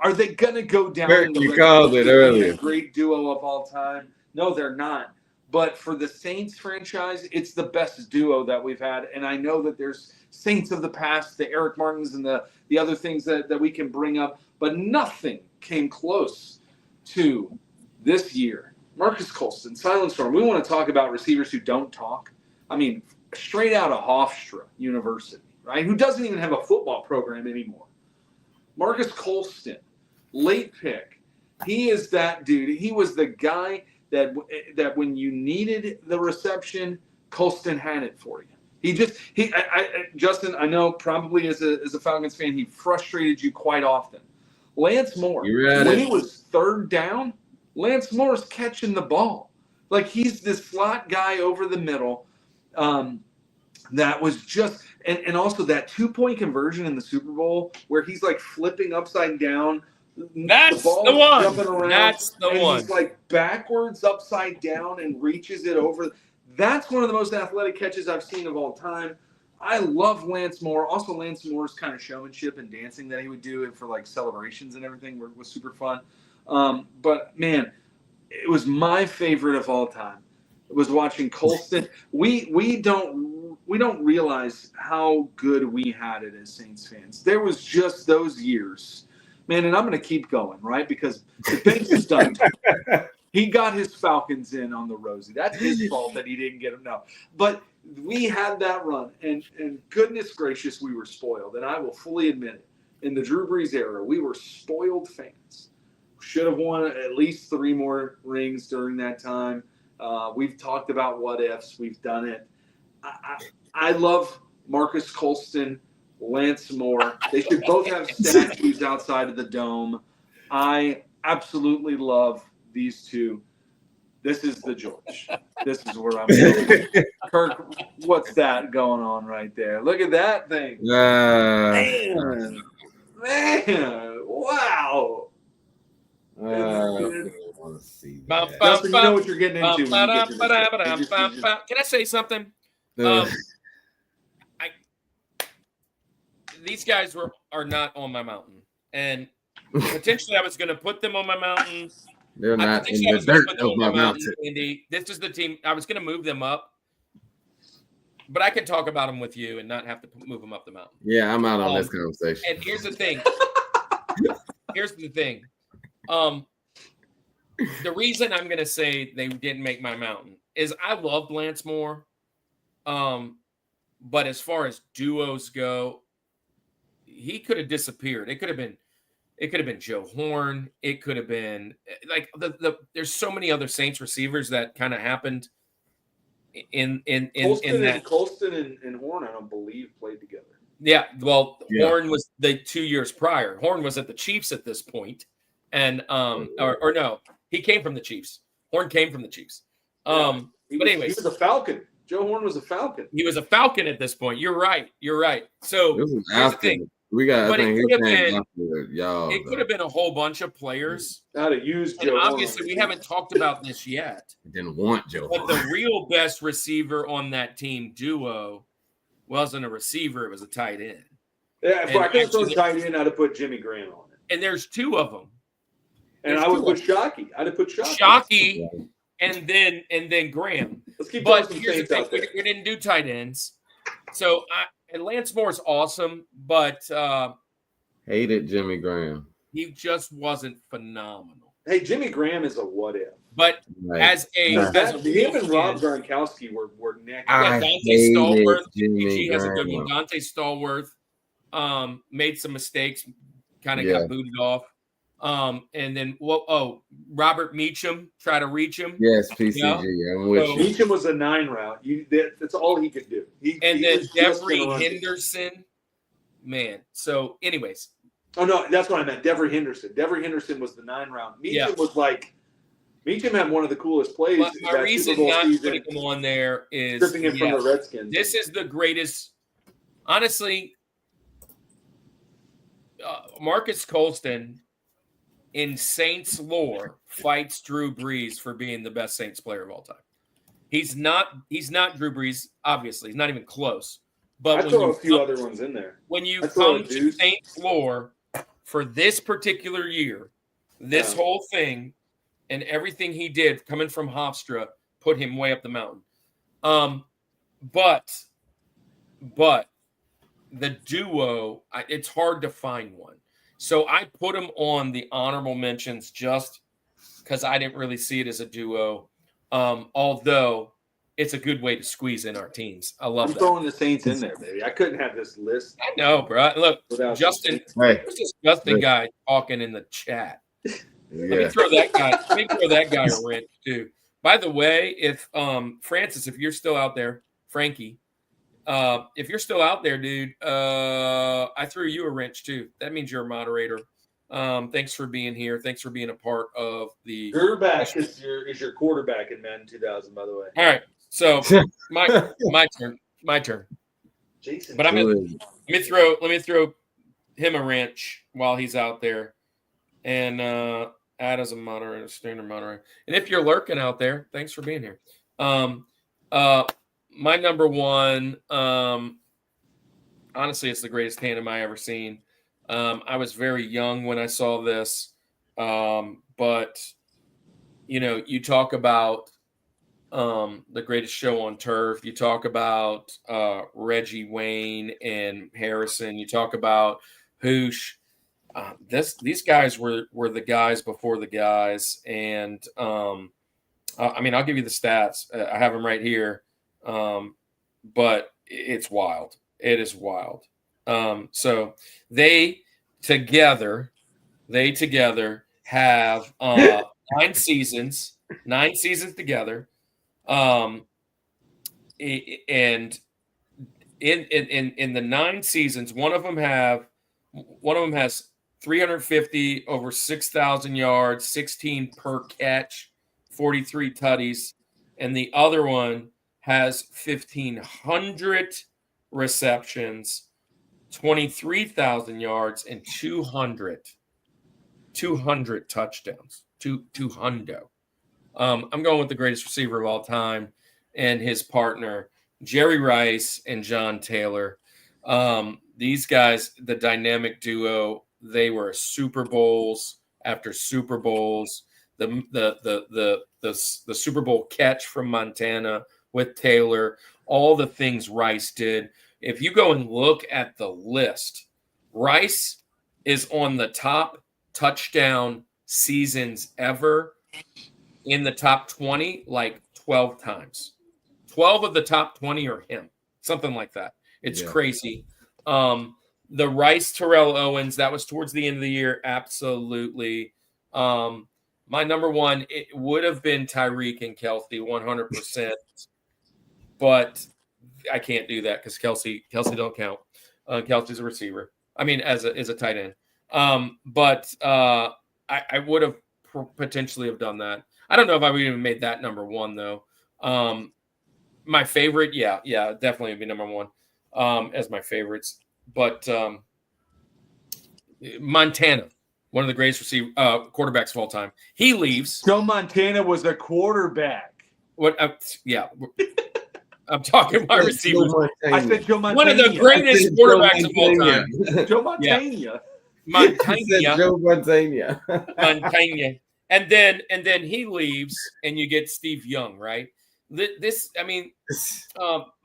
Speaker 3: Are they going to go down in the
Speaker 4: earlier.
Speaker 3: Great duo of all time? No, they're not. But for the Saints franchise, it's the best duo that we've had. And I know that there's Saints of the past, the Eric Martins and the other things that we can bring up. But nothing came close to this year. Marcus Colston, Silent Storm. We want to talk about receivers who don't talk. I mean, straight out of Hofstra University, right? Who doesn't even have a football program anymore. Marcus Colston, late pick. He is that dude. He was the guy that when you needed the reception, Colston had it for you. Justin, I know probably as a Falcons fan, he frustrated you quite often. Lance Moore, when he was third down, Lance Moore's catching the ball. Like he's this slot guy over the middle. That was just and also that 2-point conversion in the Super Bowl where he's like flipping upside down.
Speaker 2: That's
Speaker 3: the
Speaker 2: the one.
Speaker 3: Jumping around,
Speaker 2: That's the
Speaker 3: and
Speaker 2: one.
Speaker 3: He's like backwards upside down and reaches it over. That's one of the most athletic catches I've seen of all time. I love Lance Moore. Also, Lance Moore's kind of showmanship and dancing that he would do for like celebrations and everything was super fun. But man, it was my favorite of all time. It was watching Colston. We don't realize how good we had it as Saints fans. There was just those years, man. And I'm going to keep going, right? Because the Banks is done. He got his Falcons in on the Rosie. That's his fault that he didn't get them. No, but we had that run, and goodness gracious, we were spoiled. And I will fully admit it. In the Drew Brees era, we were spoiled fans. Should have won at least 3 more rings during that time. We've talked about what ifs. We've done it. I love Marcus Colston, Lance Moore. They should both have statues outside of the dome. I absolutely love these two. This is the George. This is where I'm going. Kirk, what's that going on right there? Look at that thing. Man, wow.
Speaker 4: I want to see that.
Speaker 3: Justin, you know what you're getting into.
Speaker 2: Can I say something? These guys are not on my mountain, and potentially I was going to put them on my mountain.
Speaker 4: They're not in the dirt of my mountain.
Speaker 2: Andy, this is the team. I was going to move them up, but I can talk about them with you and not have to move them up the mountain.
Speaker 4: Yeah, I'm out on this conversation.
Speaker 2: And here's the thing. The reason I'm going to say they didn't make my mountain is I loved Lance Moore. But as far as duos go, he could have disappeared. It could have been Joe Horn. It could have been like there's so many other Saints receivers that kind of happened in that.
Speaker 3: Colston and Horn, I don't believe, played together.
Speaker 2: Yeah, well, yeah. Horn was the 2 years prior. Horn was at the Chiefs at this point, and or no, he came from the Chiefs. Horn came from the Chiefs. But anyways,
Speaker 3: he was a Falcon. Joe Horn was a Falcon.
Speaker 2: He was a Falcon at this point. You're right. So
Speaker 4: this was after. We got.
Speaker 2: But
Speaker 4: it
Speaker 2: could have been a whole bunch of players.
Speaker 3: How to use Joe.
Speaker 2: And obviously, we haven't talked about this yet.
Speaker 4: Didn't want Joe.
Speaker 2: But the real best receiver on that team duo wasn't a receiver; it was a tight end.
Speaker 3: Yeah, if I could throw tight end, I'd have put Jimmy Graham on it.
Speaker 2: And there's 2 of them.
Speaker 3: And I would put Shockey. I'd have put Shockey.
Speaker 2: Shockey, and then Graham.
Speaker 3: Let's keep
Speaker 2: but here's the thing: we didn't do tight ends, so and Lance Moore's awesome, but
Speaker 4: hated Jimmy Graham.
Speaker 2: He just wasn't phenomenal.
Speaker 3: Hey, Jimmy Graham is a what if.
Speaker 2: But as
Speaker 3: him and Rob Gronkowski were neck.
Speaker 2: Dante Stallworth. He has a good one. Dante Stallworth made some mistakes, kind of got booted off. And then Robert Meacham tried to reach him.
Speaker 4: Yes, PCG. I'm with you.
Speaker 3: Meacham was a 9 route. That's all he could do.
Speaker 2: And then Devery Henderson, man. So, anyways.
Speaker 3: Oh no, that's what I meant. Devery Henderson. Devery Henderson was the 9 route. Meacham was like. Meacham had one of the coolest plays.
Speaker 2: But my reason not putting him on there is
Speaker 3: stripping him from the Redskins.
Speaker 2: This is the greatest. Honestly, Marcus Colston. In Saints lore, fights Drew Brees for being the best Saints player of all time. He's not Drew Brees, obviously. He's not even close. But
Speaker 3: I throw a few other ones in there.
Speaker 2: When you come to Saints lore for this particular year, this whole thing and everything he did coming from Hofstra put him way up the mountain. But the duo, it's hard to find one. So I put him on the honorable mentions just because I didn't really see it as a duo. Although it's a good way to squeeze in our teams. I love that.
Speaker 3: I'm throwing the Saints in there, baby. I couldn't have this list.
Speaker 2: I know, bro. Look, Justin, there's this Justin guy talking in the chat. Let me throw that guy a wrench too. By the way, if Francis, if you're still out there, Frankie, if you're still out there, dude, I threw you a wrench too. That means you're a moderator. Thanks for being here. Thanks for being a part of the.
Speaker 3: Gerback is your quarterback in Madden 2000, by the way.
Speaker 2: All right, so my turn.
Speaker 3: Jason,
Speaker 2: But let me throw him a wrench while he's out there, and add as a moderator, standard moderator. And if you're lurking out there, thanks for being here. My number one, honestly, it's the greatest tandem I ever seen. I was very young when I saw this, but you talk about the greatest show on turf. You talk about Reggie Wayne and Harrison. You talk about Hoosh. These guys were the guys before the guys, and I mean, I'll give you the stats. I have them right here, but it's wild. It is wild. So they together have 9 seasons together. And in the 9 seasons, one of them has 350 over 6,000 yards, 16 per catch, 43 tutties, and the other one has 1,500 receptions, 23,000 yards, and 200 touchdowns. 200. I'm going with the greatest receiver of all time and his partner, Jerry Rice and John Taylor. These guys, the dynamic duo, they were Super Bowls after Super Bowls. The Super Bowl catch from Montana with Taylor, all the things Rice did. If you go and look at the list, Rice is on the top touchdown seasons ever in the top 20, like 12 times. 12 of the top 20 are him, something like that. It's crazy. The Rice Terrell Owens, that was towards the end of the year. Absolutely. My number one, it would have been Tyreek and Kelsey 100%, but I can't do that because Kelsey don't count. Kelsey's a receiver. I mean, as a tight end. But I would have potentially have done that. I don't know if I would even made that number one though. My favorite, yeah, definitely would be number one as my favorites. But Montana, one of the greatest quarterbacks of all time. He leaves.
Speaker 3: Joe Montana was a quarterback.
Speaker 2: What? Yeah. I'm talking about receivers.
Speaker 3: I said Joe Montana.
Speaker 2: One of the greatest quarterbacks of all time.
Speaker 3: Joe Montana.
Speaker 2: Yeah.
Speaker 4: Joe Montana.
Speaker 2: Montana. And then he leaves, and you get Steve Young, right?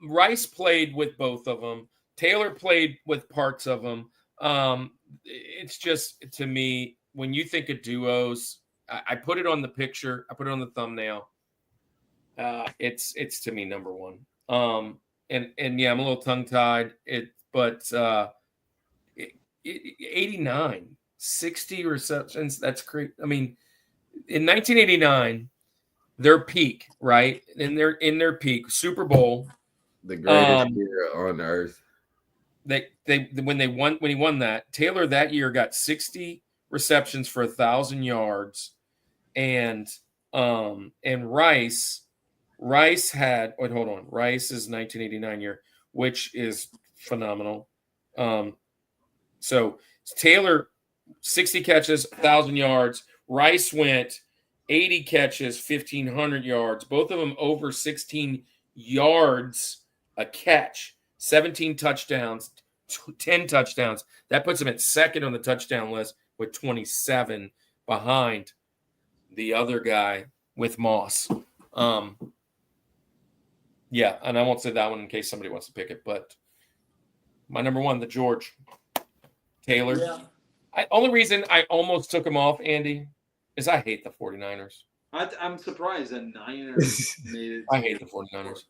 Speaker 2: Rice played with both of them. Taylor played with parts of them. It's just, to me, when you think of duos, I put it on the picture. I put it on the thumbnail. It's to me number one. And yeah, I'm a little tongue tied. 89, 60 receptions. That's great. I mean, in 1989, their peak, right? In their peak, Super Bowl,
Speaker 4: the greatest year on earth.
Speaker 2: When he won that, Taylor that year got 60 receptions for 1,000 yards, and Rice had Rice's 1989 year, which is phenomenal. So Taylor 60 catches, 1,000 yards. Rice went 80 catches, 1,500 yards. Both of them over 16 yards a catch. 17 touchdowns, 10 touchdowns. That puts him at second on the touchdown list with 27 behind the other guy with Moss. Yeah, and I won't say that one in case somebody wants to pick it, but my number one, the George Taylor.
Speaker 3: Yeah.
Speaker 2: Only reason I almost took him off, Andy, is I hate the 49ers.
Speaker 3: I'm surprised that Niners made it.
Speaker 2: I hate the 49ers.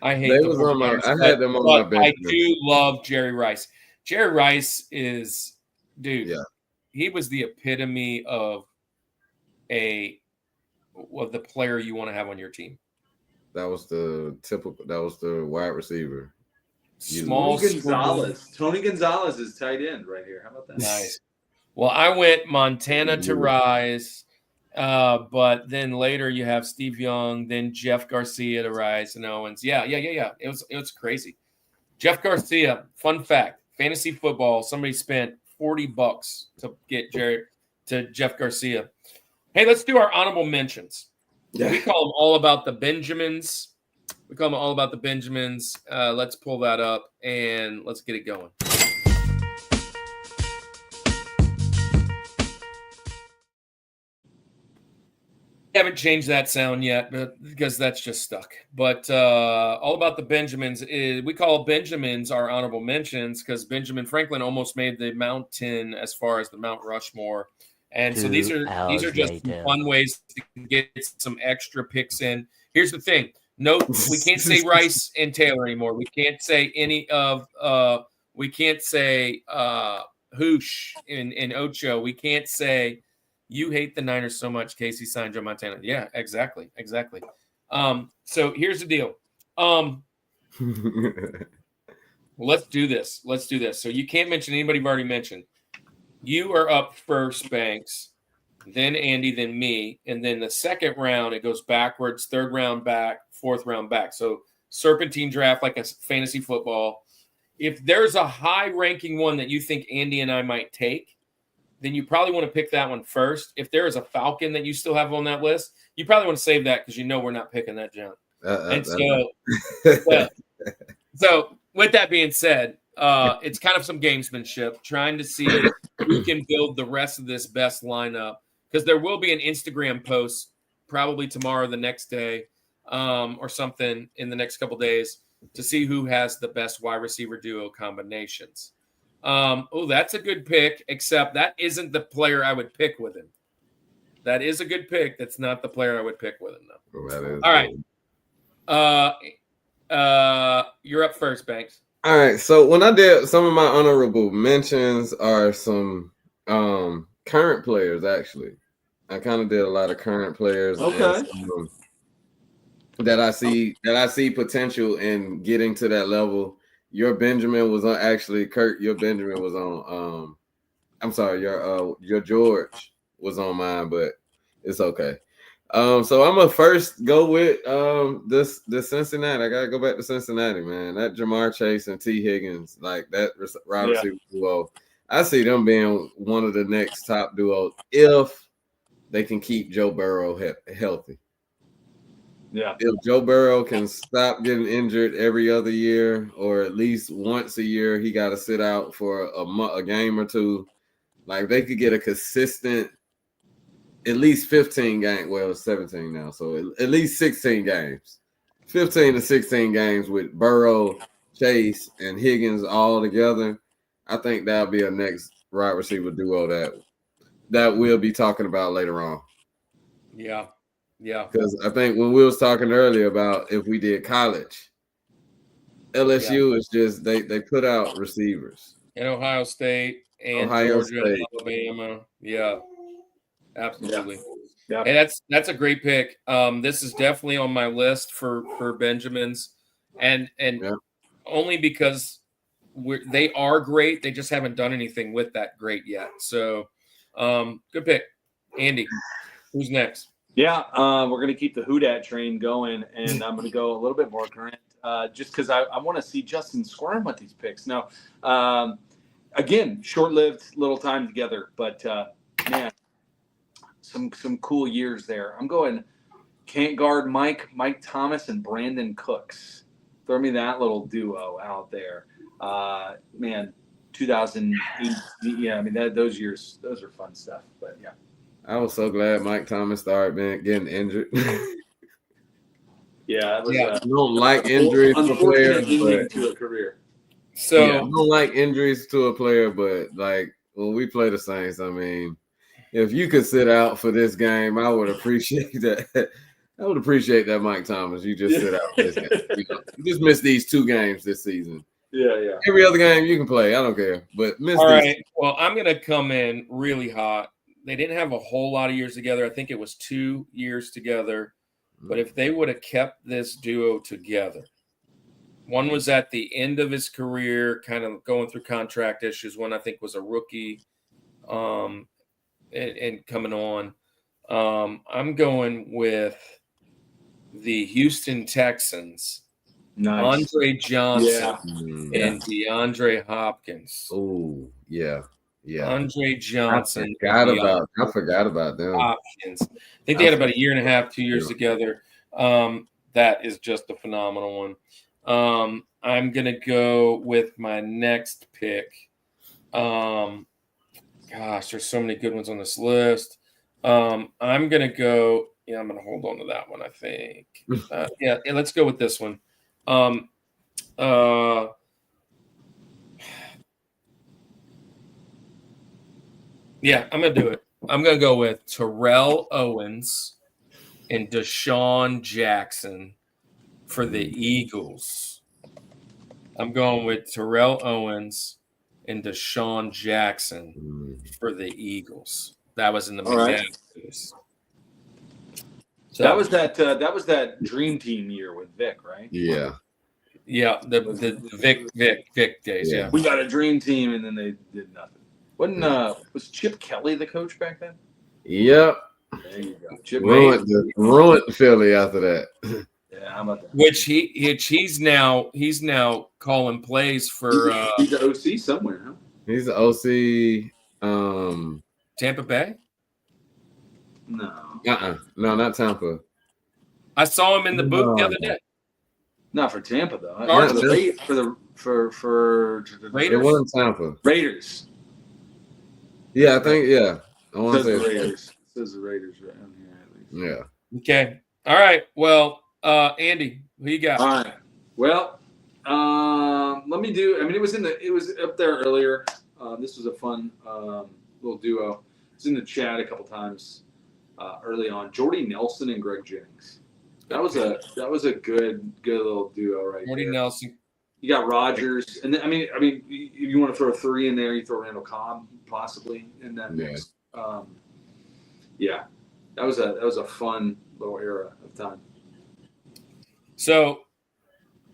Speaker 2: I hate
Speaker 4: They
Speaker 2: the
Speaker 4: was on my,
Speaker 2: 49ers.
Speaker 4: I had them on my bench.
Speaker 2: I do love Jerry Rice. Jerry Rice is, dude,
Speaker 4: Yeah.
Speaker 2: he was the epitome of a of the player you want to have on your team?
Speaker 4: That was the wide receiver.
Speaker 2: Small
Speaker 3: Tony Gonzalez is tight end right here. How about that?
Speaker 2: Nice. Well, I went Montana to rise, but then later you have Steve Young, then Jeff Garcia to rise, and Owens. Yeah. It was crazy. Jeff Garcia. Fun fact: fantasy football. Somebody spent $40 to get Jeff Garcia. Hey, let's do our honorable mentions.
Speaker 4: Yeah.
Speaker 2: We call them all about the Benjamins. Let's pull that up and let's get it going. Haven't changed that sound yet, because that's just stuck. But all about the Benjamins. We call Benjamins our honorable mentions because Benjamin Franklin almost made the mountain as far as the Mount Rushmore. And so these are just fun ways to get some extra picks in. Here's the thing. No, we can't say Rice and Taylor anymore. We can't say Hoosh and Ocho. We can't say you hate the Niners so much, Casey signed Joe Montana. Yeah, exactly. So here's the deal. Let's do this. So you can't mention anybody you've already mentioned. You are up first, Banks, then Andy, then me, and then the second round, it goes backwards, third round back, fourth round back. So serpentine draft like a fantasy football. If there's a high-ranking one that you think Andy and I might take, then you probably want to pick that one first. If there is a Falcon that you still have on that list, you probably want to save that because you know we're not picking that junk. So with that being said, it's kind of some gamesmanship, trying to see who can build the rest of this best lineup, because there will be an Instagram post probably tomorrow, the next day, or something in the next couple days to see who has the best wide receiver duo combinations. That's a good pick, except that isn't the player I would pick with him. That is a good pick. That's not the player I would pick with him, though. All right. You're up first, Banks.
Speaker 4: All right. So when I did some of my honorable mentions are some current players, actually. I kind of did a lot of current players.
Speaker 3: Okay.
Speaker 4: That I see potential in getting to that level. Your Benjamin was on, actually, Kurt. Your Benjamin was on. I'm sorry. Your George was on mine, but it's okay. So I'm gonna first go with this Cincinnati. I gotta go back to Cincinnati, man. That Jamar Chase and T. Higgins, like that wide receiver duo. I see them being one of the next top duos if they can keep Joe Burrow healthy.
Speaker 3: Yeah.
Speaker 4: If Joe Burrow can stop getting injured every other year, or at least once a year, he got to sit out for a game or two. Like they could get a consistent, at least 15 games. Well, it's 17 now, so at least 16 games, 15 to 16 games with Burrow, Chase, and Higgins all together. I think that'll be a next wide receiver duo that we'll be talking about later on.
Speaker 2: Yeah.
Speaker 4: Because I think when we was talking earlier about if we did college, LSU is just they put out receivers.
Speaker 2: And Ohio State and Georgia, Alabama. Yeah, absolutely.
Speaker 3: Yeah.
Speaker 2: And that's a great pick. This is definitely on my list for Benjamins, and only because they are great. They just haven't done anything with that great yet. So, good pick, Andy. Who's next?
Speaker 3: Yeah, we're going to keep the Houdat train going, and I'm going to go a little bit more current just because I want to see Justin squirm with these picks. Now, again, short-lived little time together, but, man, some cool years there. I'm going can't guard Mike Thomas, and Brandon Cooks. Throw me that little duo out there. Man, 2008, yeah, I mean, those years, those are fun stuff, but, yeah.
Speaker 4: I was so glad Mike Thomas started getting injured.
Speaker 3: Yeah, it was,
Speaker 4: I don't like injuries to players, but
Speaker 3: to a career.
Speaker 2: So
Speaker 4: I don't like injuries to a player, but like when we play the Saints, I mean, if you could sit out for this game, I would appreciate that. I would appreciate that, Mike Thomas. You just sit out for this game. You just missed these 2 games this season.
Speaker 3: Yeah.
Speaker 4: Every other game you can play, I don't care. But miss
Speaker 2: all
Speaker 4: these.
Speaker 2: right. Well, I'm gonna come in really hot they didn't have a whole lot of years together. I think it was 2 years together. But if they would have kept this duo together, one was at the end of his career, kind of going through contract issues. One I think was a rookie, and coming on. I'm going with the Houston Texans,
Speaker 3: Nice.
Speaker 2: Andre Johnson
Speaker 3: Yeah.
Speaker 2: and DeAndre Hopkins.
Speaker 4: Oh, yeah.
Speaker 2: Andre
Speaker 4: I
Speaker 2: Johnson.
Speaker 4: forgot
Speaker 2: and
Speaker 4: about them.
Speaker 2: Hopkins. I think they had about a year and a half, 2 years together. That is just a phenomenal one. I'm going to go with my next pick. Gosh, there's so many good ones on this list. I'm going to go. Yeah, I'm going to hold on to that one, I think. Yeah, let's go with this one. Yeah, I'm going to do it. I'm going to go with Terrell Owens and Deshaun Jackson for the Eagles. I'm going with Terrell Owens and Deshaun Jackson for the Eagles. That was in the McNabb.
Speaker 3: So that was that dream team year with Vic, right?
Speaker 4: Yeah.
Speaker 2: Yeah, the Vic days. Yeah.
Speaker 3: We got a dream team, and then they did nothing. Was Chip Kelly the coach back then?
Speaker 4: Yep.
Speaker 3: There you go. Chip
Speaker 4: ruined Philly after that.
Speaker 3: Yeah, how about that?
Speaker 2: Which he's now calling plays for.
Speaker 3: He's the OC somewhere, huh?
Speaker 4: He's the OC.
Speaker 2: Tampa Bay.
Speaker 3: No.
Speaker 4: No, not Tampa.
Speaker 2: I saw him in the booth the other day.
Speaker 3: Not for Tampa though. For the
Speaker 2: Raiders.
Speaker 4: It wasn't Tampa.
Speaker 3: Raiders.
Speaker 4: Yeah, I think. Yeah, I want to
Speaker 3: Says
Speaker 4: say
Speaker 3: the Raiders. It says the Raiders right on here at least.
Speaker 4: Yeah.
Speaker 2: Okay. All right. Well, Andy, who you got?
Speaker 3: All right. Well, let me do. I mean, it was up there earlier. This was a fun little duo. It's in the chat a couple times early on. Jordy Nelson and Greg Jennings. That was a good little duo right
Speaker 2: Jordy
Speaker 3: there.
Speaker 2: Nelson.
Speaker 3: You got Rodgers, and then, I mean, if you want to throw a 3 in there, you throw Randall Cobb possibly in that mix. Yeah, that was a fun little era of time.
Speaker 2: So,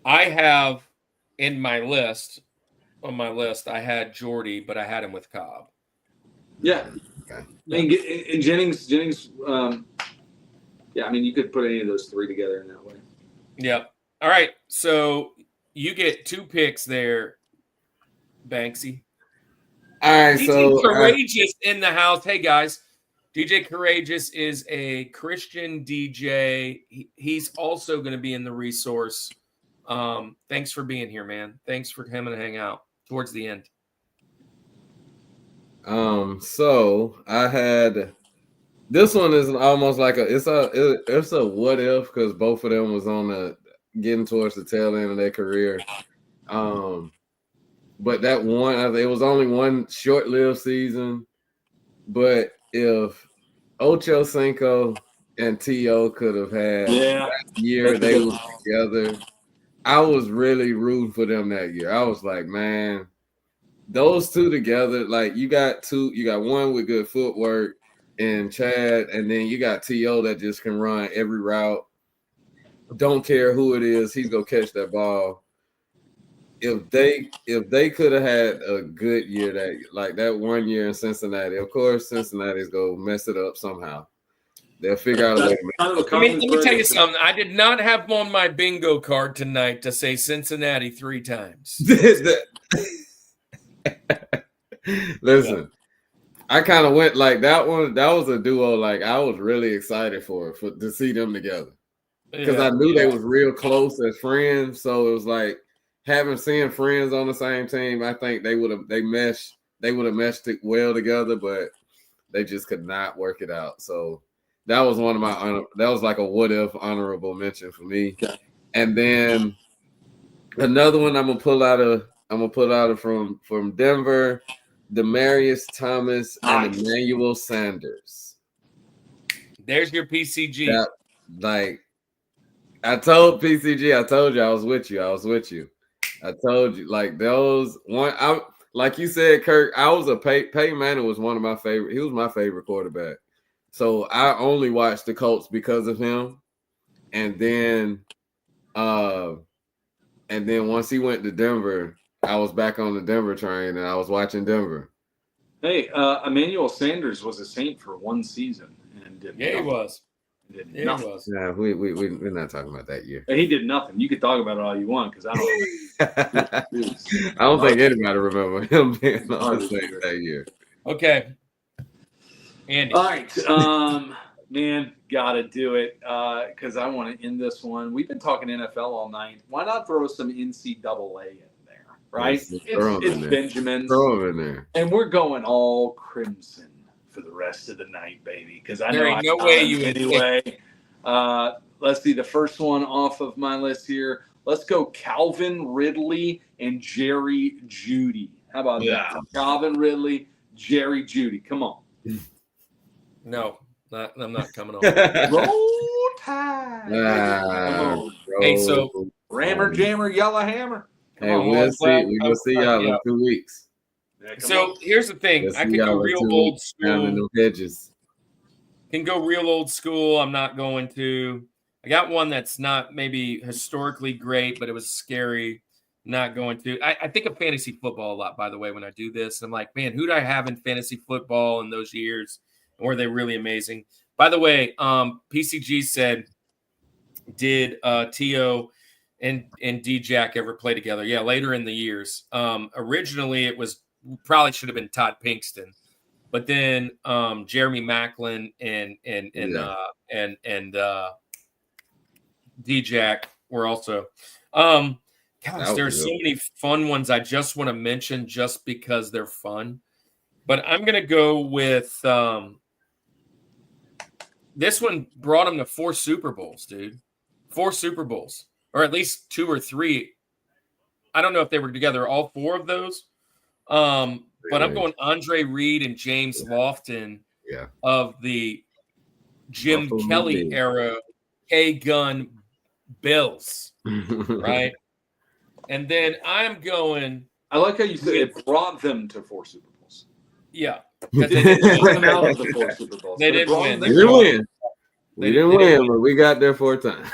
Speaker 2: I have on my list, I had Jordy, but I had him with Cobb.
Speaker 3: Yeah,
Speaker 4: Okay.
Speaker 3: and Jennings. Yeah, I mean, you could put any of those 3 together in that way.
Speaker 2: Yep. All right. So you get 2 picks there, Banksy.
Speaker 4: All right.
Speaker 2: DJ
Speaker 4: So
Speaker 2: Courageous in the house. Hey guys, DJ Courageous is a Christian DJ. He's also going to be in the resource. Thanks for being here, man. Thanks for coming to hang out towards the end.
Speaker 4: So I had this one is almost like it's a what if, because both of them was on getting towards the tail end of their career. But that one, it was only one short-lived season. But if Ocho Cinco and T.O. could have had that year they were together, I was really rooting for them that year. I was like, man, those two together, like you got one with good footwork and Chad, and then you got T.O. that just can run every route. Don't care who it is, he's gonna catch that ball. If they could have had a good year that 1 year in Cincinnati, of course Cincinnati's gonna mess it up somehow. They'll figure out a way to
Speaker 2: let me tell you something. I did not have on my bingo card tonight to say Cincinnati 3 times.
Speaker 4: Listen, I kind of went like that one. That was a duo. Like I was really excited to see them together because I knew they was real close as friends. So it was like seeing friends on the same team. I think they would have meshed it well together, but they just could not work it out. So that was one of my that was like a what if honorable mention for me. Okay. And then another one I'm gonna pull out of from Denver, Demaryius Thomas and Emmanuel Sanders.
Speaker 2: There's your PCG.
Speaker 4: I told PCG, I told you I was with you. I told you like those one. like you said, Kirk, I was Peyton Manning was one of my favorite. He was my favorite quarterback. So I only watched the Colts because of him. And then once he went to Denver, I was back on the Denver train and I was watching Denver.
Speaker 3: Hey, Emmanuel Sanders was a Saint for one season and did
Speaker 2: Yeah,
Speaker 3: nothing.
Speaker 2: he was.
Speaker 3: Did
Speaker 2: Yeah,
Speaker 3: nothing.
Speaker 2: he was.
Speaker 4: Yeah, we're not talking about that year.
Speaker 3: He did nothing. You could talk about it all you want because I don't.
Speaker 4: I don't think anybody remember him being on
Speaker 3: Hardly
Speaker 4: the Saints that year.
Speaker 2: Okay. Andy.
Speaker 3: All right, man, gotta do it because I want to end this one. We've been talking NFL all night. Why not throw some NCAA in there, right?
Speaker 4: Yes, throw 'em in
Speaker 3: It's
Speaker 4: there.
Speaker 3: Benjamin's,
Speaker 4: Throw him in there.
Speaker 3: and we're going all crimson for the rest of the night, baby. Because I
Speaker 2: There
Speaker 3: know
Speaker 2: ain't no
Speaker 3: I
Speaker 2: way
Speaker 3: got
Speaker 2: you
Speaker 3: them
Speaker 2: would
Speaker 3: anyway. Let's see the first one off of my list here. Let's go Calvin Ridley and Jerry Jeudy. How about that? Calvin Ridley, Jerry Jeudy. Come on.
Speaker 2: No, I'm not coming on.
Speaker 3: Roll Tide. Come on.
Speaker 2: Hey, so-
Speaker 3: Rammer, jammer, yellow hammer.
Speaker 4: Hey,
Speaker 2: on,
Speaker 4: we'll
Speaker 2: boys.
Speaker 4: see. We'll see y'all
Speaker 2: Yeah.
Speaker 4: in 2 weeks.
Speaker 3: Yeah, come
Speaker 2: So
Speaker 3: on.
Speaker 2: here's the thing.
Speaker 4: We'll
Speaker 2: I
Speaker 4: see
Speaker 2: can go
Speaker 4: y'all in
Speaker 2: real
Speaker 4: 2
Speaker 2: old
Speaker 4: weeks down in
Speaker 2: school.
Speaker 4: the hedges.
Speaker 2: Can go real old school. I'm not going to. I got one that's not maybe historically great, but it was scary. Not going to. I think of fantasy football a lot, by the way, when I do this. I'm like, man, who did I have in fantasy football in those years? And were they really amazing? By the way, PCG said, did T.O. and D-Jack ever play together? Yeah, later in the years. Originally, it was probably should have been Todd Pinkston. But then Jeremy Maclin and D-Jack were also. Gosh, there are so many fun ones I just want to mention just because they're fun. But I'm going to go with this one brought him to 4 Super Bowls, dude. 4 Super Bowls, or at least 2 or 3. I don't know if they were together, all 4 of those. But I'm going Andre Reed and James Lofton of the Jim Kelly era K-Gun Bills, right? And then I'm going.
Speaker 3: I like how you said it brought them to 4 Super Bowls.
Speaker 2: Yeah.
Speaker 3: They didn't win out of the 4 Super Bowls.
Speaker 2: They didn't win.
Speaker 4: We didn't win. We didn't win, but we got there 4 times.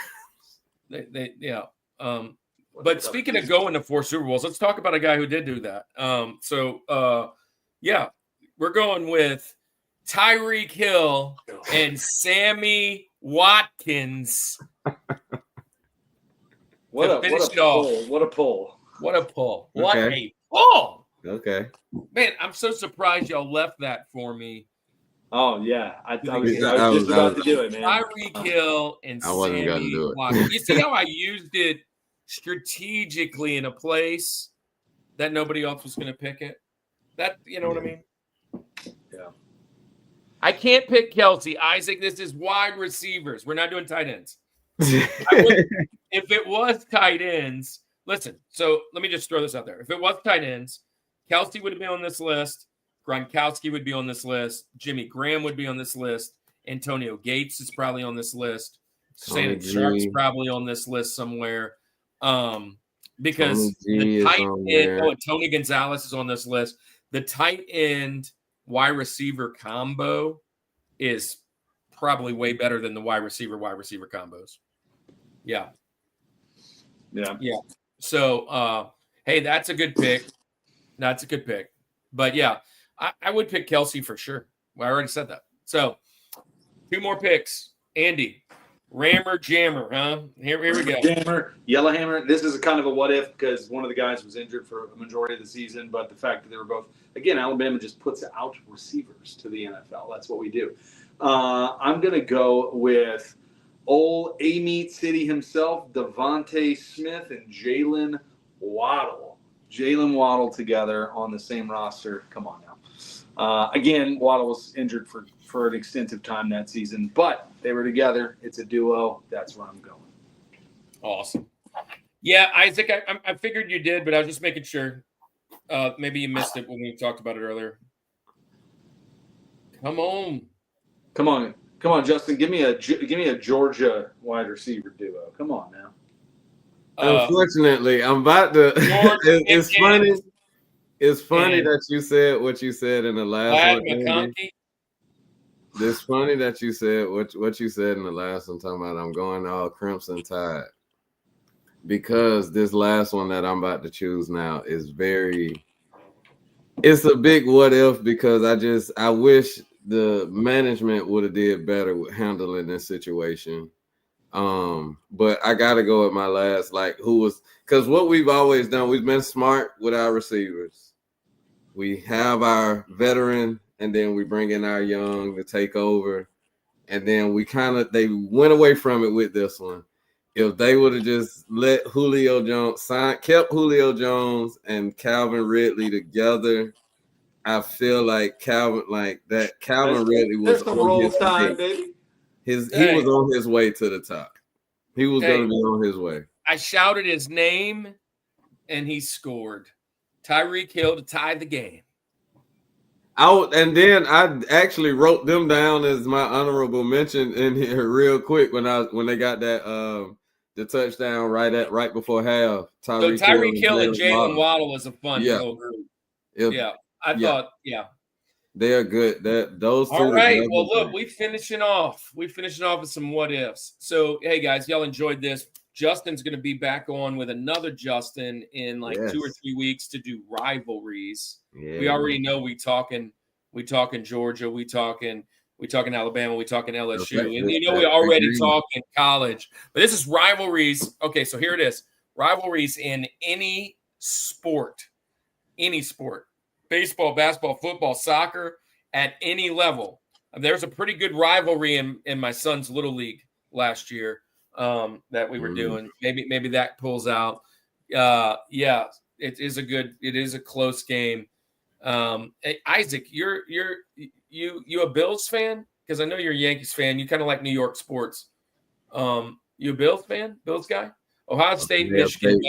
Speaker 2: But speaking of going to 4 Super Bowls, let's talk about a guy who did do that. We're going with Tyreek Hill and Sammy Watkins.
Speaker 3: What a pull. What a pull.
Speaker 2: What a pull.
Speaker 4: Okay.
Speaker 2: What a pull.
Speaker 4: Okay.
Speaker 2: Man, I'm so surprised y'all left that for me.
Speaker 3: Oh, yeah. I was just about to do it, man.
Speaker 2: Tyreek Hill and
Speaker 4: I wasn't gonna
Speaker 2: Sammy
Speaker 4: do it.
Speaker 2: Watkins. You see how I used it strategically in a place that nobody else was going to pick it? That, you know what I mean?
Speaker 3: Yeah.
Speaker 2: I can't pick Kelsey. Isaac, this is wide receivers. We're not doing tight ends. If it was tight ends, listen, so let me just throw this out there. If it was tight ends, Kelsey would be on this list. Gronkowski would be on this list. Jimmy Graham would be on this list. Antonio Gates is probably on this list. Shannon Sharp's probably on this list somewhere. Because the tight end, Tony Gonzalez is on this list. The tight end wide receiver combo is probably way better than the wide receiver combos. Yeah. So, hey, that's a good pick. But yeah, I would pick Kelsey for sure. Well, I already said that. So 2 more picks. Andy, Rammer Jammer, huh? Here we go.
Speaker 3: Jammer, Yellow Hammer. This is a kind of a what if because one of the guys was injured for a majority of the season, but the fact that they were both, again, Alabama just puts out receivers to the NFL. That's what we do. I'm going to go with old A-Meat City himself, Devontae Smith and Jalen Waddle. Jalen Waddle together on the same roster. Come on now. Again, Waddle was injured for an extensive time that season, but they were together. It's a duo. That's where I'm going.
Speaker 2: Awesome. Yeah, Isaac, I figured you did, but I was just making sure. Maybe you missed it when we talked about it earlier. Come on, Justin. Give me a Georgia wide receiver duo. Come on now.
Speaker 4: Unfortunately, I'm about to. It's funny. It's funny
Speaker 2: And
Speaker 4: that you said what you said in the last
Speaker 2: Glad
Speaker 4: one, Andy.
Speaker 2: McConkey.
Speaker 4: It's funny that you said what you said in the last one, talking about I'm going all Crimson Tide. Because this last one that I'm about to choose now is it's a big what if, because I wish the management would have did better with handling this situation. But I gotta go with my last, because what we've always done, we've been smart with our receivers. We have our veteran, and then we bring in our young to take over. And then they went away from it with this one. If they would have just let kept Julio Jones and Calvin Ridley together, I feel like Calvin Ridley was
Speaker 3: There's some
Speaker 4: on
Speaker 3: roll
Speaker 4: his
Speaker 3: time,
Speaker 4: way.
Speaker 3: baby.
Speaker 4: He was on his way to the top. He was going to be on his way.
Speaker 2: I shouted his name, and he scored. Tyreek Hill to tie the game.
Speaker 4: And then I actually wrote them down as my honorable mention in here real quick when they got that the touchdown right before half.
Speaker 2: Tyreek Hill and Jalen Waddle is a fun little group. I thought.
Speaker 4: They're good. Those two.
Speaker 2: All right. Well, look, we finishing off with some what ifs. So, hey guys, y'all enjoyed this. Justin's going to be back on with another Justin in 2 or 3 weeks to do rivalries. Yeah. We already know we talking Georgia, we talking Alabama, we talking LSU, and we already talking college. But this is rivalries. Okay, so here it is: rivalries in any sport, baseball, basketball, football, soccer, at any level. There's a pretty good rivalry in my son's little league last year. That we were doing. Maybe that pulls out. It is a close game. Hey, Isaac, you a Bills fan? Because I know you're a Yankees fan. You kind of like New York sports. You a Bills fan? Bills guy? Ohio State, Michigan,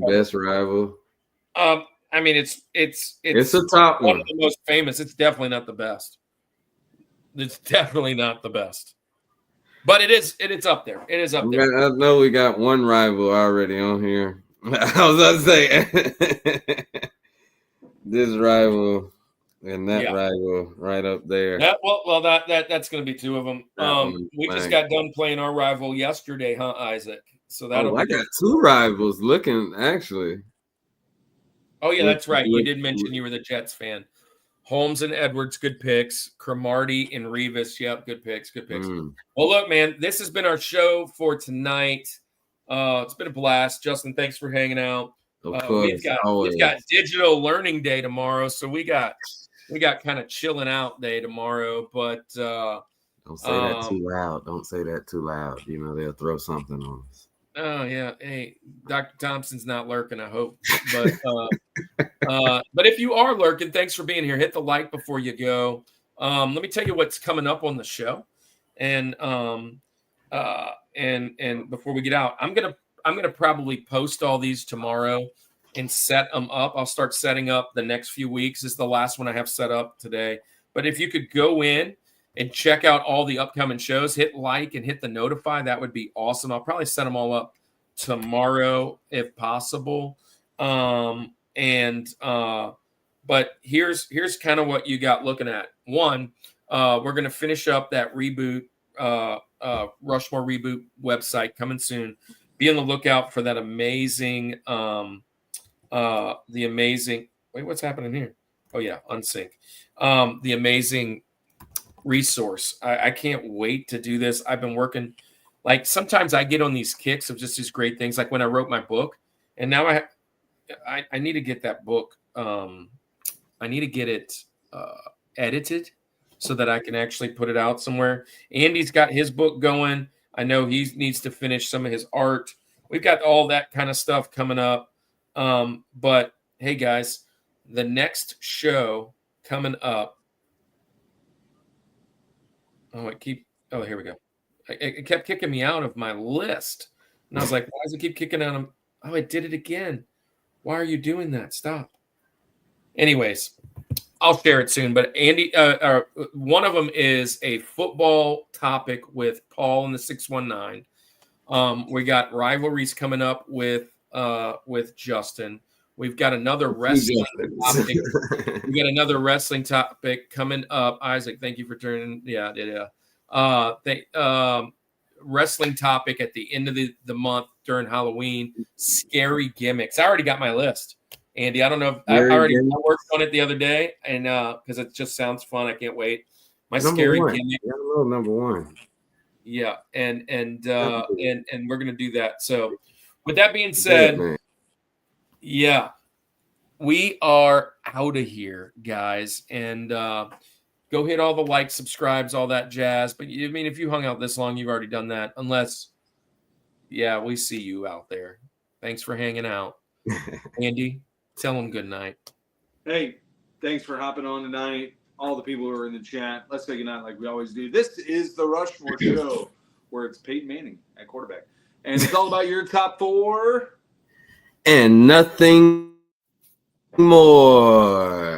Speaker 4: best rival.
Speaker 2: I mean, it's
Speaker 4: a top
Speaker 2: one of the most famous. It's definitely not the best. It's definitely not the best. But it's up there. It is up there.
Speaker 4: I know we got one rival already on here. I was about to say this rival and that rival right up there.
Speaker 2: That's going to be two of them. We just got done playing our rival yesterday, huh, Isaac? So I
Speaker 4: got two rivals looking actually.
Speaker 2: Oh yeah, that's right. You did mention you were the Jets fan. Holmes and Edwards, good picks. Cromartie and Revis, yep, good picks. Well, look, man, this has been our show for tonight. It's been a blast. Justin, thanks for hanging out.
Speaker 4: Of course,
Speaker 2: we've got Digital Learning Day tomorrow, so we got kind of chilling out day tomorrow. But
Speaker 4: don't say that too loud. Don't say that too loud. You know they'll throw something on us.
Speaker 2: Oh yeah, hey, Dr. Thompson's not lurking, I hope. But if you are lurking, thanks for being here. Hit the like before you go. Let me tell you what's coming up on the show, and before we get out, I'm gonna probably post all these tomorrow and set them up. I'll start setting up the next few weeks. This is the last one I have set up today. But if you could go in and check out all the upcoming shows, hit like and hit the notify. That would be awesome. I'll probably set them all up tomorrow if possible. But here's kind of what you got looking at. One, we're going to finish up that reboot, Rushmore reboot website coming soon. Be on the lookout for that amazing, wait, what's happening here? Oh yeah, unsync. The amazing resource. I can't wait to do this. I've been working, like sometimes I get on these kicks of just these great things, like when I wrote my book, and now I need to get that book. I need to get it edited so that I can actually put it out somewhere. Andy's got his book going. I know he needs to finish some of his art. We've got all that kind of stuff coming up. But hey guys, the next show coming up. Oh, here we go. It kept kicking me out of my list. And I was like, why does it keep kicking out of? Oh, it did it again. Why are you doing that? Stop. Anyways, I'll share it soon. But Andy, one of them is a football topic with Paul in the 619. We got rivalries coming up with Justin. We've got another wrestling topic. We got another wrestling topic coming up. Isaac, thank you for turning. Yeah. Wrestling topic at the end of the month during Halloween. Scary gimmicks. I already got my list. Andy, I don't know if I already worked on it the other day, and because it just sounds fun. I can't wait. My scary gimmick.
Speaker 4: Number one.
Speaker 2: Yeah, and we're gonna do that. So, with that being said, yeah, we are out of here, guys, and go hit all the likes, subscribes, all that jazz. But I mean, if you hung out this long, you've already done that. Unless, yeah, we see you out there. Thanks for hanging out, Andy. Tell them good night.
Speaker 3: Hey, thanks for hopping on tonight. All the people who are in the chat, let's say goodnight like we always do. This is the Rushmore Show, where it's Peyton Manning at quarterback. And it's all about your top 4.
Speaker 4: And nothing more.